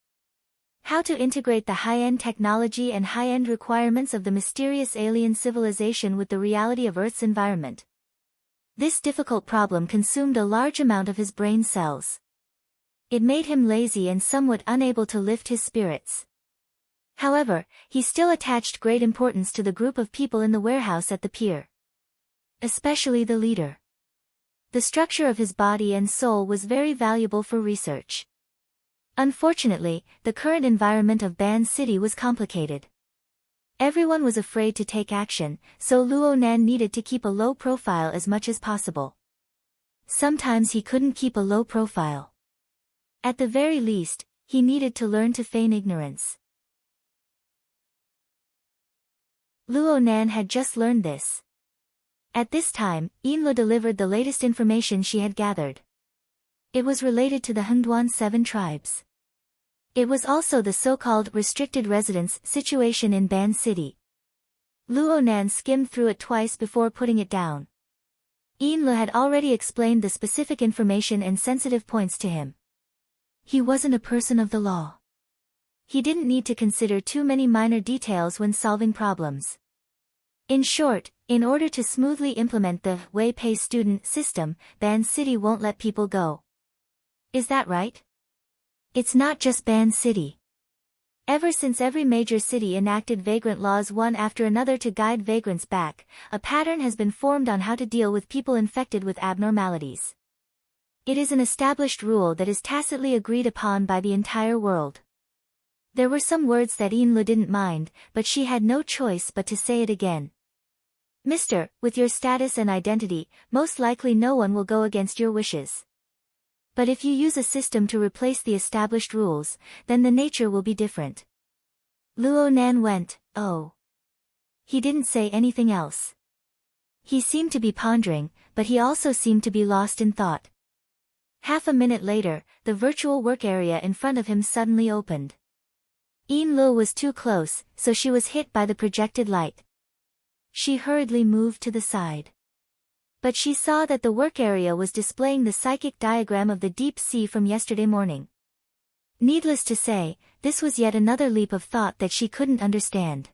How to integrate the high-end technology and high-end requirements of the mysterious alien civilization with the reality of Earth's environment. This difficult problem consumed a large amount of his brain cells. It made him lazy and somewhat unable to lift his spirits. However, he still attached great importance to the group of people in the warehouse at the pier. Especially the leader. The structure of his body and soul was very valuable for research. Unfortunately, the current environment of Ban City was complicated. Everyone was afraid to take action, so Luo Nan needed to keep a low profile as much as possible. Sometimes he couldn't keep a low profile. At the very least, he needed to learn to feign ignorance. Luo Nan had just learned this. At this time, Yinlu delivered the latest information she had gathered. It was related to the Hengduan 7 tribes. It was also the so-called restricted residence situation in Ban City. Luo Nan skimmed through it twice before putting it down. Yinlu had already explained the specific information and sensitive points to him. He wasn't a person of the law. He didn't need to consider too many minor details when solving problems. In short, in order to smoothly implement the Wei Pei student system, Ban City won't let people go. Is that right? It's not just Ban City. Ever since every major city enacted vagrant laws one after another to guide vagrants back, a pattern has been formed on how to deal with people infected with abnormalities. It is an established rule that is tacitly agreed upon by the entire world. There were some words that Yinlu didn't mind, but she had no choice but to say it again. "Mister, with your status and identity, most likely no one will go against your wishes. But if you use a system to replace the established rules, then the nature will be different." Luo Nan went, "Oh." He didn't say anything else. He seemed to be pondering, but he also seemed to be lost in thought. Half a minute later, the virtual work area in front of him suddenly opened. Yinlu was too close, so she was hit by the projected light. She hurriedly moved to the side. But she saw that the work area was displaying the psychic diagram of the deep sea from yesterday morning. Needless to say, this was yet another leap of thought that she couldn't understand.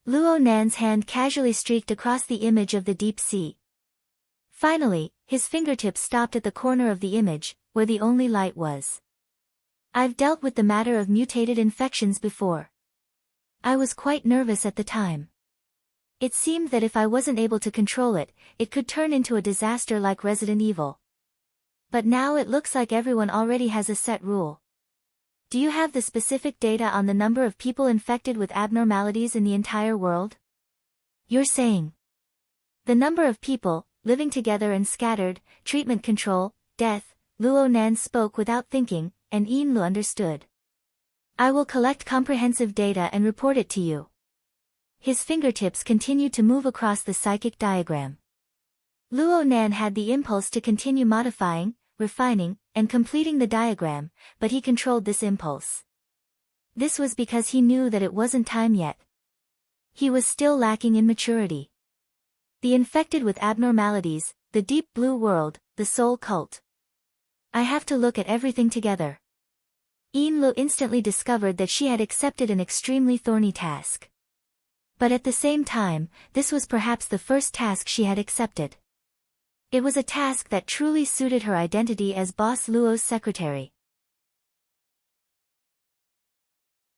Luo Nan's hand casually streaked across the image of the deep sea. Finally, his fingertips stopped at the corner of the image, where the only light was. "I've dealt with the matter of mutated infections before. I was quite nervous at the time. It seemed that if I wasn't able to control it, it could turn into a disaster like Resident Evil. But now it looks like everyone already has a set rule. Do you have the specific data on the number of people infected with abnormalities in the entire world? You're saying the number of people, living together and scattered, treatment control, death. Luo Nan spoke without thinking, and Yin Lu understood. I will collect comprehensive data and report it to you. His fingertips continued to move across the psychic diagram. Luo Nan had the impulse to continue modifying, refining, and completing the diagram, but he controlled this impulse. This was because he knew that it wasn't time yet. He was still lacking in maturity. The infected with abnormalities, the deep blue world, the soul cult. I have to look at everything together. Yin Lu instantly discovered that she had accepted an extremely thorny task. But at the same time, this was perhaps the first task she had accepted. It was a task that truly suited her identity as Boss Luo's secretary.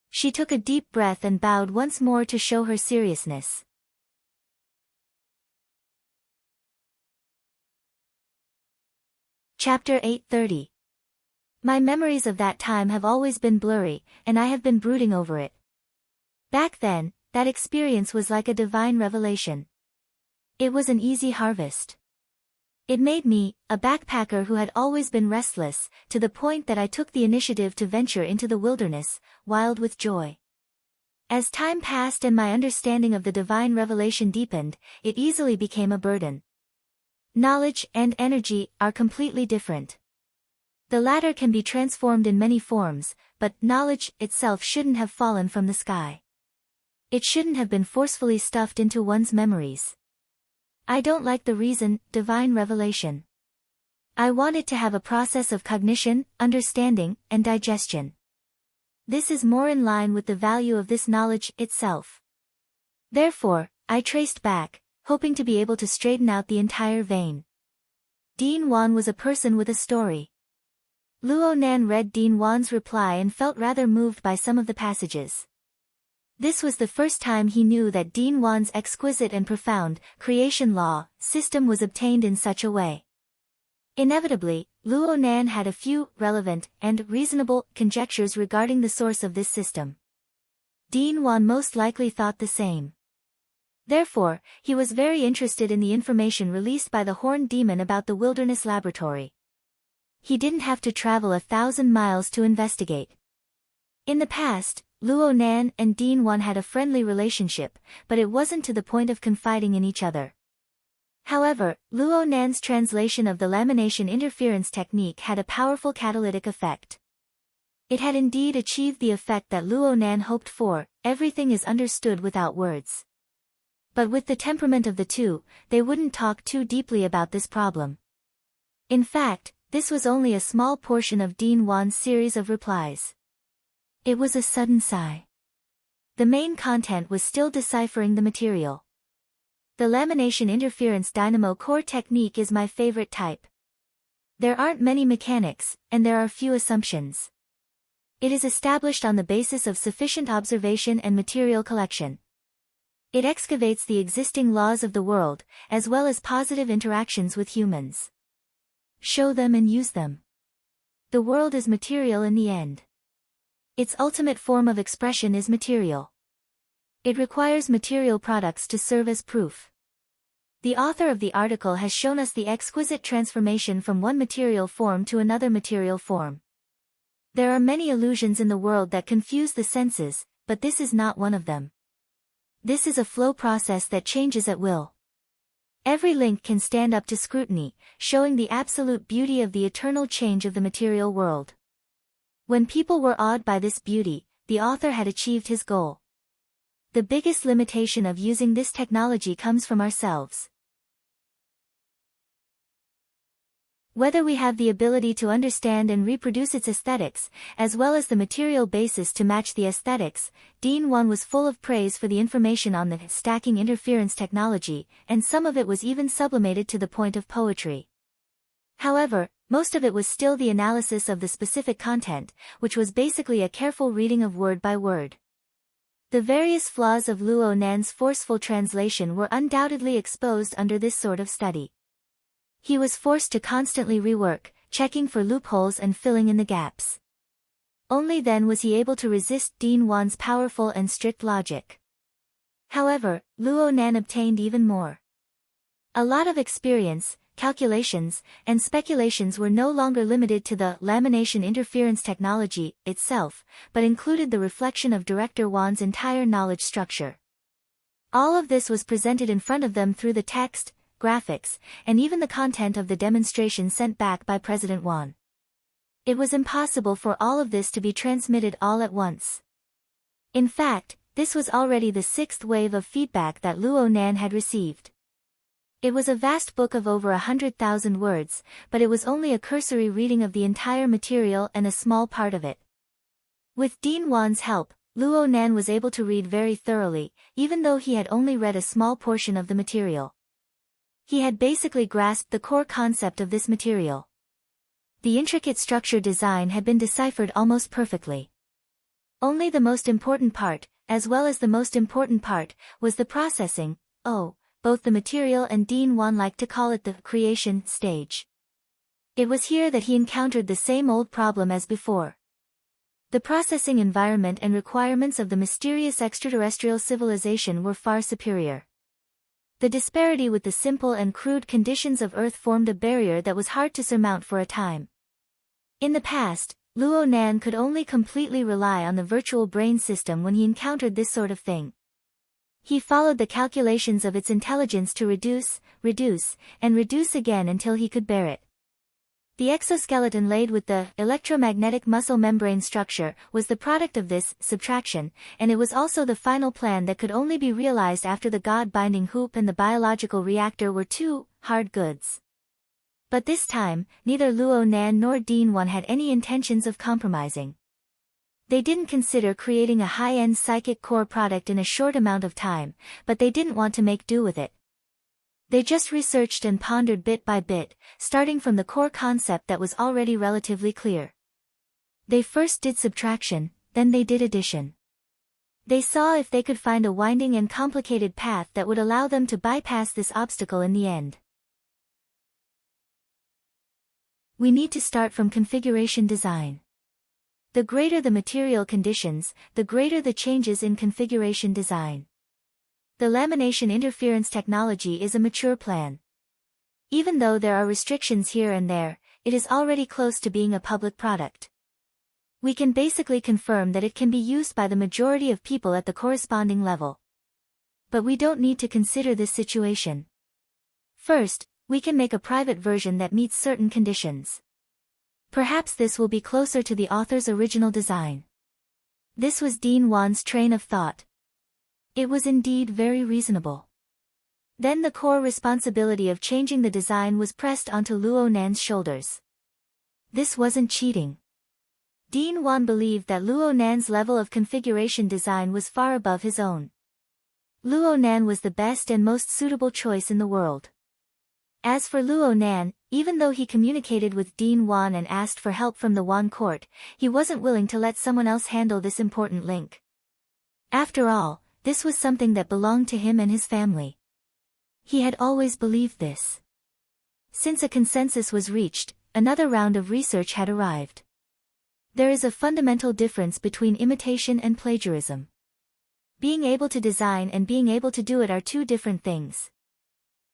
She took a deep breath and bowed once more to show her seriousness. Chapter 830. My memories of that time have always been blurry, and I have been brooding over it. Back then, that experience was like a divine revelation. It was an easy harvest. It made me, a backpacker who had always been restless, to the point that I took the initiative to venture into the wilderness, wild with joy. As time passed and my understanding of the divine revelation deepened, it easily became a burden. Knowledge and energy are completely different. The latter can be transformed in many forms, but knowledge itself shouldn't have fallen from the sky. It shouldn't have been forcefully stuffed into one's memories. I don't like the reason, divine revelation. I want it to have a process of cognition, understanding, and digestion. This is more in line with the value of this knowledge itself. Therefore, I traced back, hoping to be able to straighten out the entire vein. Dean Wan was a person with a story. Luo Nan read Dean Wan's reply and felt rather moved by some of the passages. This was the first time he knew that Dean Wan's exquisite and profound creation law system was obtained in such a way. Inevitably, Luo Nan had a few relevant and reasonable conjectures regarding the source of this system. Dean Wan most likely thought the same. Therefore, he was very interested in the information released by the Horned Demon about the Wilderness Laboratory. He didn't have to travel 1,000 miles to investigate. In the past, Luo Nan and Dean Wan had a friendly relationship, but it wasn't to the point of confiding in each other. However, Luo Nan's translation of the lamination interference technique had a powerful catalytic effect. It had indeed achieved the effect that Luo Nan hoped for, everything is understood without words. But with the temperament of the two, they wouldn't talk too deeply about this problem. In fact, this was only a small portion of Dean Wan's series of replies. It was a sudden sigh. The main content was still deciphering the material. The lamination interference dynamo core technique is my favorite type. There aren't many mechanics, and there are few assumptions. It is established on the basis of sufficient observation and material collection. It excavates the existing laws of the world, as well as positive interactions with humans. Show them and use them. The world is material in the end. Its ultimate form of expression is material. It requires material products to serve as proof. The author of the article has shown us the exquisite transformation from one material form to another material form. There are many illusions in the world that confuse the senses, but this is not one of them. This is a flow process that changes at will. Every link can stand up to scrutiny, showing the absolute beauty of the eternal change of the material world. When people were awed by this beauty, the author had achieved his goal. The biggest limitation of using this technology comes from ourselves. Whether we have the ability to understand and reproduce its aesthetics, as well as the material basis to match the aesthetics, Dean Wan was full of praise for the information on the stacking interference technology, and some of it was even sublimated to the point of poetry. However, most of it was still the analysis of the specific content, which was basically a careful reading of word by word. The various flaws of Luo Nan's forceful translation were undoubtedly exposed under this sort of study. He was forced to constantly rework, checking for loopholes and filling in the gaps. Only then was he able to resist Dean Wan's powerful and strict logic. However, Luo Nan obtained even more. A lot of experience, calculations, and speculations were no longer limited to the lamination interference technology itself, but included the reflection of Director Wan's entire knowledge structure. All of this was presented in front of them through the text, graphics, and even the content of the demonstration sent back by President Wan. It was impossible for all of this to be transmitted all at once. In fact, this was already the 6th wave of feedback that Luo Nan had received. It was a vast book of over 100,000 words, but it was only a cursory reading of the entire material and a small part of it. With Dean Wan's help, Luo Nan was able to read very thoroughly, even though he had only read a small portion of the material. He had basically grasped the core concept of this material. The intricate structure design had been deciphered almost perfectly. Only the most important part, as well as the most important part, was the processing, both the material and Dean Wan liked to call it the creation stage. It was here that he encountered the same old problem as before. The processing environment and requirements of the mysterious extraterrestrial civilization were far superior. The disparity with the simple and crude conditions of Earth formed a barrier that was hard to surmount for a time. In the past, Luo Nan could only completely rely on the virtual brain system when he encountered this sort of thing. He followed the calculations of its intelligence to reduce, and reduce again until he could bear it. The exoskeleton laid with the electromagnetic muscle membrane structure was the product of this subtraction, and it was also the final plan that could only be realized after the God-binding hoop and the biological reactor were two hard goods. But this time, neither Luo Nan nor Dean Wan had any intentions of compromising. They didn't consider creating a high-end psychic core product in a short amount of time, but they didn't want to make do with it. They just researched and pondered bit by bit, starting from the core concept that was already relatively clear. They first did subtraction, then they did addition. They saw if they could find a winding and complicated path that would allow them to bypass this obstacle in the end. We need to start from configuration design. The greater the material conditions, the greater the changes in configuration design. The lamination interference technology is a mature plan. Even though there are restrictions here and there, it is already close to being a public product. We can basically confirm that it can be used by the majority of people at the corresponding level. But we don't need to consider this situation. First, we can make a private version that meets certain conditions. Perhaps this will be closer to the author's original design. This was Dean Wan's train of thought. It was indeed very reasonable. Then the core responsibility of changing the design was pressed onto Luo Nan's shoulders. This wasn't cheating. Dean Wan believed that Luo Nan's level of configuration design was far above his own. Luo Nan was the best and most suitable choice in the world. As for Luo Nan, even though he communicated with Dean Wan and asked for help from the Wan court, he wasn't willing to let someone else handle this important link. After all, this was something that belonged to him and his family. He had always believed this. Since a consensus was reached, another round of research had arrived. There is a fundamental difference between imitation and plagiarism. Being able to design and being able to do it are two different things.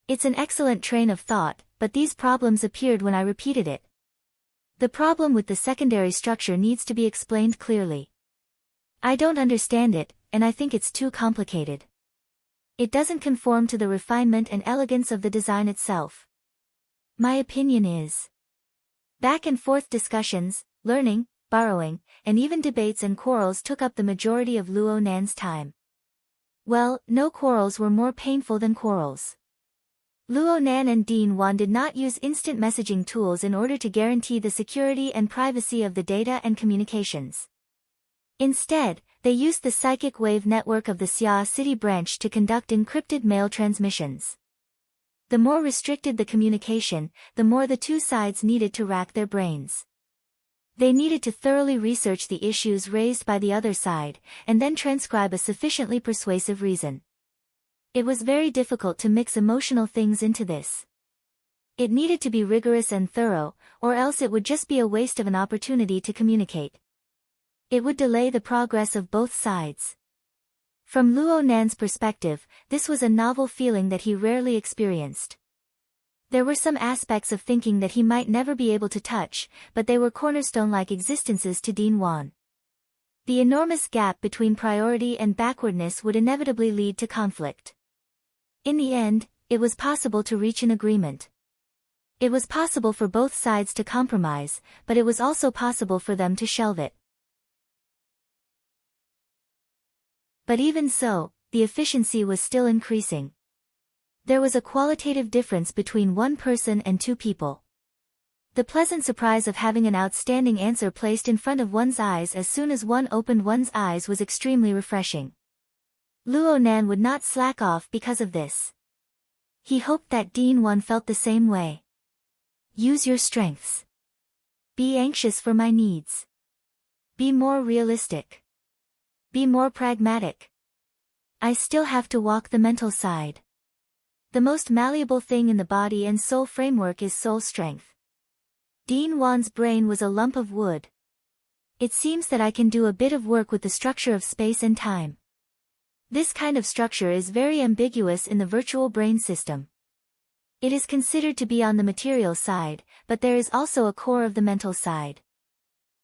It's an excellent train of thought, but these problems appeared when I repeated it. The problem with the secondary structure needs to be explained clearly. I don't understand it, and I think it's too complicated. It doesn't conform to the refinement and elegance of the design itself. My opinion is. Back and forth discussions, learning, borrowing, and even debates and quarrels took up the majority of Luo Nan's time. Well, no quarrels were more painful than quarrels. Luo Nan and Dean Wan did not use instant messaging tools in order to guarantee the security and privacy of the data and communications. Instead, they used the psychic wave network of the Xia City branch to conduct encrypted mail transmissions. The more restricted the communication, the more the two sides needed to rack their brains. They needed to thoroughly research the issues raised by the other side, and then transcribe a sufficiently persuasive reason. It was very difficult to mix emotional things into this. It needed to be rigorous and thorough, or else it would just be a waste of an opportunity to communicate. It would delay the progress of both sides. From Luo Nan's perspective, this was a novel feeling that he rarely experienced. There were some aspects of thinking that he might never be able to touch, but they were cornerstone-like existences to Dean Wan. The enormous gap between priority and backwardness would inevitably lead to conflict. In the end, it was possible to reach an agreement. It was possible for both sides to compromise, but it was also possible for them to shelve it. But even so, the efficiency was still increasing. There was a qualitative difference between one person and two people. The pleasant surprise of having an outstanding answer placed in front of one's eyes as soon as one opened one's eyes was extremely refreshing. Luo Nan would not slack off because of this. He hoped that Dean Wan felt the same way. Use your strengths. Be anxious for my needs. Be more realistic. Be more pragmatic. I still have to walk the mental side. The most malleable thing in the body and soul framework is soul strength. Dean Wan's brain was a lump of wood. It seems that I can do a bit of work with the structure of space and time. This kind of structure is very ambiguous in the virtual brain system. It is considered to be on the material side, but there is also a core of the mental side.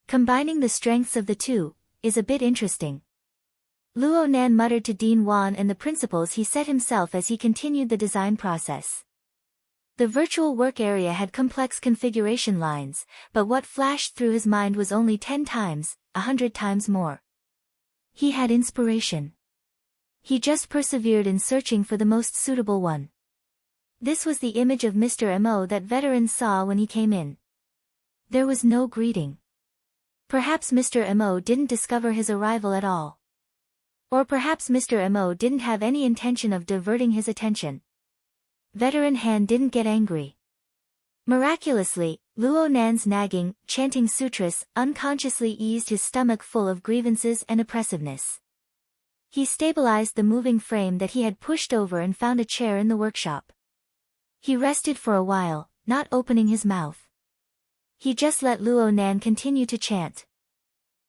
Combining the strengths of the two is a bit interesting. Luo Nan muttered to Dean Wan and the principles he set himself as he continued the design process. The virtual work area had complex configuration lines, but what flashed through his mind was only 10 times, 100 times more. He had inspiration. He just persevered in searching for the most suitable one. This was the image of Mr. Mo that veteran saw when he came in. There was no greeting. Perhaps Mr. Mo didn't discover his arrival at all. Or perhaps Mr. Mo didn't have any intention of diverting his attention. Veteran Han didn't get angry. Miraculously, Luo Nan's nagging, chanting sutras unconsciously eased his stomach full of grievances and oppressiveness. He stabilized the moving frame that he had pushed over and found a chair in the workshop. He rested for a while, not opening his mouth. He just let Luo Nan continue to chant.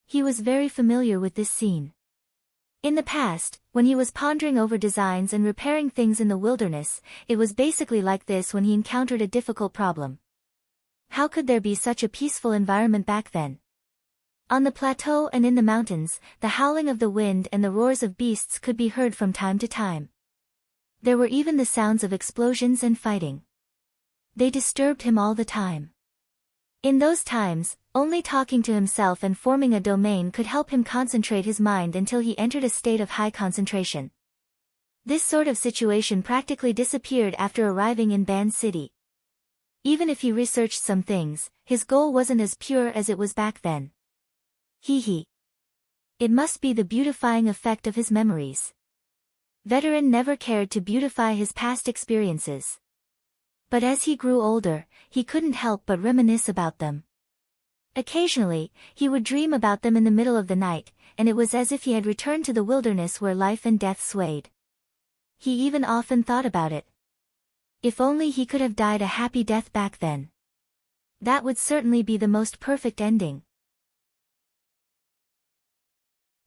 He was very familiar with this scene. In the past, when he was pondering over designs and repairing things in the wilderness, it was basically like this when he encountered a difficult problem. How could there be such a peaceful environment back then? On the plateau and in the mountains, the howling of the wind and the roars of beasts could be heard from time to time. There were even the sounds of explosions and fighting. They disturbed him all the time. In those times, only talking to himself and forming a domain could help him concentrate his mind until he entered a state of high concentration. This sort of situation practically disappeared after arriving in Ban City. Even if he researched some things, his goal wasn't as pure as it was back then. Hee. It must be the beautifying effect of his memories. Veteran never cared to beautify his past experiences. But as he grew older, he couldn't help but reminisce about them. Occasionally, he would dream about them in the middle of the night, and it was as if he had returned to the wilderness where life and death swayed. He even often thought about it. If only he could have died a happy death back then. That would certainly be the most perfect ending.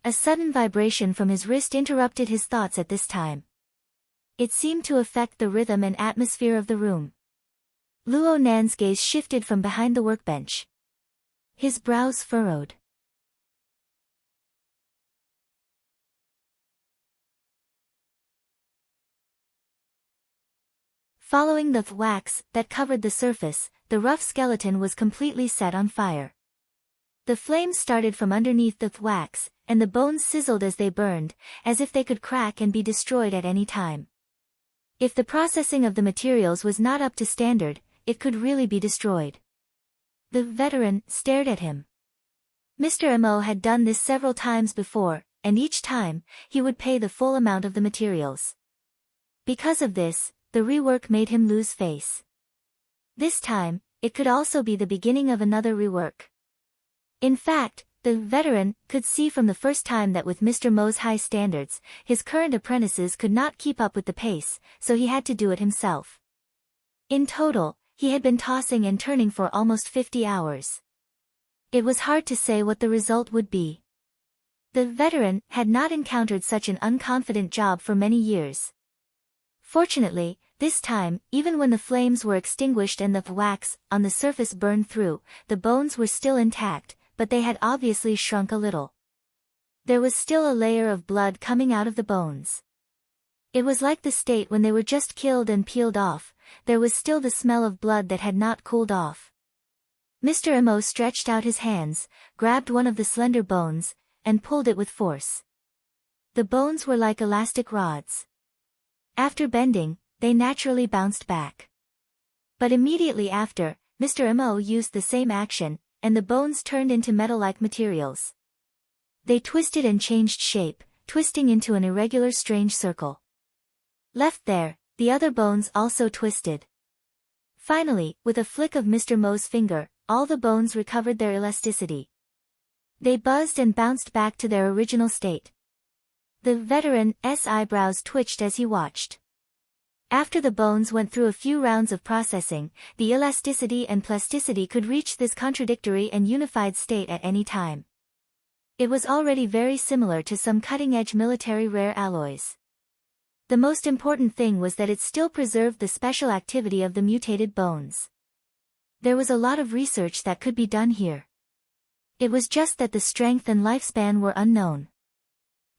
A sudden vibration from his wrist interrupted his thoughts at this time. It seemed to affect the rhythm and atmosphere of the room. Luo Nan's gaze shifted from behind the workbench. His brows furrowed. Following the wax that covered the surface, the rough skeleton was completely set on fire. The flames started from underneath the wax, and the bones sizzled as they burned, as if they could crack and be destroyed at any time. If the processing of the materials was not up to standard, it could really be destroyed. The veteran stared at him. Mr. Mo had done this several times before, and each time, he would pay the full amount of the materials. Because of this, the rework made him lose face. This time, it could also be the beginning of another rework. In fact, the veteran could see from the first time that with Mr. Mo's high standards, his current apprentices could not keep up with the pace, so he had to do it himself. In total, he had been tossing and turning for almost 50 hours. It was hard to say what the result would be. The veteran had not encountered such an unconfident job for many years. Fortunately, this time, even when the flames were extinguished and the wax on the surface burned through, the bones were still intact, but they had obviously shrunk a little. There was still a layer of blood coming out of the bones. It was like the state when they were just killed and peeled off. There was still the smell of blood that had not cooled off. Mr. Emo stretched out his hands, grabbed one of the slender bones, and pulled it with force. The bones were like elastic rods. After bending, they naturally bounced back. But immediately after, Mr. Emo used the same action, and the bones turned into metal-like materials. They twisted and changed shape, twisting into an irregular strange circle. Left there, the other bones also twisted. Finally, with a flick of Mr. Mo's finger, all the bones recovered their elasticity. They buzzed and bounced back to their original state. The veteran's eyebrows twitched as he watched. After the bones went through a few rounds of processing, the elasticity and plasticity could reach this contradictory and unified state at any time. It was already very similar to some cutting-edge military rare alloys. The most important thing was that it still preserved the special activity of the mutated bones. There was a lot of research that could be done here. It was just that the strength and lifespan were unknown.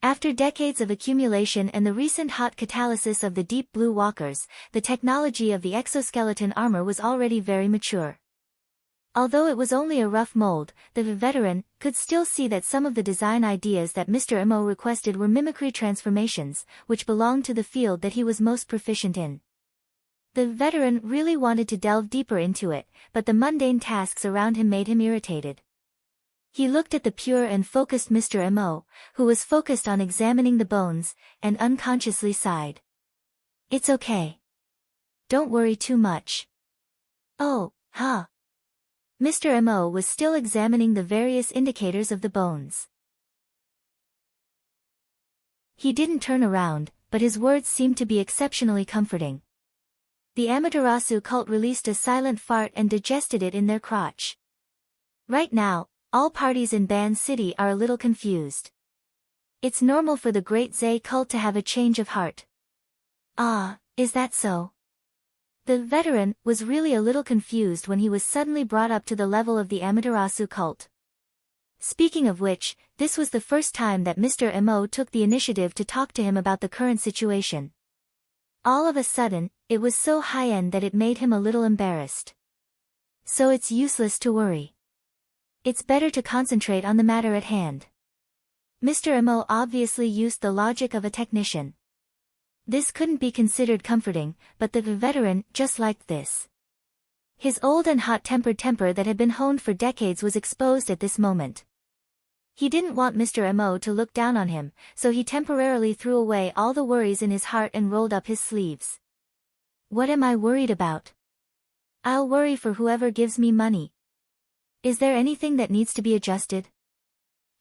After decades of accumulation and the recent hot catalysis of the deep blue walkers, the technology of the exoskeleton armor was already very mature. Although it was only a rough mold, the veteran could still see that some of the design ideas that Mr. Emo requested were mimicry transformations, which belonged to the field that he was most proficient in. The veteran really wanted to delve deeper into it, but the mundane tasks around him made him irritated. He looked at the pure and focused Mr. Emo, who was focused on examining the bones, and unconsciously sighed. "It's okay. Don't worry too much." "Oh, huh." Mr. Emo was still examining the various indicators of the bones. He didn't turn around, but his words seemed to be exceptionally comforting. The Amaterasu cult released a silent fart and digested it in their crotch. Right now, all parties in Ban City are a little confused. It's normal for the Great Zay cult to have a change of heart. Ah, is that so? The veteran was really a little confused when he was suddenly brought up to the level of the Amaterasu cult. Speaking of which, this was the first time that Mr. Emo took the initiative to talk to him about the current situation. All of a sudden, it was so high-end that it made him a little embarrassed. So it's useless to worry. It's better to concentrate on the matter at hand. Mr. Emo obviously used the logic of a technician. This couldn't be considered comforting, but the veteran just liked this. His old and hot-tempered temper that had been honed for decades was exposed at this moment. He didn't want Mr. Emo to look down on him, so he temporarily threw away all the worries in his heart and rolled up his sleeves. "What am I worried about? I'll worry for whoever gives me money. Is there anything that needs to be adjusted?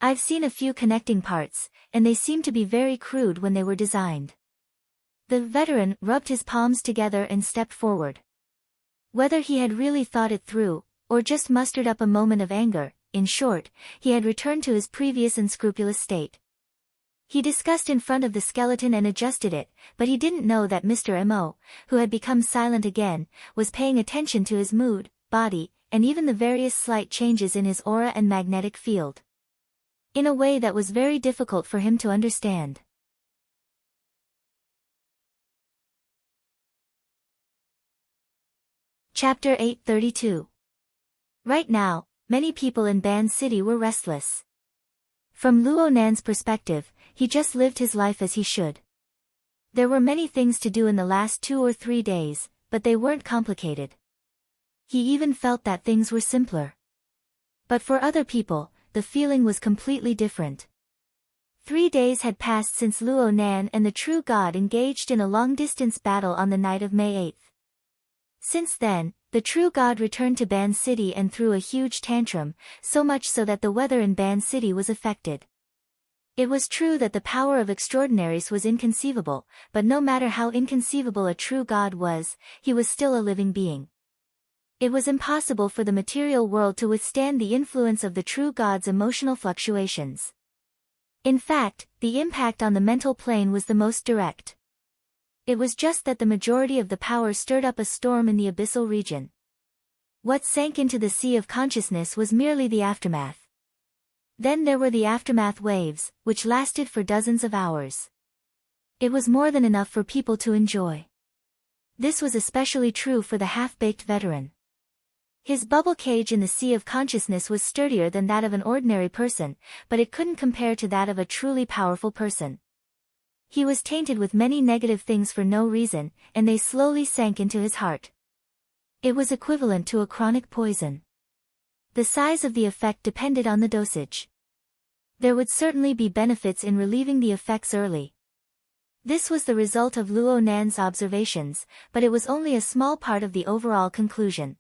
I've seen a few connecting parts, and they seem to be very crude when they were designed." The veteran rubbed his palms together and stepped forward. Whether he had really thought it through, or just mustered up a moment of anger, in short, he had returned to his previous unscrupulous state. He discussed in front of the skeleton and adjusted it, but he didn't know that Mr. Emo, who had become silent again, was paying attention to his mood, body, and even the various slight changes in his aura and magnetic field. In a way that was very difficult for him to understand. Chapter 832. Right now, many people in Ban City were restless. From Luo Nan's perspective, he just lived his life as he should. There were many things to do in the last 2 or 3 days, but they weren't complicated. He even felt that things were simpler. But for other people, the feeling was completely different. 3 days had passed since Luo Nan and the true god engaged in a long-distance battle on the night of May 8th. Since then, the true god returned to Ban City and threw a huge tantrum, so much so that the weather in Ban City was affected. It was true that the power of extraordinaries was inconceivable, but no matter how inconceivable a true god was, he was still a living being. It was impossible for the material world to withstand the influence of the true God's emotional fluctuations. In fact, the impact on the mental plane was the most direct. It was just that the majority of the power stirred up a storm in the abyssal region. What sank into the sea of consciousness was merely the aftermath. Then there were the aftermath waves, which lasted for dozens of hours. It was more than enough for people to enjoy. This was especially true for the half-baked veteran. His bubble cage in the sea of consciousness was sturdier than that of an ordinary person, but it couldn't compare to that of a truly powerful person. He was tainted with many negative things for no reason, and they slowly sank into his heart. It was equivalent to a chronic poison. The size of the effect depended on the dosage. There would certainly be benefits in relieving the effects early. This was the result of Luo Nan's observations, but it was only a small part of the overall conclusion.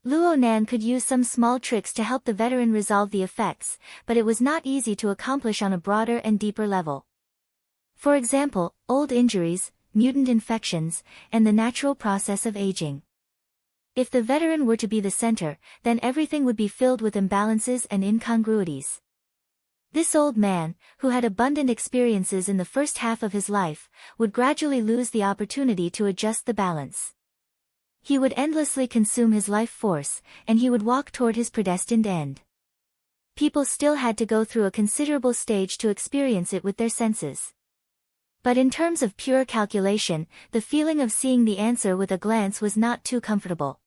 Luo Nan could use some small tricks to help the veteran resolve the effects, but it was not easy to accomplish on a broader and deeper level. For example, old injuries, mutant infections, and the natural process of aging. If the veteran were to be the center, then everything would be filled with imbalances and incongruities. This old man, who had abundant experiences in the first half of his life, would gradually lose the opportunity to adjust the balance. He would endlessly consume his life force, and he would walk toward his predestined end. People still had to go through a considerable stage to experience it with their senses. But in terms of pure calculation, the feeling of seeing the answer with a glance was not too comfortable.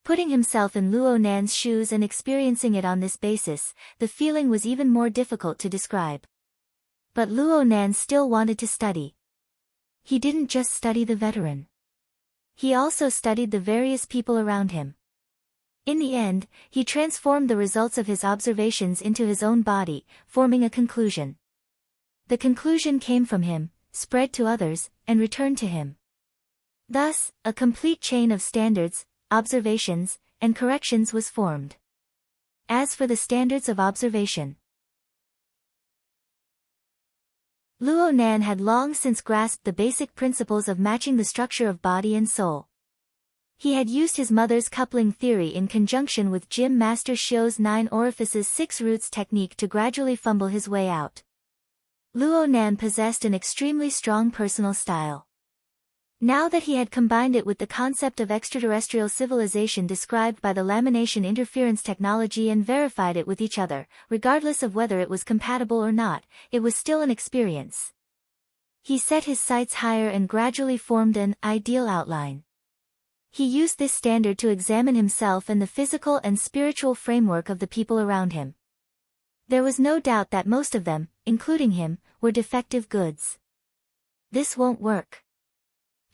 Putting himself in Luo Nan's shoes and experiencing it on this basis, the feeling was even more difficult to describe. But Luo Nan still wanted to study. He didn't just study the veteran. He also studied the various people around him. In the end, he transformed the results of his observations into his own body, forming a conclusion. The conclusion came from him, spread to others, and returned to him. Thus, a complete chain of standards, observations, and corrections was formed. As for the standards of observation, Luo Nan had long since grasped the basic principles of matching the structure of body and soul. He had used his mother's coupling theory in conjunction with Gym Master Xiu's 9 orifices 6 roots technique to gradually fumble his way out. Luo Nan possessed an extremely strong personal style. Now that he had combined it with the concept of extraterrestrial civilization described by the lamination interference technology and verified it with each other, regardless of whether it was compatible or not, it was still an experience. He set his sights higher and gradually formed an ideal outline. He used this standard to examine himself and the physical and spiritual framework of the people around him. There was no doubt that most of them, including him, were defective goods. This won't work.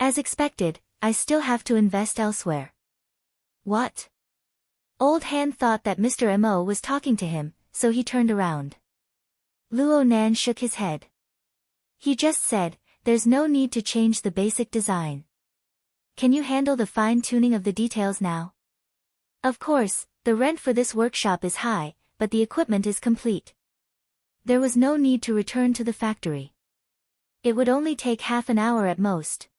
As expected, I still have to invest elsewhere. What? Old Han thought that Mr. Mo was talking to him, so he turned around. Luo Nan shook his head. He just said, there's no need to change the basic design. Can you handle the fine-tuning of the details now? Of course, the rent for this workshop is high, but the equipment is complete. There was no need to return to the factory. It would only take half an hour at most.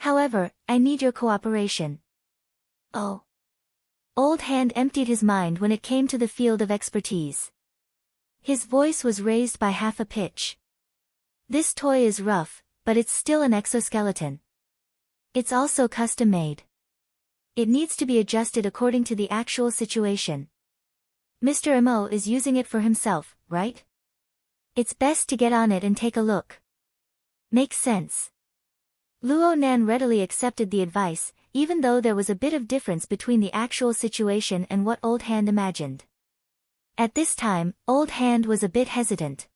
However, I need your cooperation. Oh. Old Hand emptied his mind when it came to the field of expertise. His voice was raised by half a pitch. This toy is rough, but it's still an exoskeleton. It's also custom-made. It needs to be adjusted according to the actual situation. Mr. Mo is using it for himself, right? It's best to get on it and take a look. Makes sense. Luo Nan readily accepted the advice, even though there was a bit of difference between the actual situation and what Old Hand imagined. At this time, Old Hand was a bit hesitant.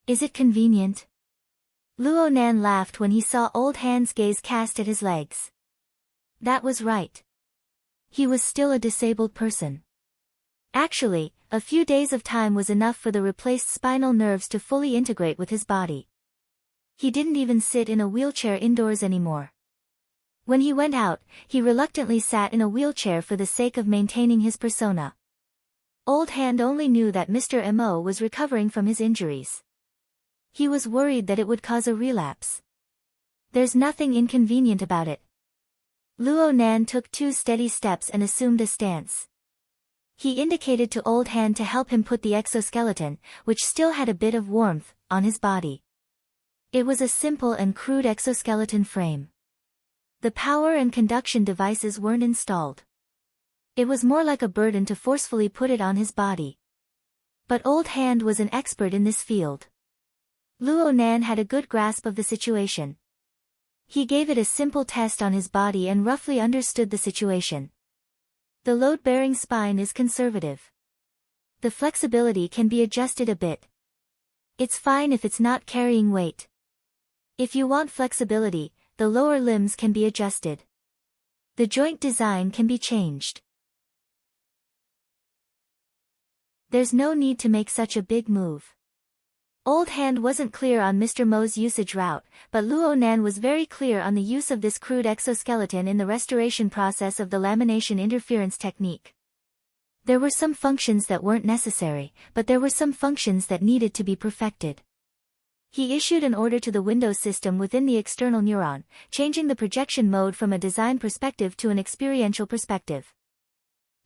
Is it convenient? Luo Nan laughed when he saw Old Hand's gaze cast at his legs. That was right. He was still a disabled person. Actually, a few days of time was enough for the replaced spinal nerves to fully integrate with his body. He didn't even sit in a wheelchair indoors anymore. When he went out, he reluctantly sat in a wheelchair for the sake of maintaining his persona. Old Hand only knew that Mr. Mo was recovering from his injuries. He was worried that it would cause a relapse. There's nothing inconvenient about it. Luo Nan took 2 steady steps and assumed a stance. He indicated to Old Hand to help him put the exoskeleton, which still had a bit of warmth, on his body. It was a simple and crude exoskeleton frame. The power and conduction devices weren't installed. It was more like a burden to forcefully put it on his body. But Old Hand was an expert in this field. Luo Nan had a good grasp of the situation. He gave it a simple test on his body and roughly understood the situation. The load-bearing spine is conservative. The flexibility can be adjusted a bit. It's fine if it's not carrying weight. If you want flexibility, the lower limbs can be adjusted. The joint design can be changed. There's no need to make such a big move. Old Hand wasn't clear on Mr. Mo's usage route, but Luo Nan was very clear on the use of this crude exoskeleton in the restoration process of the lamination interference technique. There were some functions that weren't necessary, but there were some functions that needed to be perfected. He issued an order to the Windows system within the external neuron, changing the projection mode from a design perspective to an experiential perspective.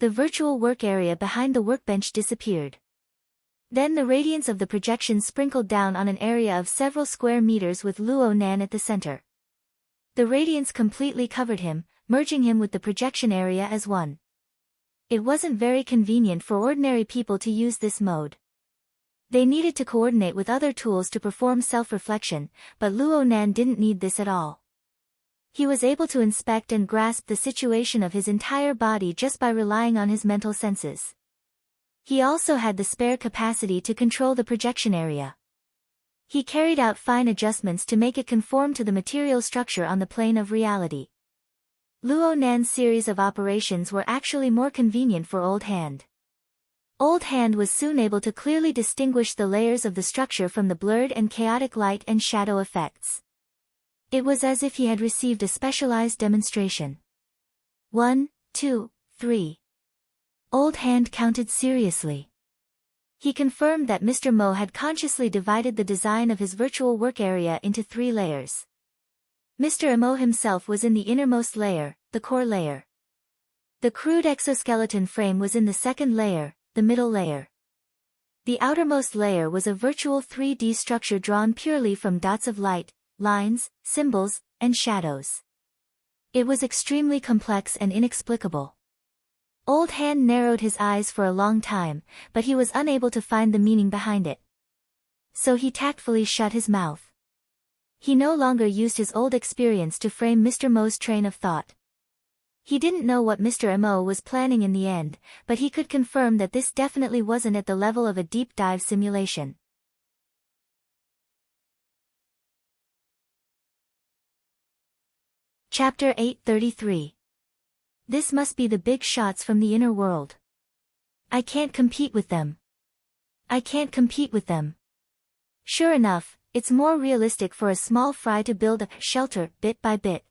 The virtual work area behind the workbench disappeared. Then the radiance of the projection sprinkled down on an area of several square meters with Luo Nan at the center. The radiance completely covered him, merging him with the projection area as one. It wasn't very convenient for ordinary people to use this mode. They needed to coordinate with other tools to perform self-reflection, but Luo Nan didn't need this at all. He was able to inspect and grasp the situation of his entire body just by relying on his mental senses. He also had the spare capacity to control the projection area. He carried out fine adjustments to make it conform to the material structure on the plane of reality. Luo Nan's series of operations were actually more convenient for Old Hand. Old Hand was soon able to clearly distinguish the layers of the structure from the blurred and chaotic light and shadow effects. It was as if he had received a specialized demonstration. 1, 2, 3. Old Hand counted seriously. He confirmed that Mr. Mo had consciously divided the design of his virtual work area into 3 layers. Mr. Mo himself was in the innermost layer, the core layer. The crude exoskeleton frame was in the second layer, the middle layer. The outermost layer was a virtual 3D structure drawn purely from dots of light, lines, symbols, and shadows. It was extremely complex and inexplicable. Old Hand narrowed his eyes for a long time, but he was unable to find the meaning behind it. So he tactfully shut his mouth. He no longer used his old experience to frame Mr. Mo's train of thought. He didn't know what Mr. Mo was planning in the end, but he could confirm that this definitely wasn't at the level of a deep dive simulation. Chapter 833. This must be the big shots from the inner world. I can't compete with them. I can't compete with them. Sure enough, it's more realistic for a small fry to build a shelter bit by bit.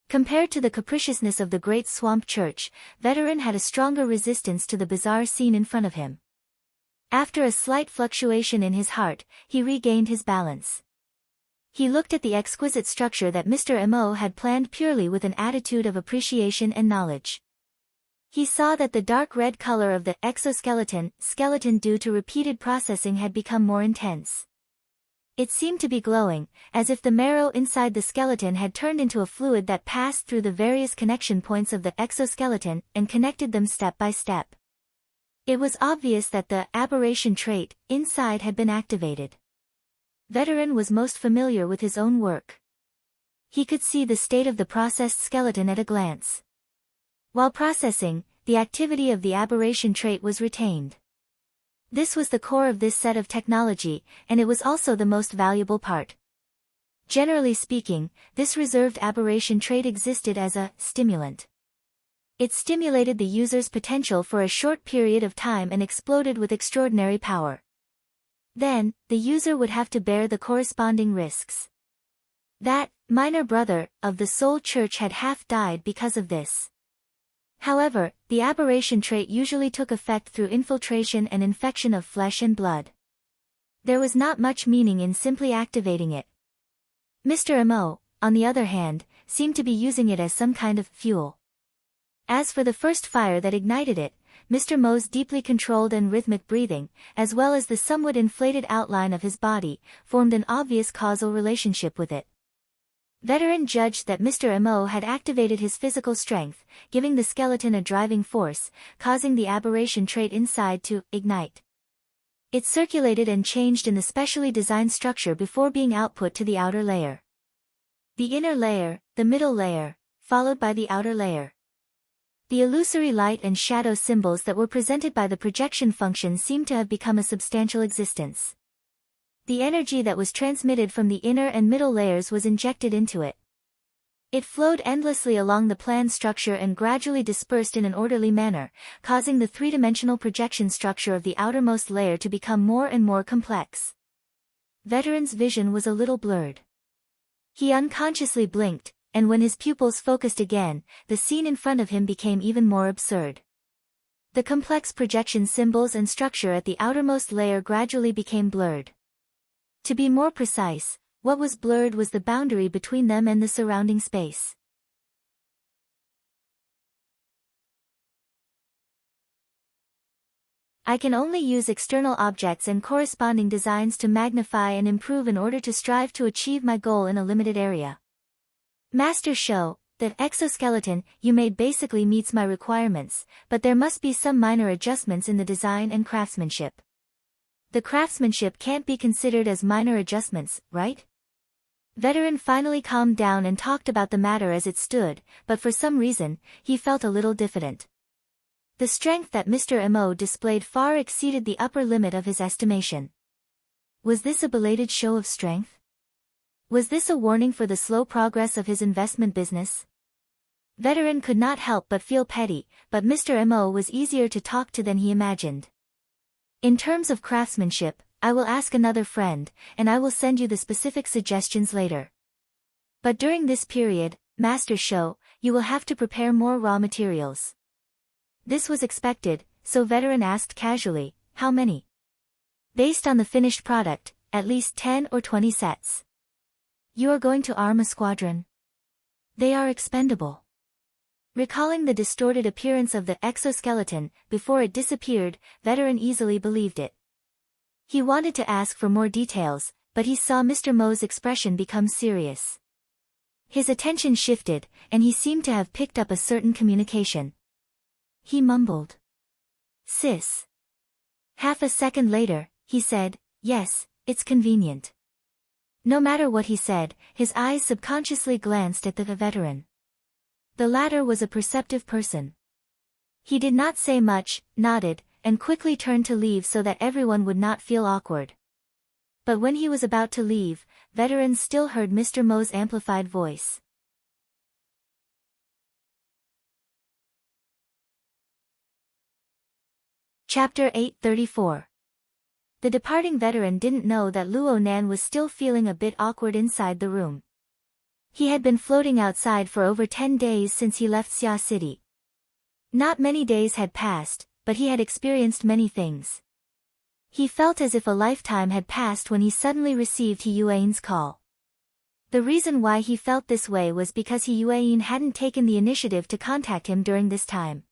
Compared to the capriciousness of the great swamp church, Veteran had a stronger resistance to the bizarre scene in front of him. After a slight fluctuation in his heart, he regained his balance. He looked at the exquisite structure that Mr. Mo had planned purely with an attitude of appreciation and knowledge. He saw that the dark red color of the skeleton due to repeated processing had become more intense. It seemed to be glowing, as if the marrow inside the skeleton had turned into a fluid that passed through the various connection points of the exoskeleton and connected them step by step. It was obvious that the aberration trait inside had been activated. Veteran was most familiar with his own work. He could see the state of the processed skeleton at a glance. While processing, the activity of the aberration trait was retained. This was the core of this set of technology, and it was also the most valuable part. Generally speaking, this reserved aberration trait existed as a stimulant. It stimulated the user's potential for a short period of time and exploded with extraordinary power. Then, the user would have to bear the corresponding risks. That minor brother of the Soul Church had half died because of this. However, the aberration trait usually took effect through infiltration and infection of flesh and blood. There was not much meaning in simply activating it. Mr. Mo, on the other hand, seemed to be using it as some kind of fuel. As for the first fire that ignited it, Mr. Mo's deeply controlled and rhythmic breathing, as well as the somewhat inflated outline of his body, formed an obvious causal relationship with it. Veteran judged that Mr. Mo had activated his physical strength, giving the skeleton a driving force, causing the aberration trait inside to ignite. It circulated and changed in the specially designed structure before being output to the outer layer. The inner layer, the middle layer, followed by the outer layer. The illusory light and shadow symbols that were presented by the projection function seemed to have become a substantial existence. The energy that was transmitted from the inner and middle layers was injected into it. It flowed endlessly along the planned structure and gradually dispersed in an orderly manner, causing the three-dimensional projection structure of the outermost layer to become more and more complex. Veteran's vision was a little blurred. He unconsciously blinked, and when his pupils focused again, the scene in front of him became even more absurd. The complex projection symbols and structure at the outermost layer gradually became blurred. To be more precise, what was blurred was the boundary between them and the surrounding space. I can only use external objects and corresponding designs to magnify and improve in order to strive to achieve my goal in a limited area. Master show, the exoskeleton you made basically meets my requirements, but there must be some minor adjustments in the design and craftsmanship. The craftsmanship can't be considered as minor adjustments, right? Veteran finally calmed down and talked about the matter as it stood, but for some reason, he felt a little diffident. The strength that Mr. Mo displayed far exceeded the upper limit of his estimation. Was this a belated show of strength? Was this a warning for the slow progress of his investment business? Veteran could not help but feel petty, but Mr. Mo was easier to talk to than he imagined. In terms of craftsmanship, I will ask another friend, and I will send you the specific suggestions later. But during this period, Master Show, you will have to prepare more raw materials. This was expected, so Veteran asked casually, how many? Based on the finished product, at least 10 or 20 sets. You are going to arm a squadron? They are expendable. Recalling the distorted appearance of the exoskeleton before it disappeared, Veteran easily believed it. He wanted to ask for more details, but he saw Mr. Mo's expression become serious. His attention shifted, and he seemed to have picked up a certain communication. He mumbled. Sis. Half a second later, he said, yes, it's convenient. No matter what he said, his eyes subconsciously glanced at the veteran. The latter was a perceptive person. He did not say much, nodded, and quickly turned to leave so that everyone would not feel awkward. But when he was about to leave, Veteran still heard Mr. Mo's amplified voice. Chapter 834. The departing veteran didn't know that Luo Nan was still feeling a bit awkward inside the room. He had been floating outside for over 10 days since he left Xia City. Not many days had passed, but he had experienced many things. He felt as if a lifetime had passed when he suddenly received He Yuan's call. The reason why he felt this way was because He Yuan hadn't taken the initiative to contact him during this time.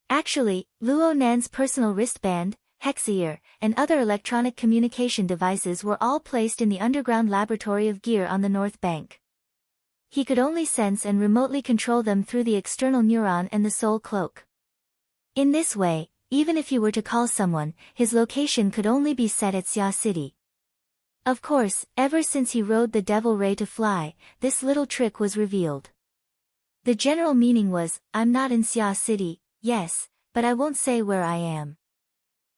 Actually, Luo Nan's personal wristband, hexear, and other electronic communication devices were all placed in the underground laboratory of gear on the North Bank. He could only sense and remotely control them through the external neuron and the soul cloak. In this way, even if he were to call someone, his location could only be set at Xia City. Of course, ever since he rode the Devil Ray to fly, this little trick was revealed. The general meaning was, I'm not in Xia City, yes, but I won't say where I am.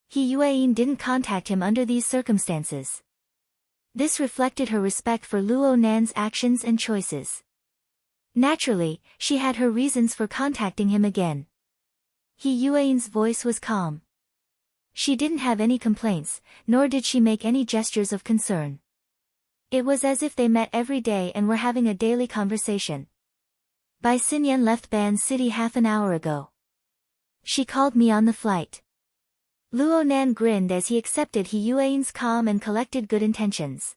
He Yuan didn't contact him under these circumstances. This reflected her respect for Luo Nan's actions and choices. Naturally, she had her reasons for contacting him again. He Yuan's voice was calm. She didn't have any complaints, nor did she make any gestures of concern. It was as if they met every day and were having a daily conversation. Bai Xinyan left Ban City half an hour ago. She called me on the flight. Luo Nan grinned as he accepted He Yuan's calm and collected good intentions.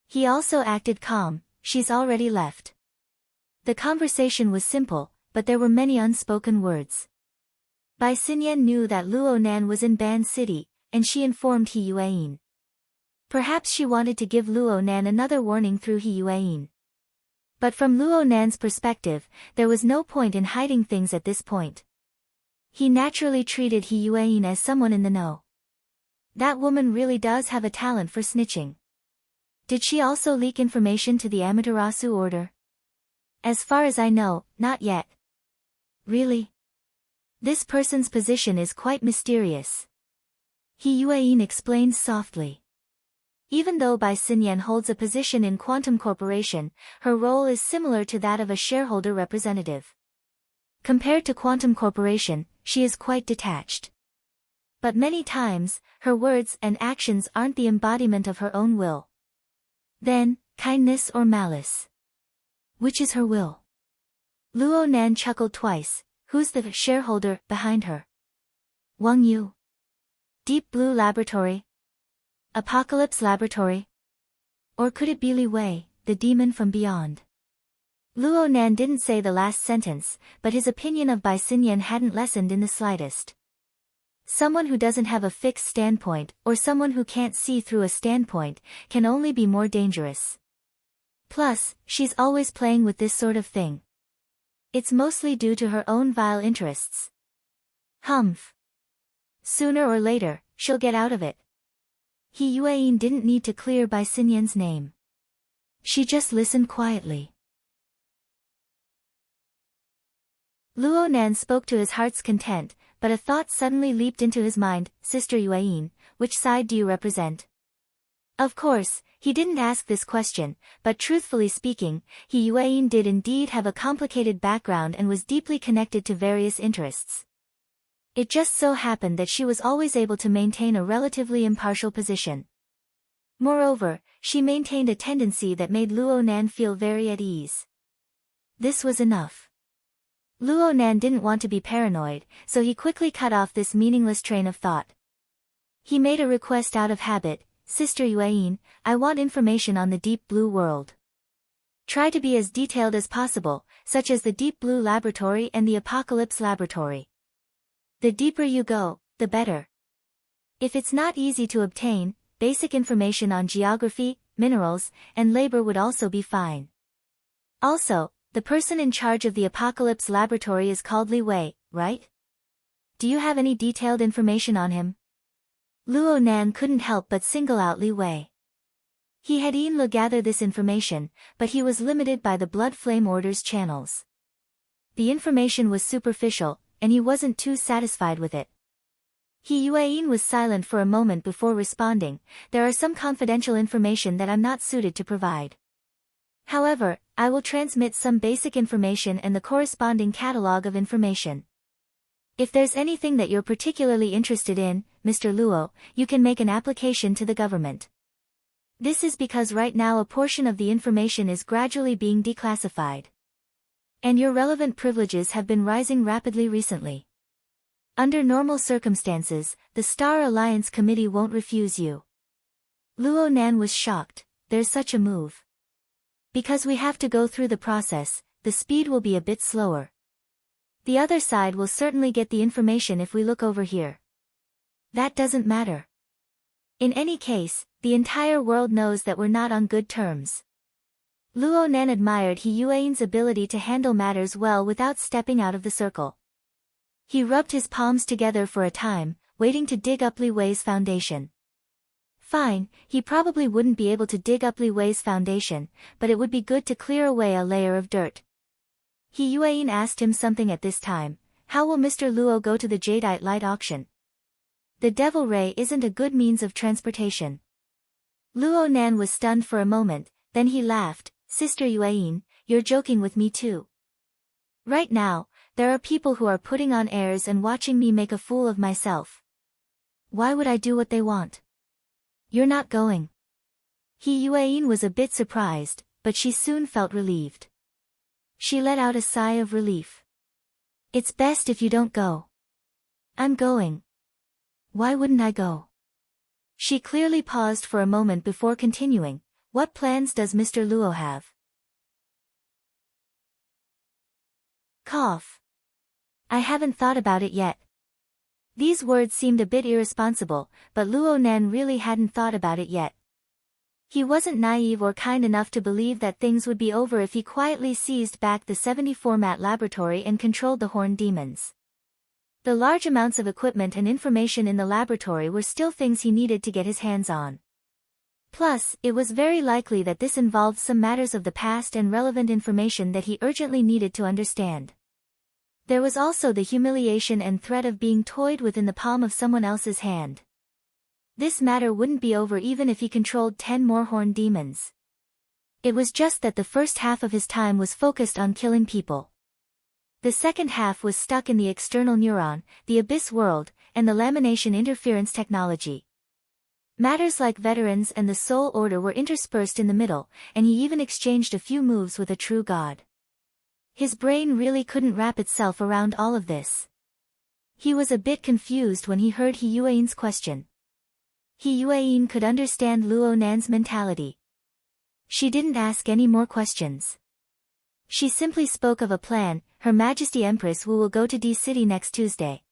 He also acted calm, she's already left. The conversation was simple, but there were many unspoken words. Bai Xinyan knew that Luo Nan was in Ban City, and she informed He Yuan. Perhaps she wanted to give Luo Nan another warning through He Yuan. But from Luo Nan's perspective, there was no point in hiding things at this point. He naturally treated He Yuan as someone in the know. That woman really does have a talent for snitching. Did she also leak information to the Amaterasu order? As far as I know, not yet. Really? This person's position is quite mysterious. He Yuan explained softly. Even though Bai Xinyan holds a position in Quantum Corporation, her role is similar to that of a shareholder representative. Compared to Quantum Corporation, she is quite detached. But many times, her words and actions aren't the embodiment of her own will. Then, kindness or malice? Which is her will? Luo Nan chuckled twice. Who's the shareholder behind her? Wang Yu? Deep Blue Laboratory? Apocalypse Laboratory? Or could it be Li Wei, the demon from beyond? Luo Nan didn't say the last sentence, but his opinion of Bai Xinyan hadn't lessened in the slightest. Someone who doesn't have a fixed standpoint, or someone who can't see through a standpoint, can only be more dangerous. Plus, she's always playing with this sort of thing. It's mostly due to her own vile interests. Humph. Sooner or later, she'll get out of it. He Yuan didn't need to clear Bai Xinyan's name. She just listened quietly. Luo Nan spoke to his heart's content, but a thought suddenly leaped into his mind. Sister Yuan, which side do you represent? Of course, he didn't ask this question, but truthfully speaking, He Yuan did indeed have a complicated background and was deeply connected to various interests. It just so happened that she was always able to maintain a relatively impartial position. Moreover, she maintained a tendency that made Luo Nan feel very at ease. This was enough. Luo Nan didn't want to be paranoid, so he quickly cut off this meaningless train of thought. He made a request out of habit. Sister Yuan, I want information on the Deep Blue world. Try to be as detailed as possible, such as the Deep Blue Laboratory and the Apocalypse Laboratory. The deeper you go, the better. If it's not easy to obtain, basic information on geography, minerals, and labor would also be fine. Also, the person in charge of the Apocalypse Laboratory is called Li Wei, right? Do you have any detailed information on him? Luo Nan couldn't help but single out Li Wei. He had aimed to gather this information, but he was limited by the Blood Flame Order's channels. The information was superficial, and he wasn't too satisfied with it. He Yuan was silent for a moment before responding. There are some confidential information that I'm not suited to provide. However, I will transmit some basic information and the corresponding catalog of information. If there's anything that you're particularly interested in, Mr. Luo, you can make an application to the government. This is because right now a portion of the information is gradually being declassified. And your relevant privileges have been rising rapidly recently. Under normal circumstances, the Star Alliance Committee won't refuse you. Luo Nan was shocked. There's such a move. Because we have to go through the process, the speed will be a bit slower. The other side will certainly get the information if we look over here. That doesn't matter. In any case, the entire world knows that we're not on good terms. Luo Nan admired He Yuan's ability to handle matters well without stepping out of the circle. He rubbed his palms together for a time, waiting to dig up Li Wei's foundation. Fine, he probably wouldn't be able to dig up Li Wei's foundation, but it would be good to clear away a layer of dirt. He Yuan asked him something at this time. How will Mr. Luo go to the Jadeite light auction? The Devil Ray isn't a good means of transportation. Luo Nan was stunned for a moment, then he laughed. Sister Yuan, you're joking with me too. Right now, there are people who are putting on airs and watching me make a fool of myself. Why would I do what they want? You're not going. He Yuan was a bit surprised, but she soon felt relieved. She let out a sigh of relief. It's best if you don't go. I'm going. Why wouldn't I go? She clearly paused for a moment before continuing. What plans does Mr. Luo have? Cough. I haven't thought about it yet. These words seemed a bit irresponsible, but Luo Nan really hadn't thought about it yet. He wasn't naive or kind enough to believe that things would be over if he quietly seized back the 70-format laboratory and controlled the horned demons. The large amounts of equipment and information in the laboratory were still things he needed to get his hands on. Plus, it was very likely that this involved some matters of the past and relevant information that he urgently needed to understand. There was also the humiliation and threat of being toyed with in the palm of someone else's hand. This matter wouldn't be over even if he controlled 10 more horned demons. It was just that the first half of his time was focused on killing people. The second half was stuck in the external neuron, the abyss world, and the lamination interference technology. Matters like veterans and the Soul Order were interspersed in the middle, and he even exchanged a few moves with a true god. His brain really couldn't wrap itself around all of this. He was a bit confused when he heard He Yuan's question. He Yuan could understand Luo Nan's mentality. She didn't ask any more questions. She simply spoke of a plan. Her Majesty Empress Wu will go to D City next Tuesday.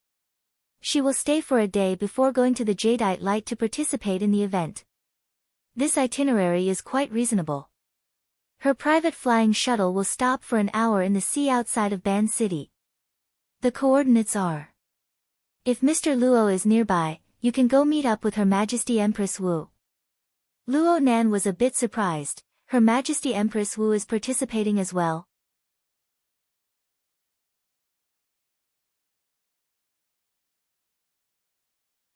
She will stay for a day before going to the Jadeite Light to participate in the event. This itinerary is quite reasonable. Her private flying shuttle will stop for an hour in the sea outside of Ban City. The coordinates are. If Mr. Luo is nearby, you can go meet up with Her Majesty Empress Wu. Luo Nan was a bit surprised. Her Majesty Empress Wu is participating as well.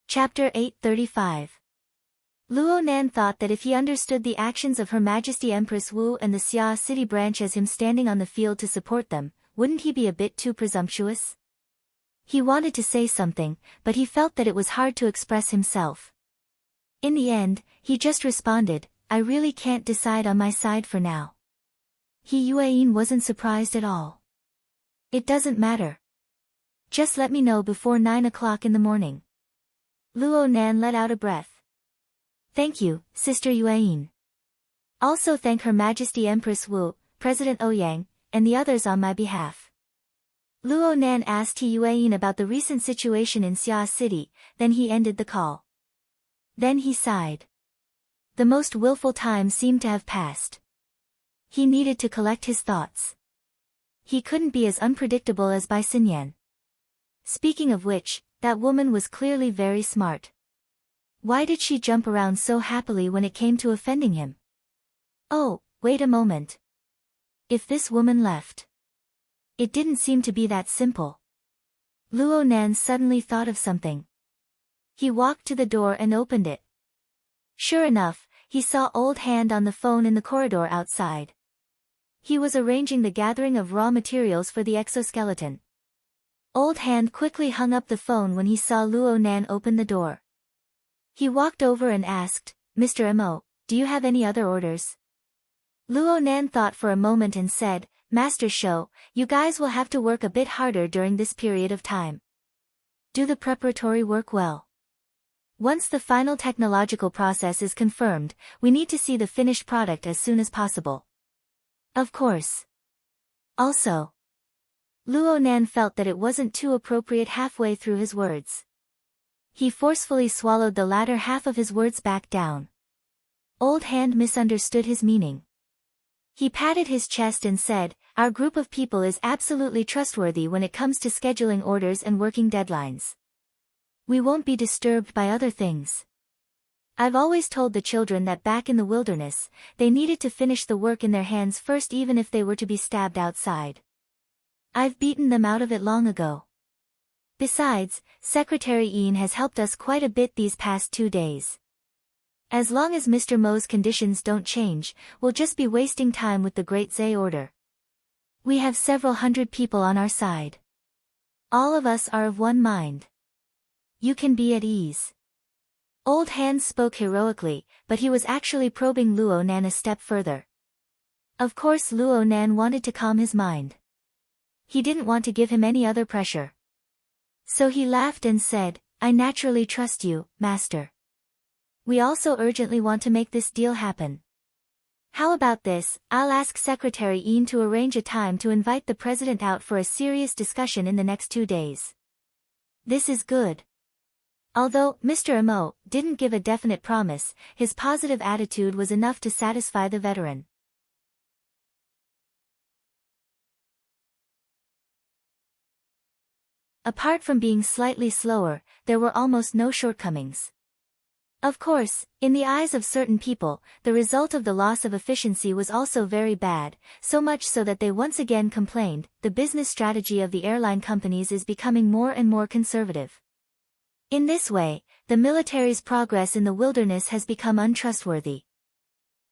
Chapter 835. Luo Nan thought that if he understood the actions of Her Majesty Empress Wu and the Xia City branch as him standing on the field to support them, wouldn't he be a bit too presumptuous? He wanted to say something, but he felt that it was hard to express himself. In the end, he just responded, I really can't decide on my side for now. He Yuan wasn't surprised at all. It doesn't matter. Just let me know before 9 o'clock in the morning. Luo Nan let out a breath. Thank you, Sister Yuan. Also thank Her Majesty Empress Wu, President Ouyang, and the others on my behalf. Luo Nan asked He Yuan about the recent situation in Xia City, then he ended the call. Then he sighed. The most willful time seemed to have passed. He needed to collect his thoughts. He couldn't be as unpredictable as Bai Xinyan. Speaking of which, that woman was clearly very smart. Why did she jump around so happily when it came to offending him? Oh, wait a moment. If this woman left. It didn't seem to be that simple. Luo Nan suddenly thought of something. He walked to the door and opened it. Sure enough, he saw Old Hand on the phone in the corridor outside. He was arranging the gathering of raw materials for the exoskeleton. Old Hand quickly hung up the phone when he saw Luo Nan open the door. He walked over and asked, Mr. Mo, do you have any other orders? Luo Nan thought for a moment and said, Master Shou, you guys will have to work a bit harder during this period of time. Do the preparatory work well. Once the final technological process is confirmed, we need to see the finished product as soon as possible. Of course. Also. Luo Nan felt that it wasn't too appropriate halfway through his words. He forcefully swallowed the latter half of his words back down. Old Hand misunderstood his meaning. He patted his chest and said, our group of people is absolutely trustworthy when it comes to scheduling orders and working deadlines. We won't be disturbed by other things. I've always told the children that back in the wilderness, they needed to finish the work in their hands first even if they were to be stabbed outside. I've beaten them out of it long ago. Besides, Secretary Ian has helped us quite a bit these past 2 days. As long as Mr. Mo's conditions don't change, we'll just be wasting time with the Great Zay Order. We have several hundred people on our side. All of us are of one mind. You can be at ease. Old Hand spoke heroically, but he was actually probing Luo Nan a step further. Of course Luo Nan wanted to calm his mind. He didn't want to give him any other pressure. So he laughed and said, I naturally trust you, Master. We also urgently want to make this deal happen. How about this? I'll ask Secretary Ian to arrange a time to invite the president out for a serious discussion in the next 2 days. This is good. Although Mr. Amo didn't give a definite promise, his positive attitude was enough to satisfy the veteran. Apart from being slightly slower, there were almost no shortcomings. Of course, in the eyes of certain people, the result of the loss of efficiency was also very bad, so much so that they once again complained. The business strategy of the airline companies is becoming more and more conservative. In this way, the military's progress in the wilderness has become untrustworthy.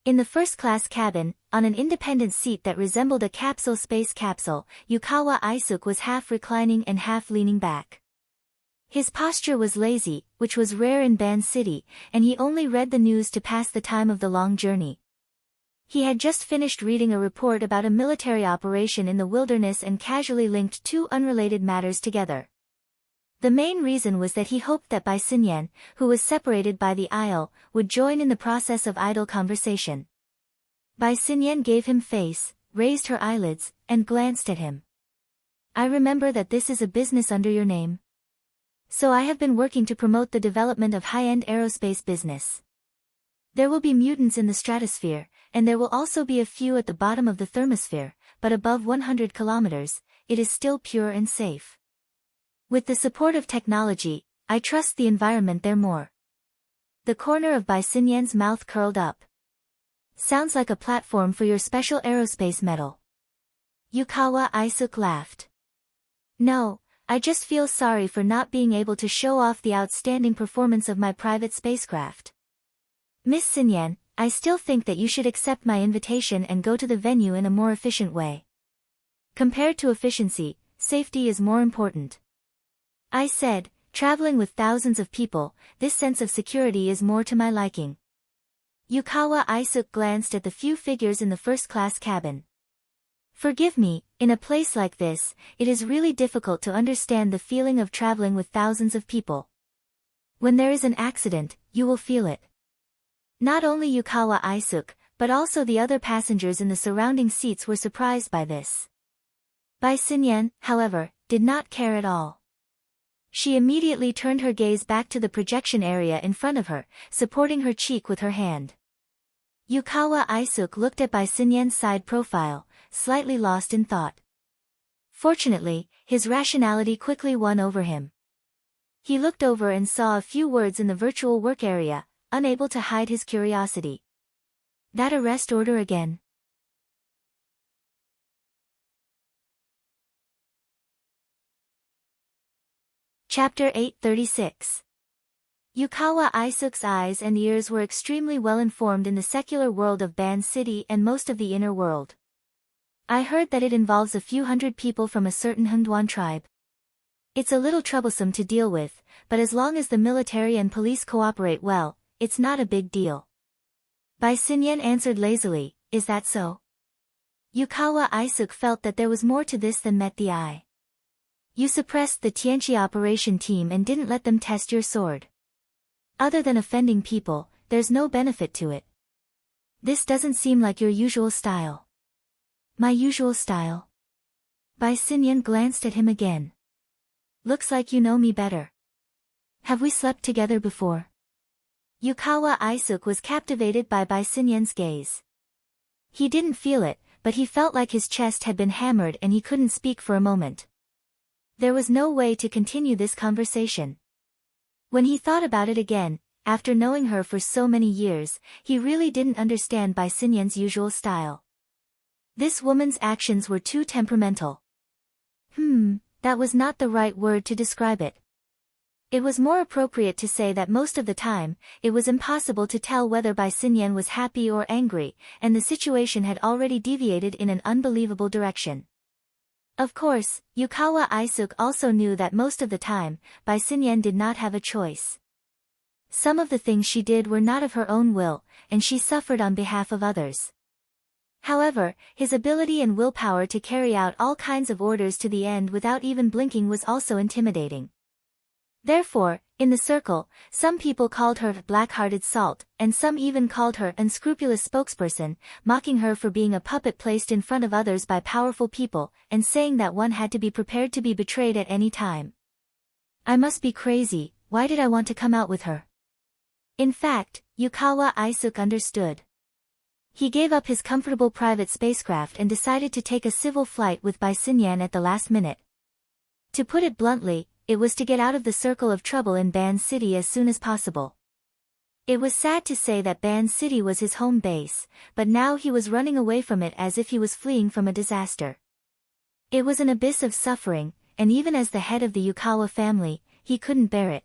In the first-class cabin, on an independent seat that resembled a space capsule, Yukawa Isuk was half reclining and half leaning back. His posture was lazy, which was rare in Ban City, and he only read the news to pass the time of the long journey. He had just finished reading a report about a military operation in the wilderness and casually linked two unrelated matters together. The main reason was that he hoped that Bai Xinyan, who was separated by the aisle, would join in the process of idle conversation. Bai Xinyan gave him face, raised her eyelids, and glanced at him. I remember that this is a business under your name. So I have been working to promote the development of high-end aerospace business. There will be mutants in the stratosphere, and there will also be a few at the bottom of the thermosphere, but above 100 kilometers, it is still pure and safe. With the support of technology, I trust the environment there more. The corner of Bai Xinyan's mouth curled up. Sounds like a platform for your special aerospace medal. Yukawa Isuk laughed. No, I just feel sorry for not being able to show off the outstanding performance of my private spacecraft. Miss Xinyan, I still think that you should accept my invitation and go to the venue in a more efficient way. Compared to efficiency, safety is more important. I said, traveling with thousands of people, this sense of security is more to my liking. Yukawa Isuk glanced at the few figures in the first-class cabin. Forgive me, in a place like this, it is really difficult to understand the feeling of traveling with thousands of people. When there is an accident, you will feel it. Not only Yukawa Isuk, but also the other passengers in the surrounding seats were surprised by this. Bai Xinyan, however, did not care at all. She immediately turned her gaze back to the projection area in front of her, supporting her cheek with her hand. Yukawa Isuk looked at Bai Xinyan's side profile, slightly lost in thought. Fortunately, his rationality quickly won over him. He looked over and saw a few words in the virtual work area, unable to hide his curiosity. That arrest order again. Chapter 836. Yukawa Isuk's eyes and ears were extremely well informed in the secular world of Ban City and most of the inner world. I heard that it involves a few hundred people from a certain Hunduan tribe. It's a little troublesome to deal with, but as long as the military and police cooperate well, it's not a big deal. Bai Xinyan answered lazily, is that so? Yukawa Isuk felt that there was more to this than met the eye. You suppressed the Tianqi operation team and didn't let them test your sword. Other than offending people, there's no benefit to it. This doesn't seem like your usual style. My usual style? Bai Xinyan glanced at him again. Looks like you know me better. Have we slept together before? Yukawa Isuk was captivated by Bai Xinyan's gaze. He didn't feel it, but he felt like his chest had been hammered and he couldn't speak for a moment. There was no way to continue this conversation. When he thought about it again, after knowing her for so many years, he really didn't understand Bai Xinyan's usual style. This woman's actions were too temperamental. That was not the right word to describe it. It was more appropriate to say that most of the time, it was impossible to tell whether Bai Xinyan was happy or angry, and the situation had already deviated in an unbelievable direction. Of course, Yukawa Isuk also knew that most of the time, Bai Xinyan did not have a choice. Some of the things she did were not of her own will, and she suffered on behalf of others. However, his ability and willpower to carry out all kinds of orders to the end without even blinking was also intimidating. Therefore, In the circle, some people called her black-hearted salt, and some even called her unscrupulous spokesperson, mocking her for being a puppet placed in front of others by powerful people, and saying that one had to be prepared to be betrayed at any time. I must be crazy, why did I want to come out with her? In fact, Yukawa Isuk understood. He gave up his comfortable private spacecraft and decided to take a civil flight with Bai Xinyan at the last minute. To put it bluntly, it was to get out of the circle of trouble in Ban City as soon as possible. It was sad to say that Ban City was his home base, but now he was running away from it as if he was fleeing from a disaster. It was an abyss of suffering, and even as the head of the Yukawa family, he couldn't bear it.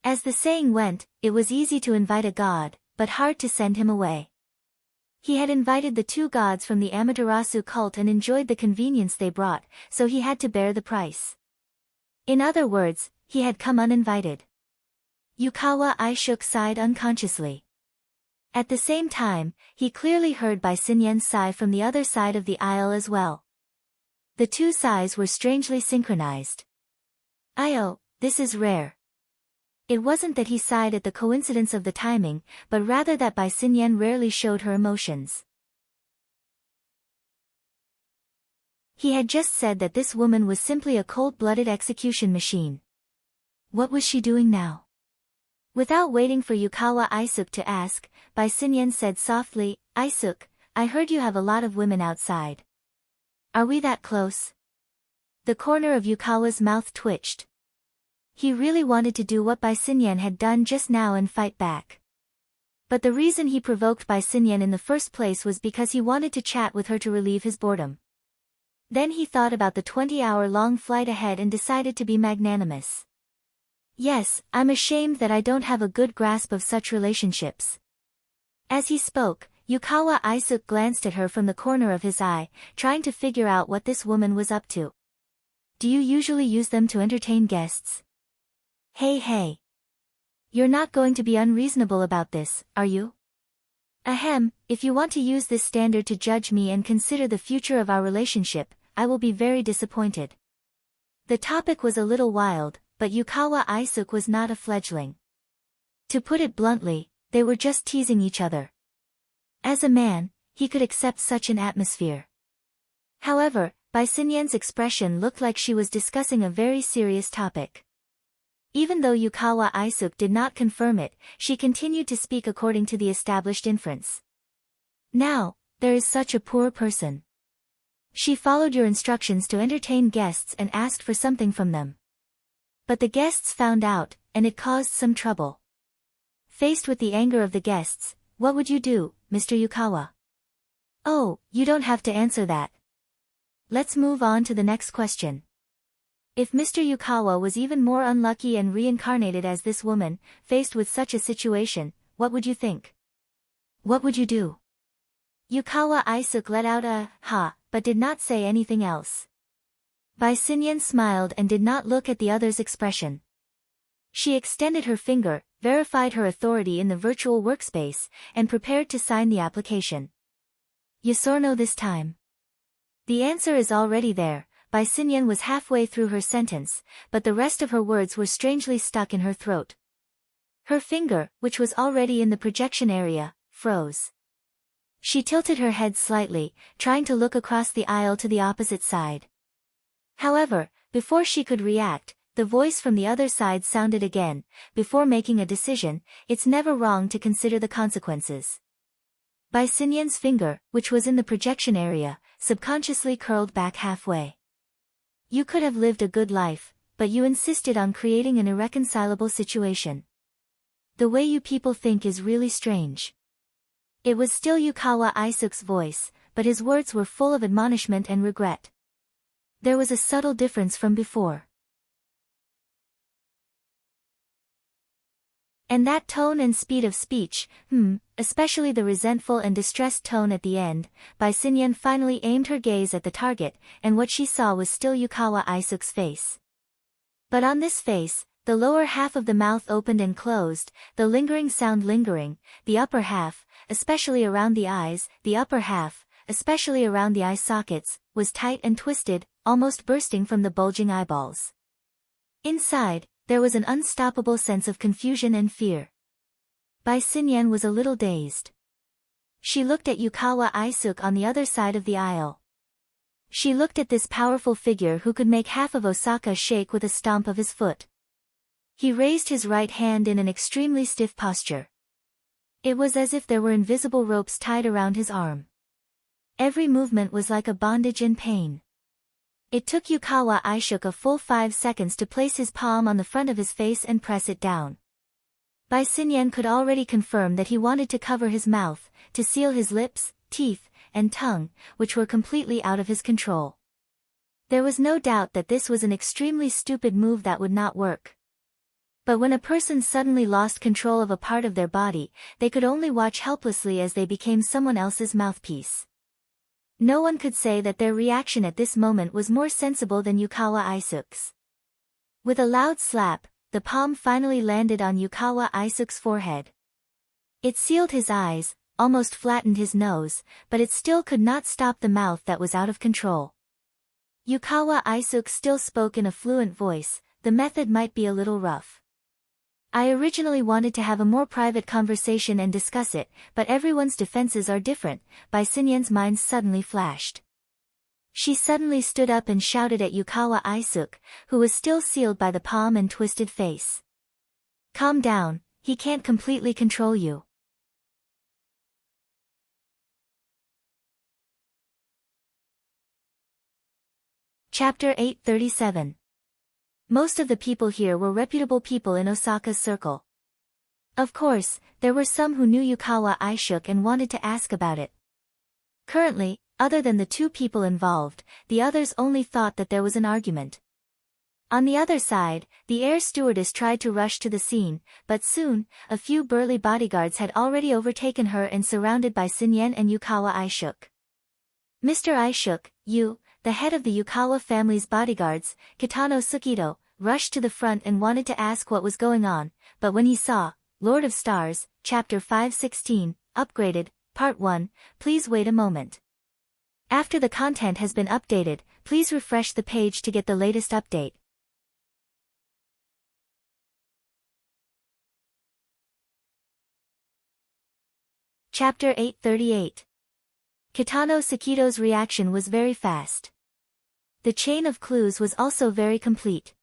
As the saying went, it was easy to invite a god, but hard to send him away. He had invited the two gods from the Amaterasu cult and enjoyed the convenience they brought, so he had to bear the price. In other words, he had come uninvited. Yukawa Isuk sighed unconsciously. At the same time, he clearly heard Bai Xinyan's sigh from the other side of the aisle as well. The two sighs were strangely synchronized. "Oh, this is rare." It wasn't that he sighed at the coincidence of the timing, but rather that Bai Xinyan rarely showed her emotions. He had just said that this woman was simply a cold-blooded execution machine. What was she doing now? Without waiting for Yukawa Isuk to ask, Bai Xinyan said softly, "Isuk, I heard you have a lot of women outside. Are we that close?" The corner of Yukawa's mouth twitched. He really wanted to do what Bai Xinyan had done just now and fight back. But the reason he provoked Bai Xinyan in the first place was because he wanted to chat with her to relieve his boredom. Then he thought about the 20-hour-long flight ahead and decided to be magnanimous. "Yes, I'm ashamed that I don't have a good grasp of such relationships." As he spoke, Yukawa Isuk glanced at her from the corner of his eye, trying to figure out what this woman was up to. "Do you usually use them to entertain guests?" Hey. You're not going to be unreasonable about this, are you? Ahem, if you want to use this standard to judge me and consider the future of our relationship, I will be very disappointed. The topic was a little wild, but Yukawa Isuk was not a fledgling. To put it bluntly, they were just teasing each other. As a man, he could accept such an atmosphere. However, Bai Xinyan's expression looked like she was discussing a very serious topic. Even though Yukawa Isuk did not confirm it, she continued to speak according to the established inference. "Now, there is such a poor person. She followed your instructions to entertain guests and asked for something from them. But the guests found out, and it caused some trouble. Faced with the anger of the guests, what would you do, Mr. Yukawa?" "Oh, you don't have to answer that. Let's move on to the next question." If Mr. Yukawa was even more unlucky and reincarnated as this woman, faced with such a situation, what would you think? What would you do? Yukawa Isuk let out a ha, but did not say anything else. Bai Xinyan smiled and did not look at the other's expression. She extended her finger, verified her authority in the virtual workspace, and prepared to sign the application. Yes or no this time? The answer is already there. Bai Xinyan was halfway through her sentence, but the rest of her words were strangely stuck in her throat. Her finger, which was already in the projection area, froze. She tilted her head slightly, trying to look across the aisle to the opposite side. However, before she could react, the voice from the other side sounded again. "Before making a decision, it's never wrong to consider the consequences." Bai Xinyan's finger, which was in the projection area, subconsciously curled back halfway. "You could have lived a good life, but you insisted on creating an irreconcilable situation. The way you people think is really strange." It was still Yukawa Isuk's voice, but his words were full of admonishment and regret. There was a subtle difference from before. And that tone and speed of speech, especially the resentful and distressed tone at the end, Bai Xinyan finally aimed her gaze at the target, and what she saw was still Yukawa Isuk's face. But on this face, the lower half of the mouth opened and closed, the lingering sound lingering, the upper half, especially around the eyes, the upper half, especially around the eye sockets, was tight and twisted, almost bursting from the bulging eyeballs. Inside, there was an unstoppable sense of confusion and fear. Bai Xinyan was a little dazed. She looked at Yukawa Isuk on the other side of the aisle. She looked at this powerful figure who could make half of Osaka shake with a stomp of his foot. He raised his right hand in an extremely stiff posture. It was as if there were invisible ropes tied around his arm. Every movement was like a bondage and pain. It took Yukawa Isuk a full 5 seconds to place his palm on the front of his face and press it down. Bai Xinyan could already confirm that he wanted to cover his mouth, to seal his lips, teeth, and tongue, which were completely out of his control. There was no doubt that this was an extremely stupid move that would not work. But when a person suddenly lost control of a part of their body, they could only watch helplessly as they became someone else's mouthpiece. No one could say that their reaction at this moment was more sensible than Yukawa Isuk's. With a loud slap, the palm finally landed on Yukawa Isuk's forehead. It sealed his eyes, almost flattened his nose, but it still could not stop the mouth that was out of control. Yukawa Isuk still spoke in a fluent voice. The method might be a little rough. I originally wanted to have a more private conversation and discuss it, but everyone's defenses are different. Bai Xinyan's mind suddenly flashed. She suddenly stood up and shouted at Yukawa Isuk, who was still sealed by the palm and twisted face. Calm down, he can't completely control you. Chapter 837. Most of the people here were reputable people in Osaka's circle. Of course, there were some who knew Yukawa Isuk and wanted to ask about it. Currently, other than the 2 people involved, the others only thought that there was an argument. On the other side, the air stewardess tried to rush to the scene, but soon, a few burly bodyguards had already overtaken her and surrounded Bai Xinyan and Yukawa Isuk. Mr. Isuk, you, the head of the Yukawa family's bodyguards, Kitano Sukido, rushed to the front and wanted to ask what was going on, but when he saw, Lord of Stars, Chapter 516, Upgraded, Part 1, please wait a moment. After the content has been updated, please refresh the page to get the latest update. Chapter 838. Kitano Sukido's reaction was very fast. The chain of clues was also very complete.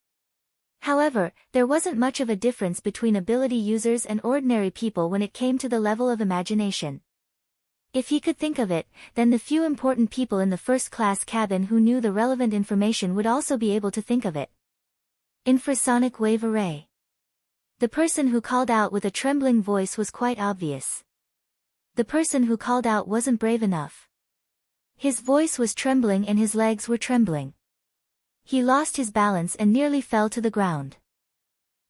However, there wasn't much of a difference between ability users and ordinary people when it came to the level of imagination. If he could think of it, then the few important people in the first-class cabin who knew the relevant information would also be able to think of it. Infrasonic wave array. The person who called out with a trembling voice was quite obvious. The person who called out wasn't brave enough. His voice was trembling and his legs were trembling. He lost his balance and nearly fell to the ground.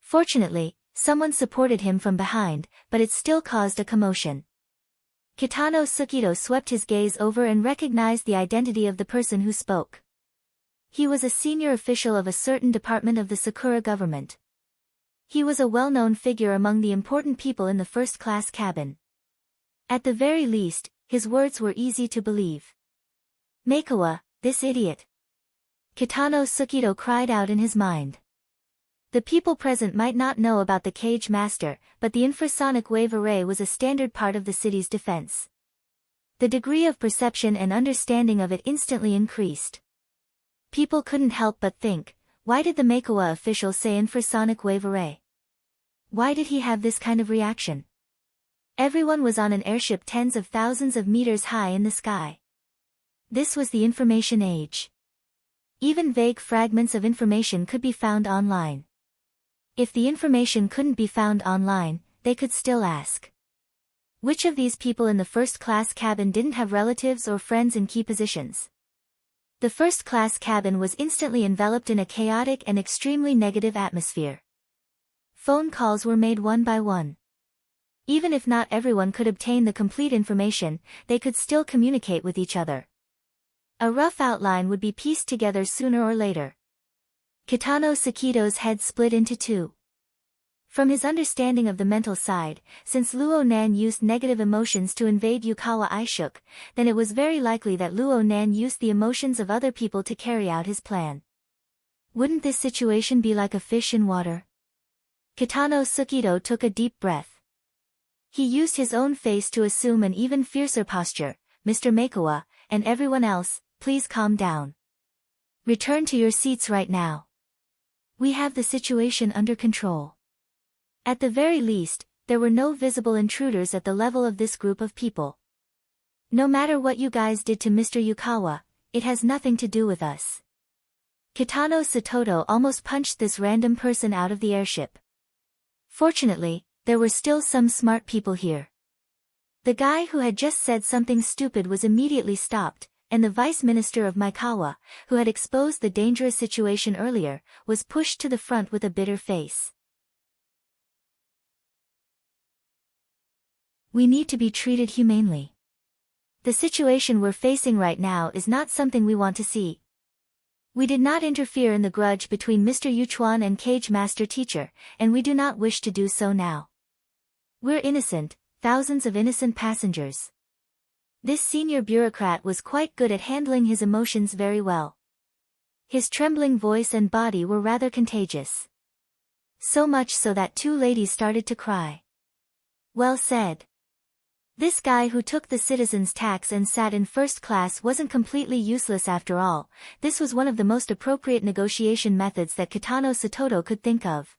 Fortunately, someone supported him from behind, but it still caused a commotion. Kitano Sukido swept his gaze over and recognized the identity of the person who spoke. He was a senior official of a certain department of the Sakura government. He was a well-known figure among the important people in the first-class cabin. At the very least, his words were easy to believe. Maekawa, this idiot. Kitano Sukido cried out in his mind. The people present might not know about the Cage Master, but the infrasonic wave array was a standard part of the city's defense. The degree of perception and understanding of it instantly increased. People couldn't help but think, why did the Maekawa official say infrasonic wave array? Why did he have this kind of reaction? Everyone was on an airship tens of thousands of meters high in the sky. This was the information age. Even vague fragments of information could be found online. If the information couldn't be found online, they could still ask. Which of these people in the first-class cabin didn't have relatives or friends in key positions? The first-class cabin was instantly enveloped in a chaotic and extremely negative atmosphere. Phone calls were made one by one. Even if not everyone could obtain the complete information, they could still communicate with each other. A rough outline would be pieced together sooner or later. Kitano Sukido's head split into 2. From his understanding of the mental side, since Luo Nan used negative emotions to invade Yukawa Isuk, then it was very likely that Luo Nan used the emotions of other people to carry out his plan. Wouldn't this situation be like a fish in water? Kitano Sukido took a deep breath. He used his own face to assume an even fiercer posture. Mr. Maekawa, and everyone else, please calm down. Return to your seats right now. We have the situation under control. At the very least, there were no visible intruders at the level of this group of people. No matter what you guys did to Mr. Yukawa, it has nothing to do with us. Kitano Satoto almost punched this random person out of the airship. Fortunately, there were still some smart people here. The guy who had just said something stupid was immediately stopped, and the vice minister of Maekawa, who had exposed the dangerous situation earlier, was pushed to the front with a bitter face. We need to be treated humanely. The situation we're facing right now is not something we want to see. We did not interfere in the grudge between Mr. Yuchuan and Cage Master Teacher, and we do not wish to do so now. We're innocent, thousands of innocent passengers. This senior bureaucrat was quite good at handling his emotions very well. His trembling voice and body were rather contagious. So much so that two ladies started to cry. Well said. This guy who took the citizens' tax and sat in first class wasn't completely useless after all. This was one of the most appropriate negotiation methods that Kitano Satoto could think of.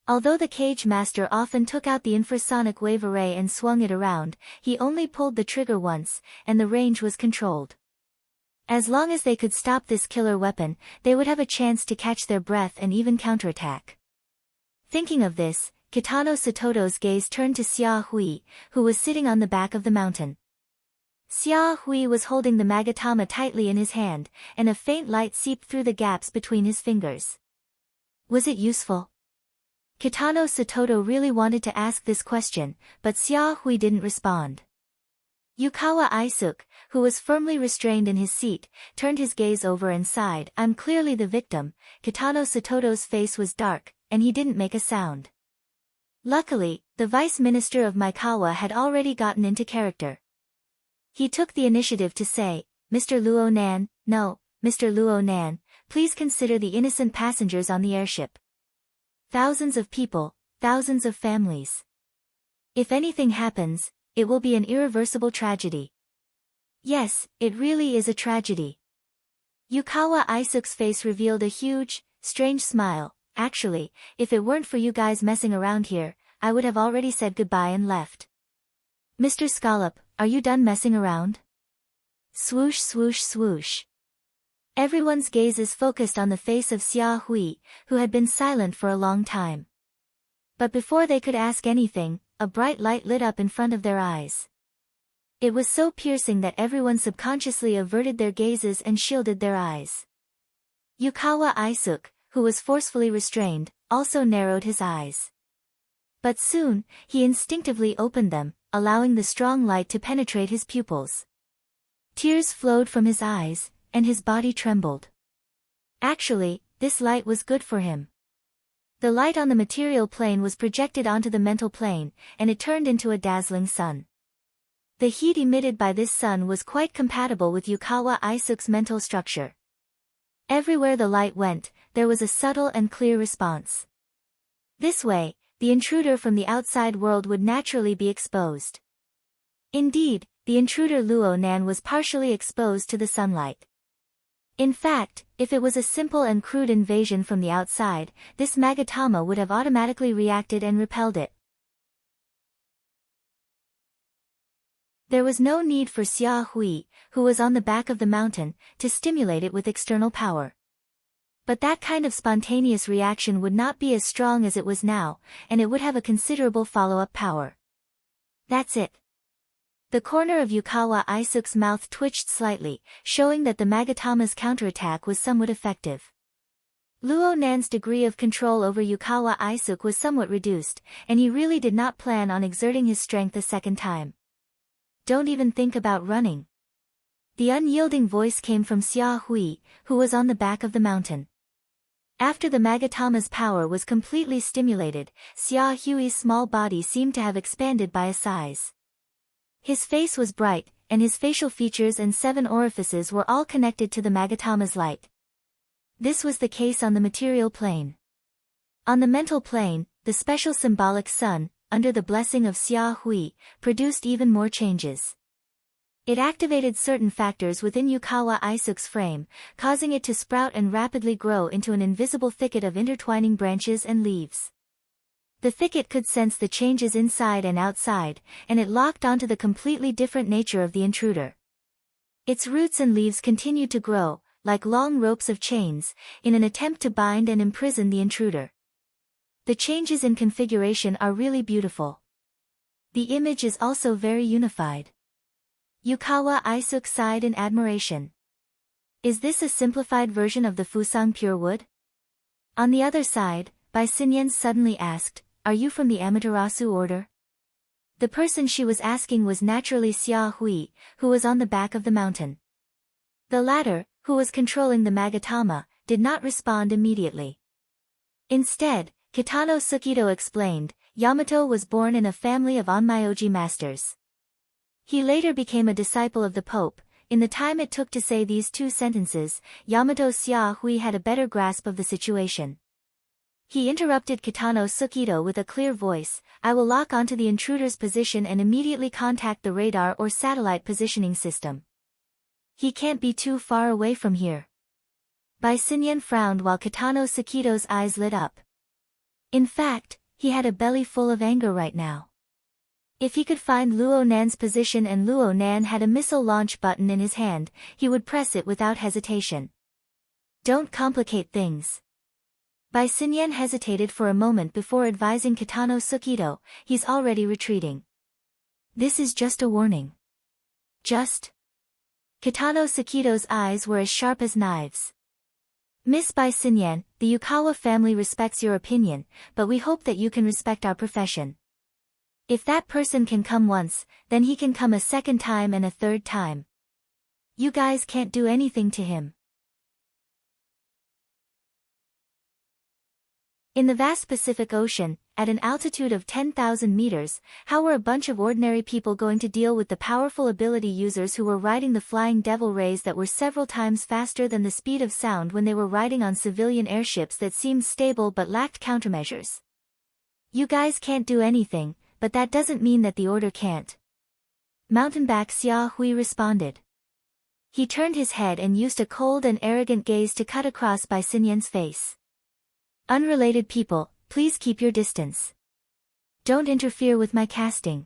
Although the Cage Master often took out the infrasonic wave array and swung it around, he only pulled the trigger once, and the range was controlled. As long as they could stop this killer weapon, they would have a chance to catch their breath and even counterattack. Thinking of this, Kitano Satoto's gaze turned to Xia Hui, who was sitting on the back of the mountain. Xia Hui was holding the Magatama tightly in his hand, and a faint light seeped through the gaps between his fingers. Was it useful? Kitano Satoto really wanted to ask this question, but Xia Hui didn't respond. Yukawa Aisuk, who was firmly restrained in his seat, turned his gaze over and sighed. I'm clearly the victim. Kitano Satoto's face was dark, and he didn't make a sound. Luckily, the vice minister of Maekawa had already gotten into character. He took the initiative to say, Mr. Luo Nan, no, Mr. Luo Nan, please consider the innocent passengers on the airship. Thousands of people, thousands of families. If anything happens, it will be an irreversible tragedy. Yes, it really is a tragedy. Yukawa Aisuk's face revealed a huge, strange smile. Actually, if it weren't for you guys messing around here, I would have already said goodbye and left. Mr. Scallop, are you done messing around? Swoosh swoosh swoosh. Everyone's gazes focused on the face of Xia Hui, who had been silent for a long time. But before they could ask anything, a bright light lit up in front of their eyes. It was so piercing that everyone subconsciously averted their gazes and shielded their eyes. Yukawa Aisuk, who was forcefully restrained, also narrowed his eyes. But soon, he instinctively opened them, allowing the strong light to penetrate his pupils. Tears flowed from his eyes, and his body trembled. Actually, this light was good for him. The light on the material plane was projected onto the mental plane, and it turned into a dazzling sun. The heat emitted by this sun was quite compatible with Yukawa Aisuk's mental structure. Everywhere the light went, there was a subtle and clear response. This way, the intruder from the outside world would naturally be exposed. Indeed, the intruder Luo Nan was partially exposed to the sunlight. In fact, if it was a simple and crude invasion from the outside, this Magatama would have automatically reacted and repelled it. There was no need for Xia Hui, who was on the back of the mountain, to stimulate it with external power. But that kind of spontaneous reaction would not be as strong as it was now, and it would have a considerable follow-up power. That's it. The corner of Yukawa Aisuk's mouth twitched slightly, showing that the Magatama's counterattack was somewhat effective. Luo Nan's degree of control over Yukawa Aisuk was somewhat reduced, and he really did not plan on exerting his strength a second time. Don't even think about running. The unyielding voice came from Xia Hui, who was on the back of the mountain. After the Magatama's power was completely stimulated, Xia Hui's small body seemed to have expanded by a size. His face was bright, and his facial features and 7 orifices were all connected to the Magatama's light. This was the case on the material plane. On the mental plane, the special symbolic sun, under the blessing of Xia Hui, produced even more changes. It activated certain factors within Yukawa Isuk's frame, causing it to sprout and rapidly grow into an invisible thicket of intertwining branches and leaves. The thicket could sense the changes inside and outside, and it locked onto the completely different nature of the intruder. Its roots and leaves continued to grow, like long ropes of chains, in an attempt to bind and imprison the intruder. The changes in configuration are really beautiful. The image is also very unified. Yukawa Isuk sighed in admiration. Is this a simplified version of the Fusang pure wood? On the other side, Bai Xinyan suddenly asked, are you from the Amaterasu order? The person she was asking was naturally Xia Hui, who was on the back of the mountain. The latter, who was controlling the Magatama, did not respond immediately. Instead, Kitano Sukido explained, Yamato was born in a family of Onmyoji masters. He later became a disciple of the Pope. In the time it took to say these two sentences, Yamato Xia Hui had a better grasp of the situation. He interrupted Kitano Sukido with a clear voice, I will lock onto the intruder's position and immediately contact the radar or satellite positioning system. He can't be too far away from here. Bai Xinyan frowned while Kitano Sukido's eyes lit up. In fact, he had a belly full of anger right now. If he could find Luo Nan's position and Luo Nan had a missile launch button in his hand, he would press it without hesitation. Don't complicate things. Bai Xinyan hesitated for a moment before advising Kitano Sukido, he's already retreating. This is just a warning. Just? Kitano Sukido's eyes were as sharp as knives. Miss Bai Xinyan, the Yukawa family respects your opinion, but we hope that you can respect our profession. If that person can come once, then he can come a second time and a third time. You guys can't do anything to him. In the vast Pacific Ocean, at an altitude of 10,000 meters, how were a bunch of ordinary people going to deal with the powerful ability users who were riding the flying devil rays that were several times faster than the speed of sound when they were riding on civilian airships that seemed stable but lacked countermeasures? You guys can't do anything, but that doesn't mean that the order can't. Mountainback Xia Hui responded. He turned his head and used a cold and arrogant gaze to cut across Bai Xinyan's face. Unrelated people, please keep your distance. Don't interfere with my casting.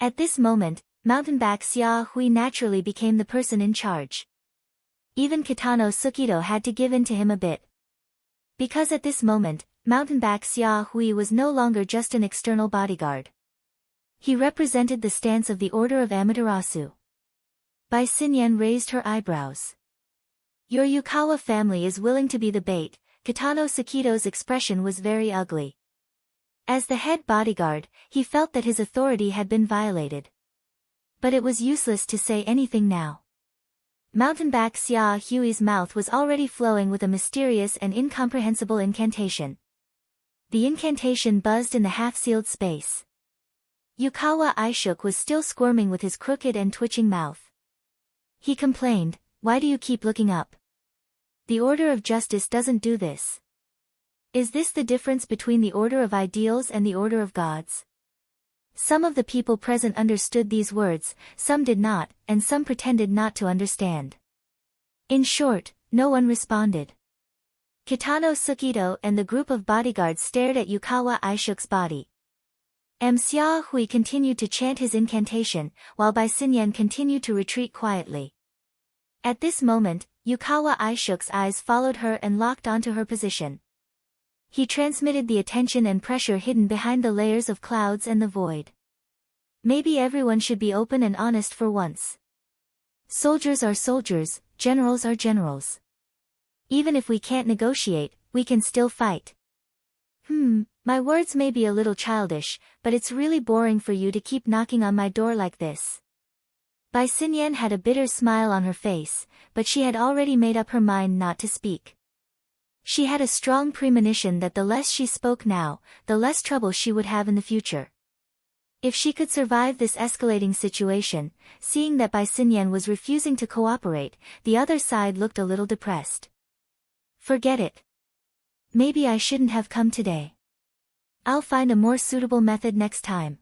At this moment, Mountainback Xia Hui naturally became the person in charge. Even Kitano Sukido had to give in to him a bit. Because at this moment, Mountainback Xia Hui was no longer just an external bodyguard. He represented the stance of the Order of Amaterasu. Bai Xinyan raised her eyebrows. Your Yukawa family is willing to be the bait. Kitano Sukido's expression was very ugly. As the head bodyguard, he felt that his authority had been violated. But it was useless to say anything now. Mountainback Xia Hui's mouth was already flowing with a mysterious and incomprehensible incantation. The incantation buzzed in the half-sealed space. Yukawa Isuk was still squirming with his crooked and twitching mouth. He complained, why do you keep looking up? The Order of Justice doesn't do this. Is this the difference between the Order of Ideals and the Order of Gods? Some of the people present understood these words, some did not, and some pretended not to understand. In short, no one responded. Kitano Sukido and the group of bodyguards stared at Yukawa Isuk's body. Xia Hui continued to chant his incantation, while Bai Xinyan continued to retreat quietly. At this moment, Yukawa Isuk's eyes followed her and locked onto her position. He transmitted the attention and pressure hidden behind the layers of clouds and the void. Maybe everyone should be open and honest for once. Soldiers are soldiers, generals are generals. Even if we can't negotiate, we can still fight. My words may be a little childish, but it's really boring for you to keep knocking on my door like this. Bai Xinyan had a bitter smile on her face, but she had already made up her mind not to speak. She had a strong premonition that the less she spoke now, the less trouble she would have in the future. If she could survive this escalating situation, seeing that Bai Xinyan was refusing to cooperate, the other side looked a little depressed. Forget it. Maybe I shouldn't have come today. I'll find a more suitable method next time.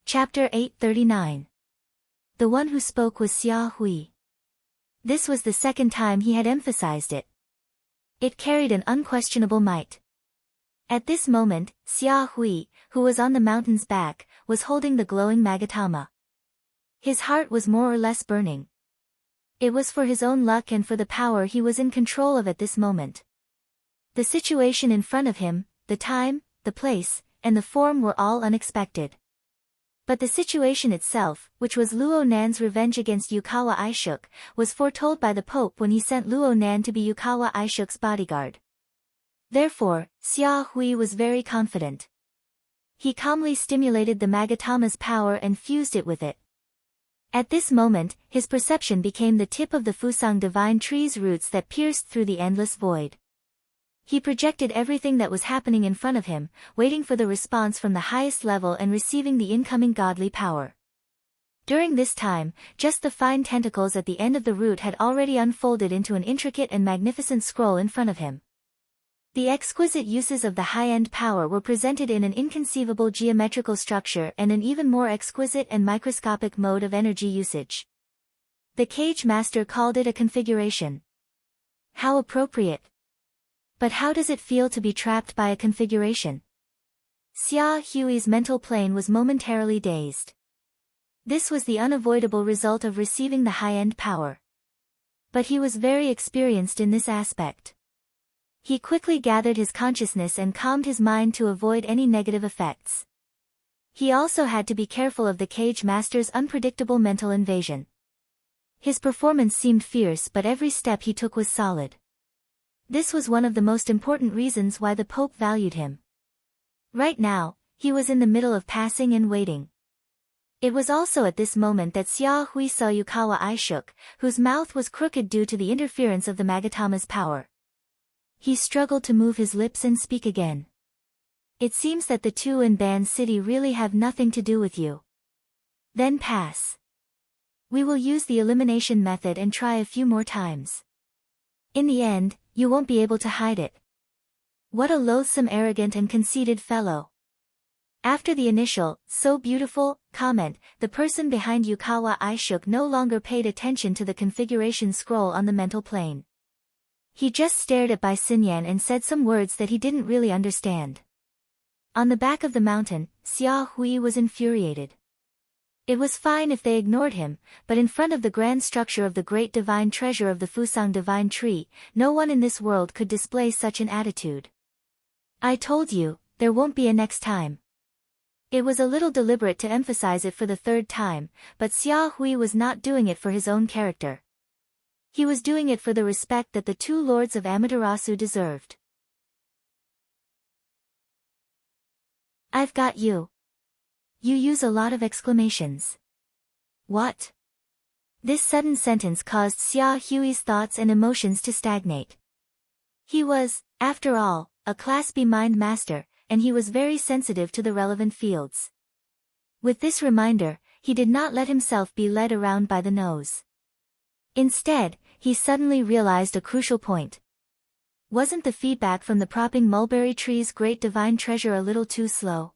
Chapter 839. The one who spoke was Xia Hui. This was the second time he had emphasized it. It carried an unquestionable might. At this moment, Xia Hui, who was on the mountain's back, was holding the glowing Magatama. His heart was more or less burning. It was for his own luck and for the power he was in control of at this moment. The situation in front of him, the time, the place, and the form were all unexpected. But the situation itself, which was Luo Nan's revenge against Yukawa Aishuk, was foretold by the Pope when he sent Luo Nan to be Yukawa Aishuk's bodyguard. Therefore, Xia Hui was very confident. He calmly stimulated the Magatama's power and fused it with it. At this moment, his perception became the tip of the Fusang divine tree's roots that pierced through the endless void. He projected everything that was happening in front of him, waiting for the response from the highest level and receiving the incoming godly power. During this time, just the fine tentacles at the end of the root had already unfolded into an intricate and magnificent scroll in front of him. The exquisite uses of the high-end power were presented in an inconceivable geometrical structure and an even more exquisite and microscopic mode of energy usage. The cage master called it a configuration. How appropriate! But how does it feel to be trapped by a configuration? Xia Hui's mental plane was momentarily dazed. This was the unavoidable result of receiving the high-end power. But he was very experienced in this aspect. He quickly gathered his consciousness and calmed his mind to avoid any negative effects. He also had to be careful of the cage master's unpredictable mental invasion. His performance seemed fierce, but every step he took was solid. This was one of the most important reasons why the Pope valued him. Right now, he was in the middle of passing and waiting. It was also at this moment that Xia Hui saw Yukawa Aishuk, whose mouth was crooked due to the interference of the Magatama's power. He struggled to move his lips and speak again. It seems that the two in Ban City really have nothing to do with you. Then pass. We will use the elimination method and try a few more times. In the end, you won't be able to hide it. What a loathsome, arrogant and conceited fellow. After the initial, so beautiful, comment, the person behind Yukawa Aishuk no longer paid attention to the configuration scroll on the mental plane. He just stared at Bai Xinyan and said some words that he didn't really understand. On the back of the mountain, Xia Hui was infuriated. It was fine if they ignored him, but in front of the grand structure of the great divine treasure of the Fusang divine tree, no one in this world could display such an attitude. I told you, there won't be a next time. It was a little deliberate to emphasize it for the third time, but Xia Hui was not doing it for his own character. He was doing it for the respect that the two lords of Amaterasu deserved. I've got you. You use a lot of exclamations. What? This sudden sentence caused Xia Hui's thoughts and emotions to stagnate. He was, after all, a Class B mind master, and he was very sensitive to the relevant fields. With this reminder, he did not let himself be led around by the nose. Instead, he suddenly realized a crucial point. Wasn't the feedback from the propping mulberry tree's great divine treasure a little too slow?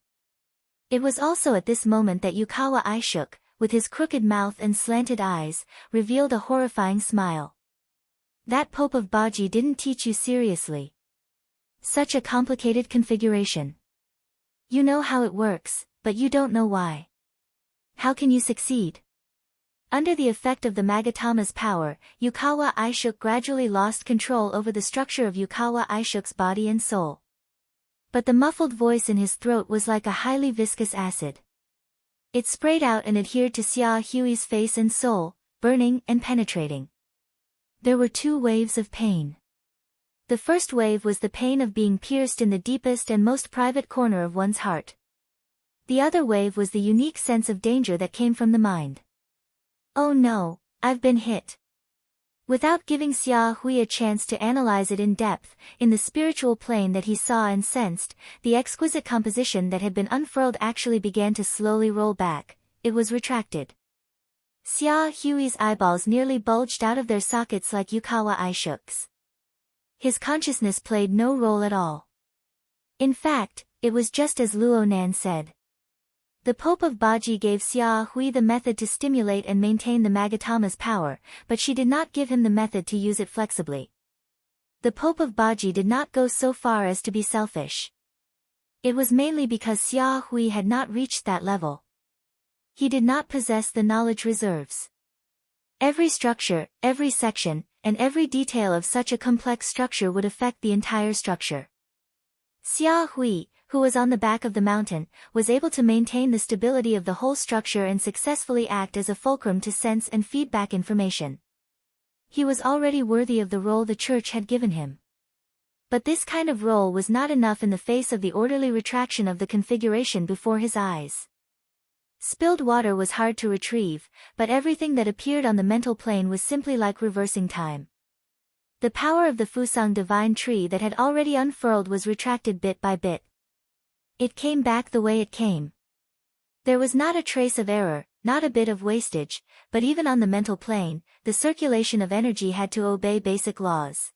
It was also at this moment that Yukawa Aishuk, with his crooked mouth and slanted eyes, revealed a horrifying smile. That Pope of Baji didn't teach you seriously. Such a complicated configuration. You know how it works, but you don't know why. How can you succeed? Under the effect of the Magatama's power, Yukawa Aishuk gradually lost control over the structure of Yukawa Aishuk's body and soul. But the muffled voice in his throat was like a highly viscous acid. It sprayed out and adhered to Xia Hui's face and soul, burning and penetrating. There were two waves of pain. The first wave was the pain of being pierced in the deepest and most private corner of one's heart. The other wave was the unique sense of danger that came from the mind. Oh no, I've been hit. Without giving Xia Hui a chance to analyze it in depth, in the spiritual plane that he saw and sensed, the exquisite composition that had been unfurled actually began to slowly roll back. It was retracted. Xia Hui's eyeballs nearly bulged out of their sockets like Yukawa Aishuk's. His consciousness played no role at all. In fact, it was just as Luo Nan said. The Pope of Baji gave Xia Hui the method to stimulate and maintain the Magatama's power, but she did not give him the method to use it flexibly. The Pope of Baji did not go so far as to be selfish. It was mainly because Xia Hui had not reached that level. He did not possess the knowledge reserves. Every structure, every section, and every detail of such a complex structure would affect the entire structure. Xia Hui, who was on the back of the mountain, was able to maintain the stability of the whole structure and successfully act as a fulcrum to sense and feedback information. He was already worthy of the role the church had given him. But this kind of role was not enough in the face of the orderly retraction of the configuration before his eyes. Spilled water was hard to retrieve, but everything that appeared on the mental plane was simply like reversing time. The power of the Fusang divine tree that had already unfurled was retracted bit by bit. It came back the way it came. There was not a trace of error, not a bit of wastage, but even on the mental plane, the circulation of energy had to obey basic laws.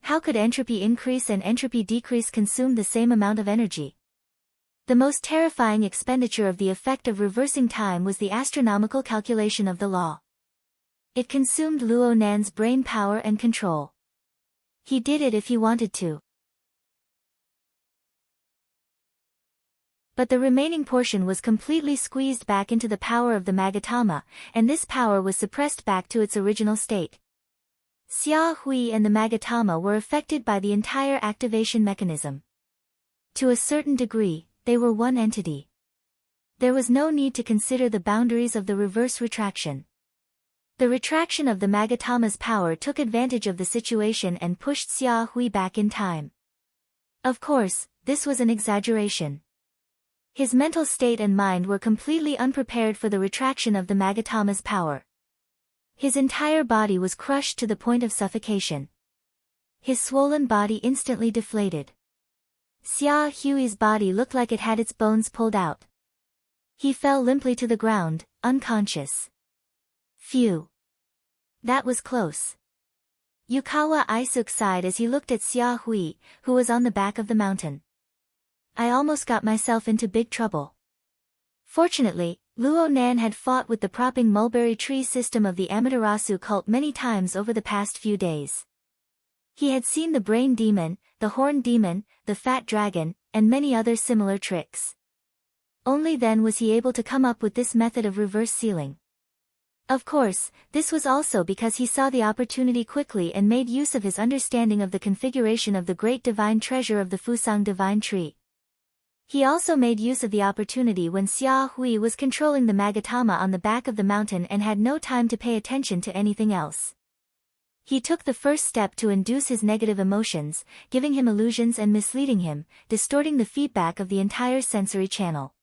How could entropy increase and entropy decrease consume the same amount of energy? The most terrifying expenditure of the effect of reversing time was the astronomical calculation of the law. It consumed Luo Nan's brain power and control. He did it if he wanted to. But the remaining portion was completely squeezed back into the power of the Magatama, and this power was suppressed back to its original state. Xia Hui and the Magatama were affected by the entire activation mechanism. To a certain degree, they were one entity. There was no need to consider the boundaries of the reverse retraction. The retraction of the Magatama's power took advantage of the situation and pushed Xia Hui back in time. Of course, this was an exaggeration. His mental state and mind were completely unprepared for the retraction of the Magatama's power. His entire body was crushed to the point of suffocation. His swollen body instantly deflated. Xia Hui's body looked like it had its bones pulled out. He fell limply to the ground, unconscious. Phew. That was close. Yukawa Aisuk sighed as he looked at Xia Hui, who was on the back of the mountain. I almost got myself into big trouble. Fortunately, Luo Nan had fought with the propping mulberry tree system of the Amaterasu cult many times over the past few days. He had seen the brain demon, the horn demon, the fat dragon, and many other similar tricks. Only then was he able to come up with this method of reverse sealing. Of course, this was also because he saw the opportunity quickly and made use of his understanding of the configuration of the great divine treasure of the Fusang divine tree. He also made use of the opportunity when Xia Hui was controlling the Magatama on the back of the mountain and had no time to pay attention to anything else. He took the first step to induce his negative emotions, giving him illusions and misleading him, distorting the feedback of the entire sensory channel.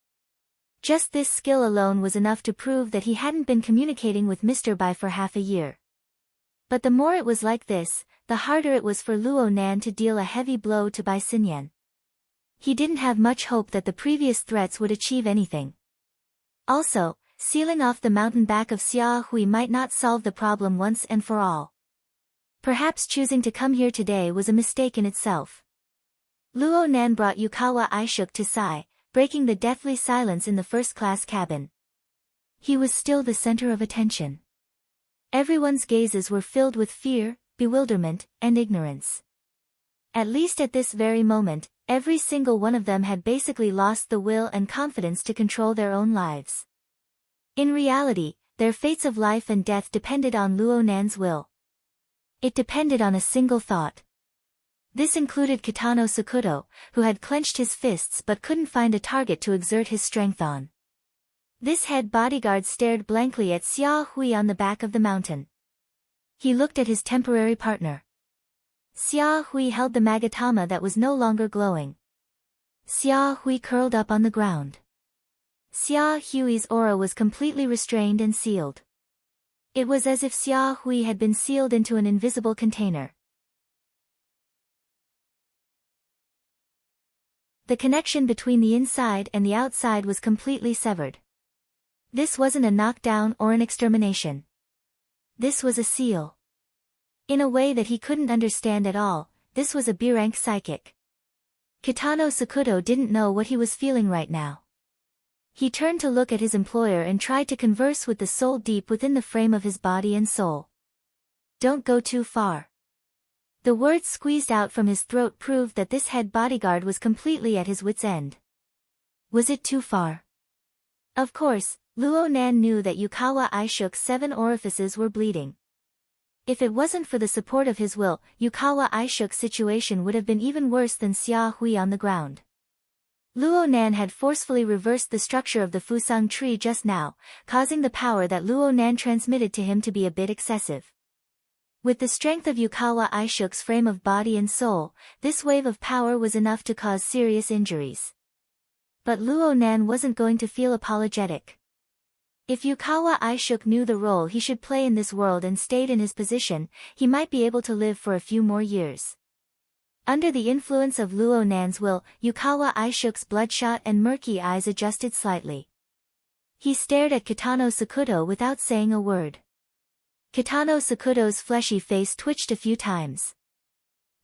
Just this skill alone was enough to prove that he hadn't been communicating with Mr. Bai for half a year. But the more it was like this, the harder it was for Luo Nan to deal a heavy blow to Bai Xinyan. He didn't have much hope that the previous threats would achieve anything. Also, sealing off the mountain back of Xia Hui might not solve the problem once and for all. Perhaps choosing to come here today was a mistake in itself. Luo Nan brought Yukawa Aishuk to Sai, breaking the deathly silence in the first-class cabin. He was still the center of attention. Everyone's gazes were filled with fear, bewilderment, and ignorance. At least at this very moment, every single one of them had basically lost the will and confidence to control their own lives. In reality, their fates of life and death depended on Luo Nan's will. It depended on a single thought. This included Kitano Sakuto, who had clenched his fists but couldn't find a target to exert his strength on. This head bodyguard stared blankly at Xia Hui on the back of the mountain. He looked at his temporary partner. Xia Hui held the Magatama that was no longer glowing. Xia Hui curled up on the ground. Xia Hui's aura was completely restrained and sealed. It was as if Xia Hui had been sealed into an invisible container. The connection between the inside and the outside was completely severed. This wasn't a knockdown or an extermination. This was a seal. In a way that he couldn't understand at all, this was a B-rank psychic. Kitano Sakuto didn't know what he was feeling right now. He turned to look at his employer and tried to converse with the soul deep within the frame of his body and soul. Don't go too far. The words squeezed out from his throat proved that this head bodyguard was completely at his wit's end. Was it too far? Of course, Luo Nan knew that Yukawa Aishuk's 7 orifices were bleeding. If it wasn't for the support of his will, Yukawa Aishuk's situation would have been even worse than Xia Hui on the ground. Luo Nan had forcefully reversed the structure of the Fusang tree just now, causing the power that Luo Nan transmitted to him to be a bit excessive. With the strength of Yukawa Aishuk's frame of body and soul, this wave of power was enough to cause serious injuries. But Luo Nan wasn't going to feel apologetic. If Yukawa Aishuk knew the role he should play in this world and stayed in his position, he might be able to live for a few more years. Under the influence of Luo Nan's will, Yukawa Aishuk's bloodshot and murky eyes adjusted slightly. He stared at Kitano Sakuto without saying a word. Kitano Sakuto's fleshy face twitched a few times.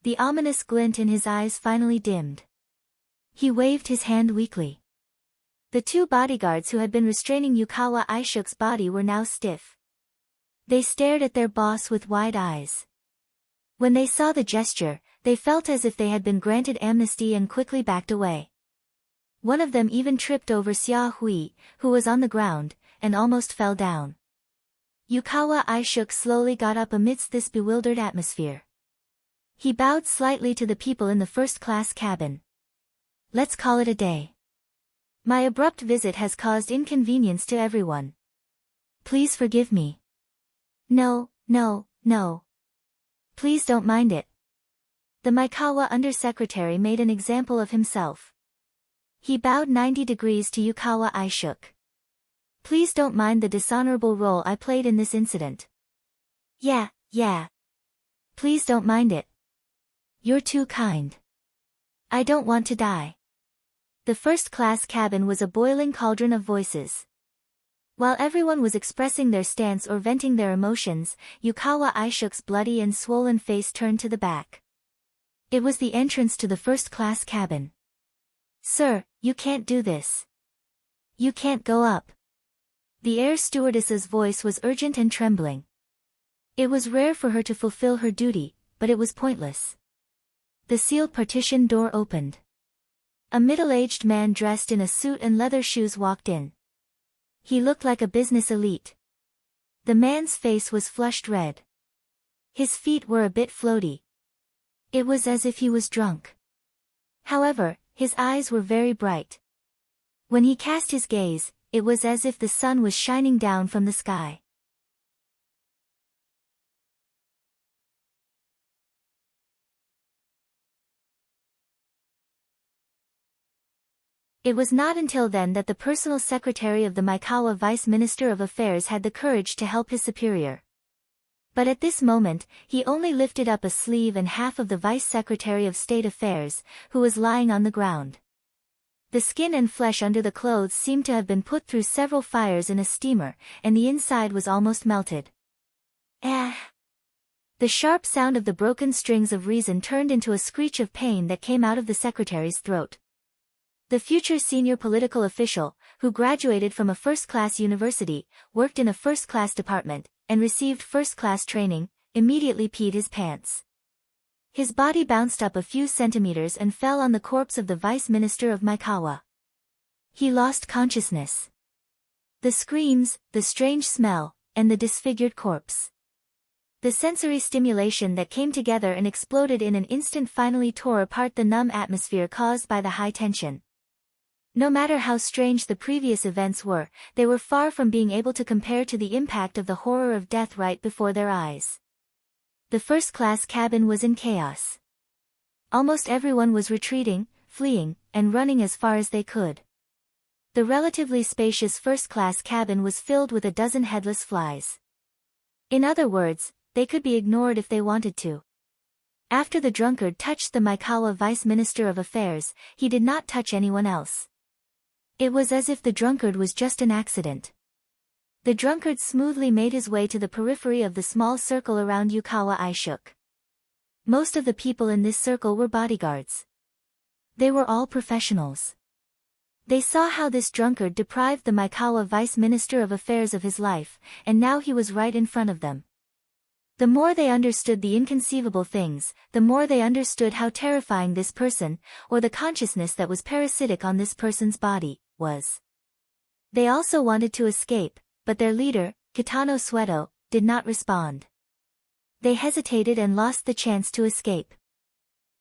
The ominous glint in his eyes finally dimmed. He waved his hand weakly. The 2 bodyguards who had been restraining Yukawa Aishuk's body were now stiff. They stared at their boss with wide eyes. When they saw the gesture, they felt as if they had been granted amnesty and quickly backed away. One of them even tripped over Xia Hui, who was on the ground, and almost fell down. Yukawa Aishuk slowly got up amidst this bewildered atmosphere. He bowed slightly to the people in the first-class cabin. Let's call it a day. My abrupt visit has caused inconvenience to everyone. Please forgive me. No. Please don't mind it. The Maikawa undersecretary made an example of himself. He bowed 90 degrees to Yukawa Aishuk. Please don't mind the dishonorable role I played in this incident. Yeah. Please don't mind it. You're too kind. I don't want to die. The first-class cabin was a boiling cauldron of voices. While everyone was expressing their stance or venting their emotions, Yukawa Aishuk's bloody and swollen face turned to the back. It was the entrance to the first-class cabin. Sir, you can't do this. You can't go up. The air stewardess's voice was urgent and trembling. It was rare for her to fulfill her duty, but it was pointless. The sealed partition door opened. A middle-aged man dressed in a suit and leather shoes walked in. He looked like a business elite. The man's face was flushed red. His feet were a bit floaty. It was as if he was drunk. However, his eyes were very bright. When he cast his gaze, it was as if the sun was shining down from the sky. It was not until then that the personal secretary of the Maikawa Vice Minister of Affairs had the courage to help his superior. But at this moment, he only lifted up a sleeve and half of the Vice Secretary of State Affairs, who was lying on the ground. The skin and flesh under the clothes seemed to have been put through several fires in a steamer, and the inside was almost melted. Ah! The sharp sound of the broken strings of reason turned into a screech of pain that came out of the secretary's throat. The future senior political official, who graduated from a first-class university, worked in a first-class department, and received first-class training, immediately peed his pants. His body bounced up a few centimeters and fell on the corpse of the Vice Minister of Maikawa. He lost consciousness. The screams, the strange smell, and the disfigured corpse. The sensory stimulation that came together and exploded in an instant finally tore apart the numb atmosphere caused by the high tension. No matter how strange the previous events were, they were far from being able to compare to the impact of the horror of death right before their eyes. The first-class cabin was in chaos. Almost everyone was retreating, fleeing, and running as far as they could. The relatively spacious first-class cabin was filled with a dozen headless flies. In other words, they could be ignored if they wanted to. After the drunkard touched the Maikawa Vice Minister of Affairs, he did not touch anyone else. It was as if the drunkard was just an accident. The drunkard smoothly made his way to the periphery of the small circle around Yukawa Aishuk. Most of the people in this circle were bodyguards. They were all professionals. They saw how this drunkard deprived the Maikawa vice minister of affairs of his life, and now he was right in front of them. The more they understood the inconceivable things, the more they understood how terrifying this person, or the consciousness that was parasitic on this person's body, was. They also wanted to escape, but their leader, Kitano Sueto, did not respond. They hesitated and lost the chance to escape.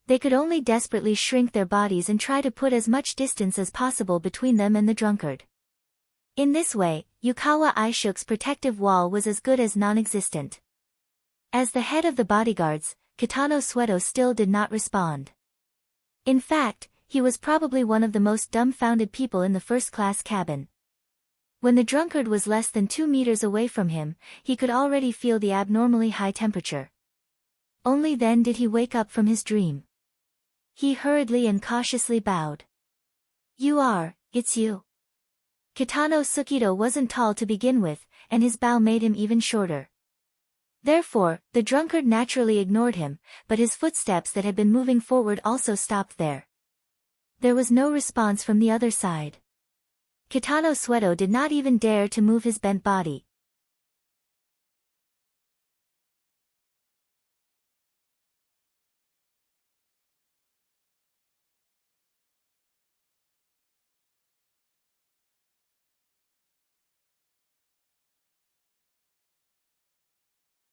They could only desperately shrink their bodies and try to put as much distance as possible between them and the drunkard. In this way, Yukawa Aishuk's protective wall was as good as non-existent. As the head of the bodyguards, Kitano Sueto still did not respond. In fact, he was probably one of the most dumbfounded people in the first-class cabin. When the drunkard was less than 2 meters away from him, he could already feel the abnormally high temperature. Only then did he wake up from his dream. He hurriedly and cautiously bowed. It's you. Kitano Sukido wasn't tall to begin with, and his bow made him even shorter. Therefore, the drunkard naturally ignored him, but his footsteps that had been moving forward also stopped there. There was no response from the other side. Kitano Sueto did not even dare to move his bent body.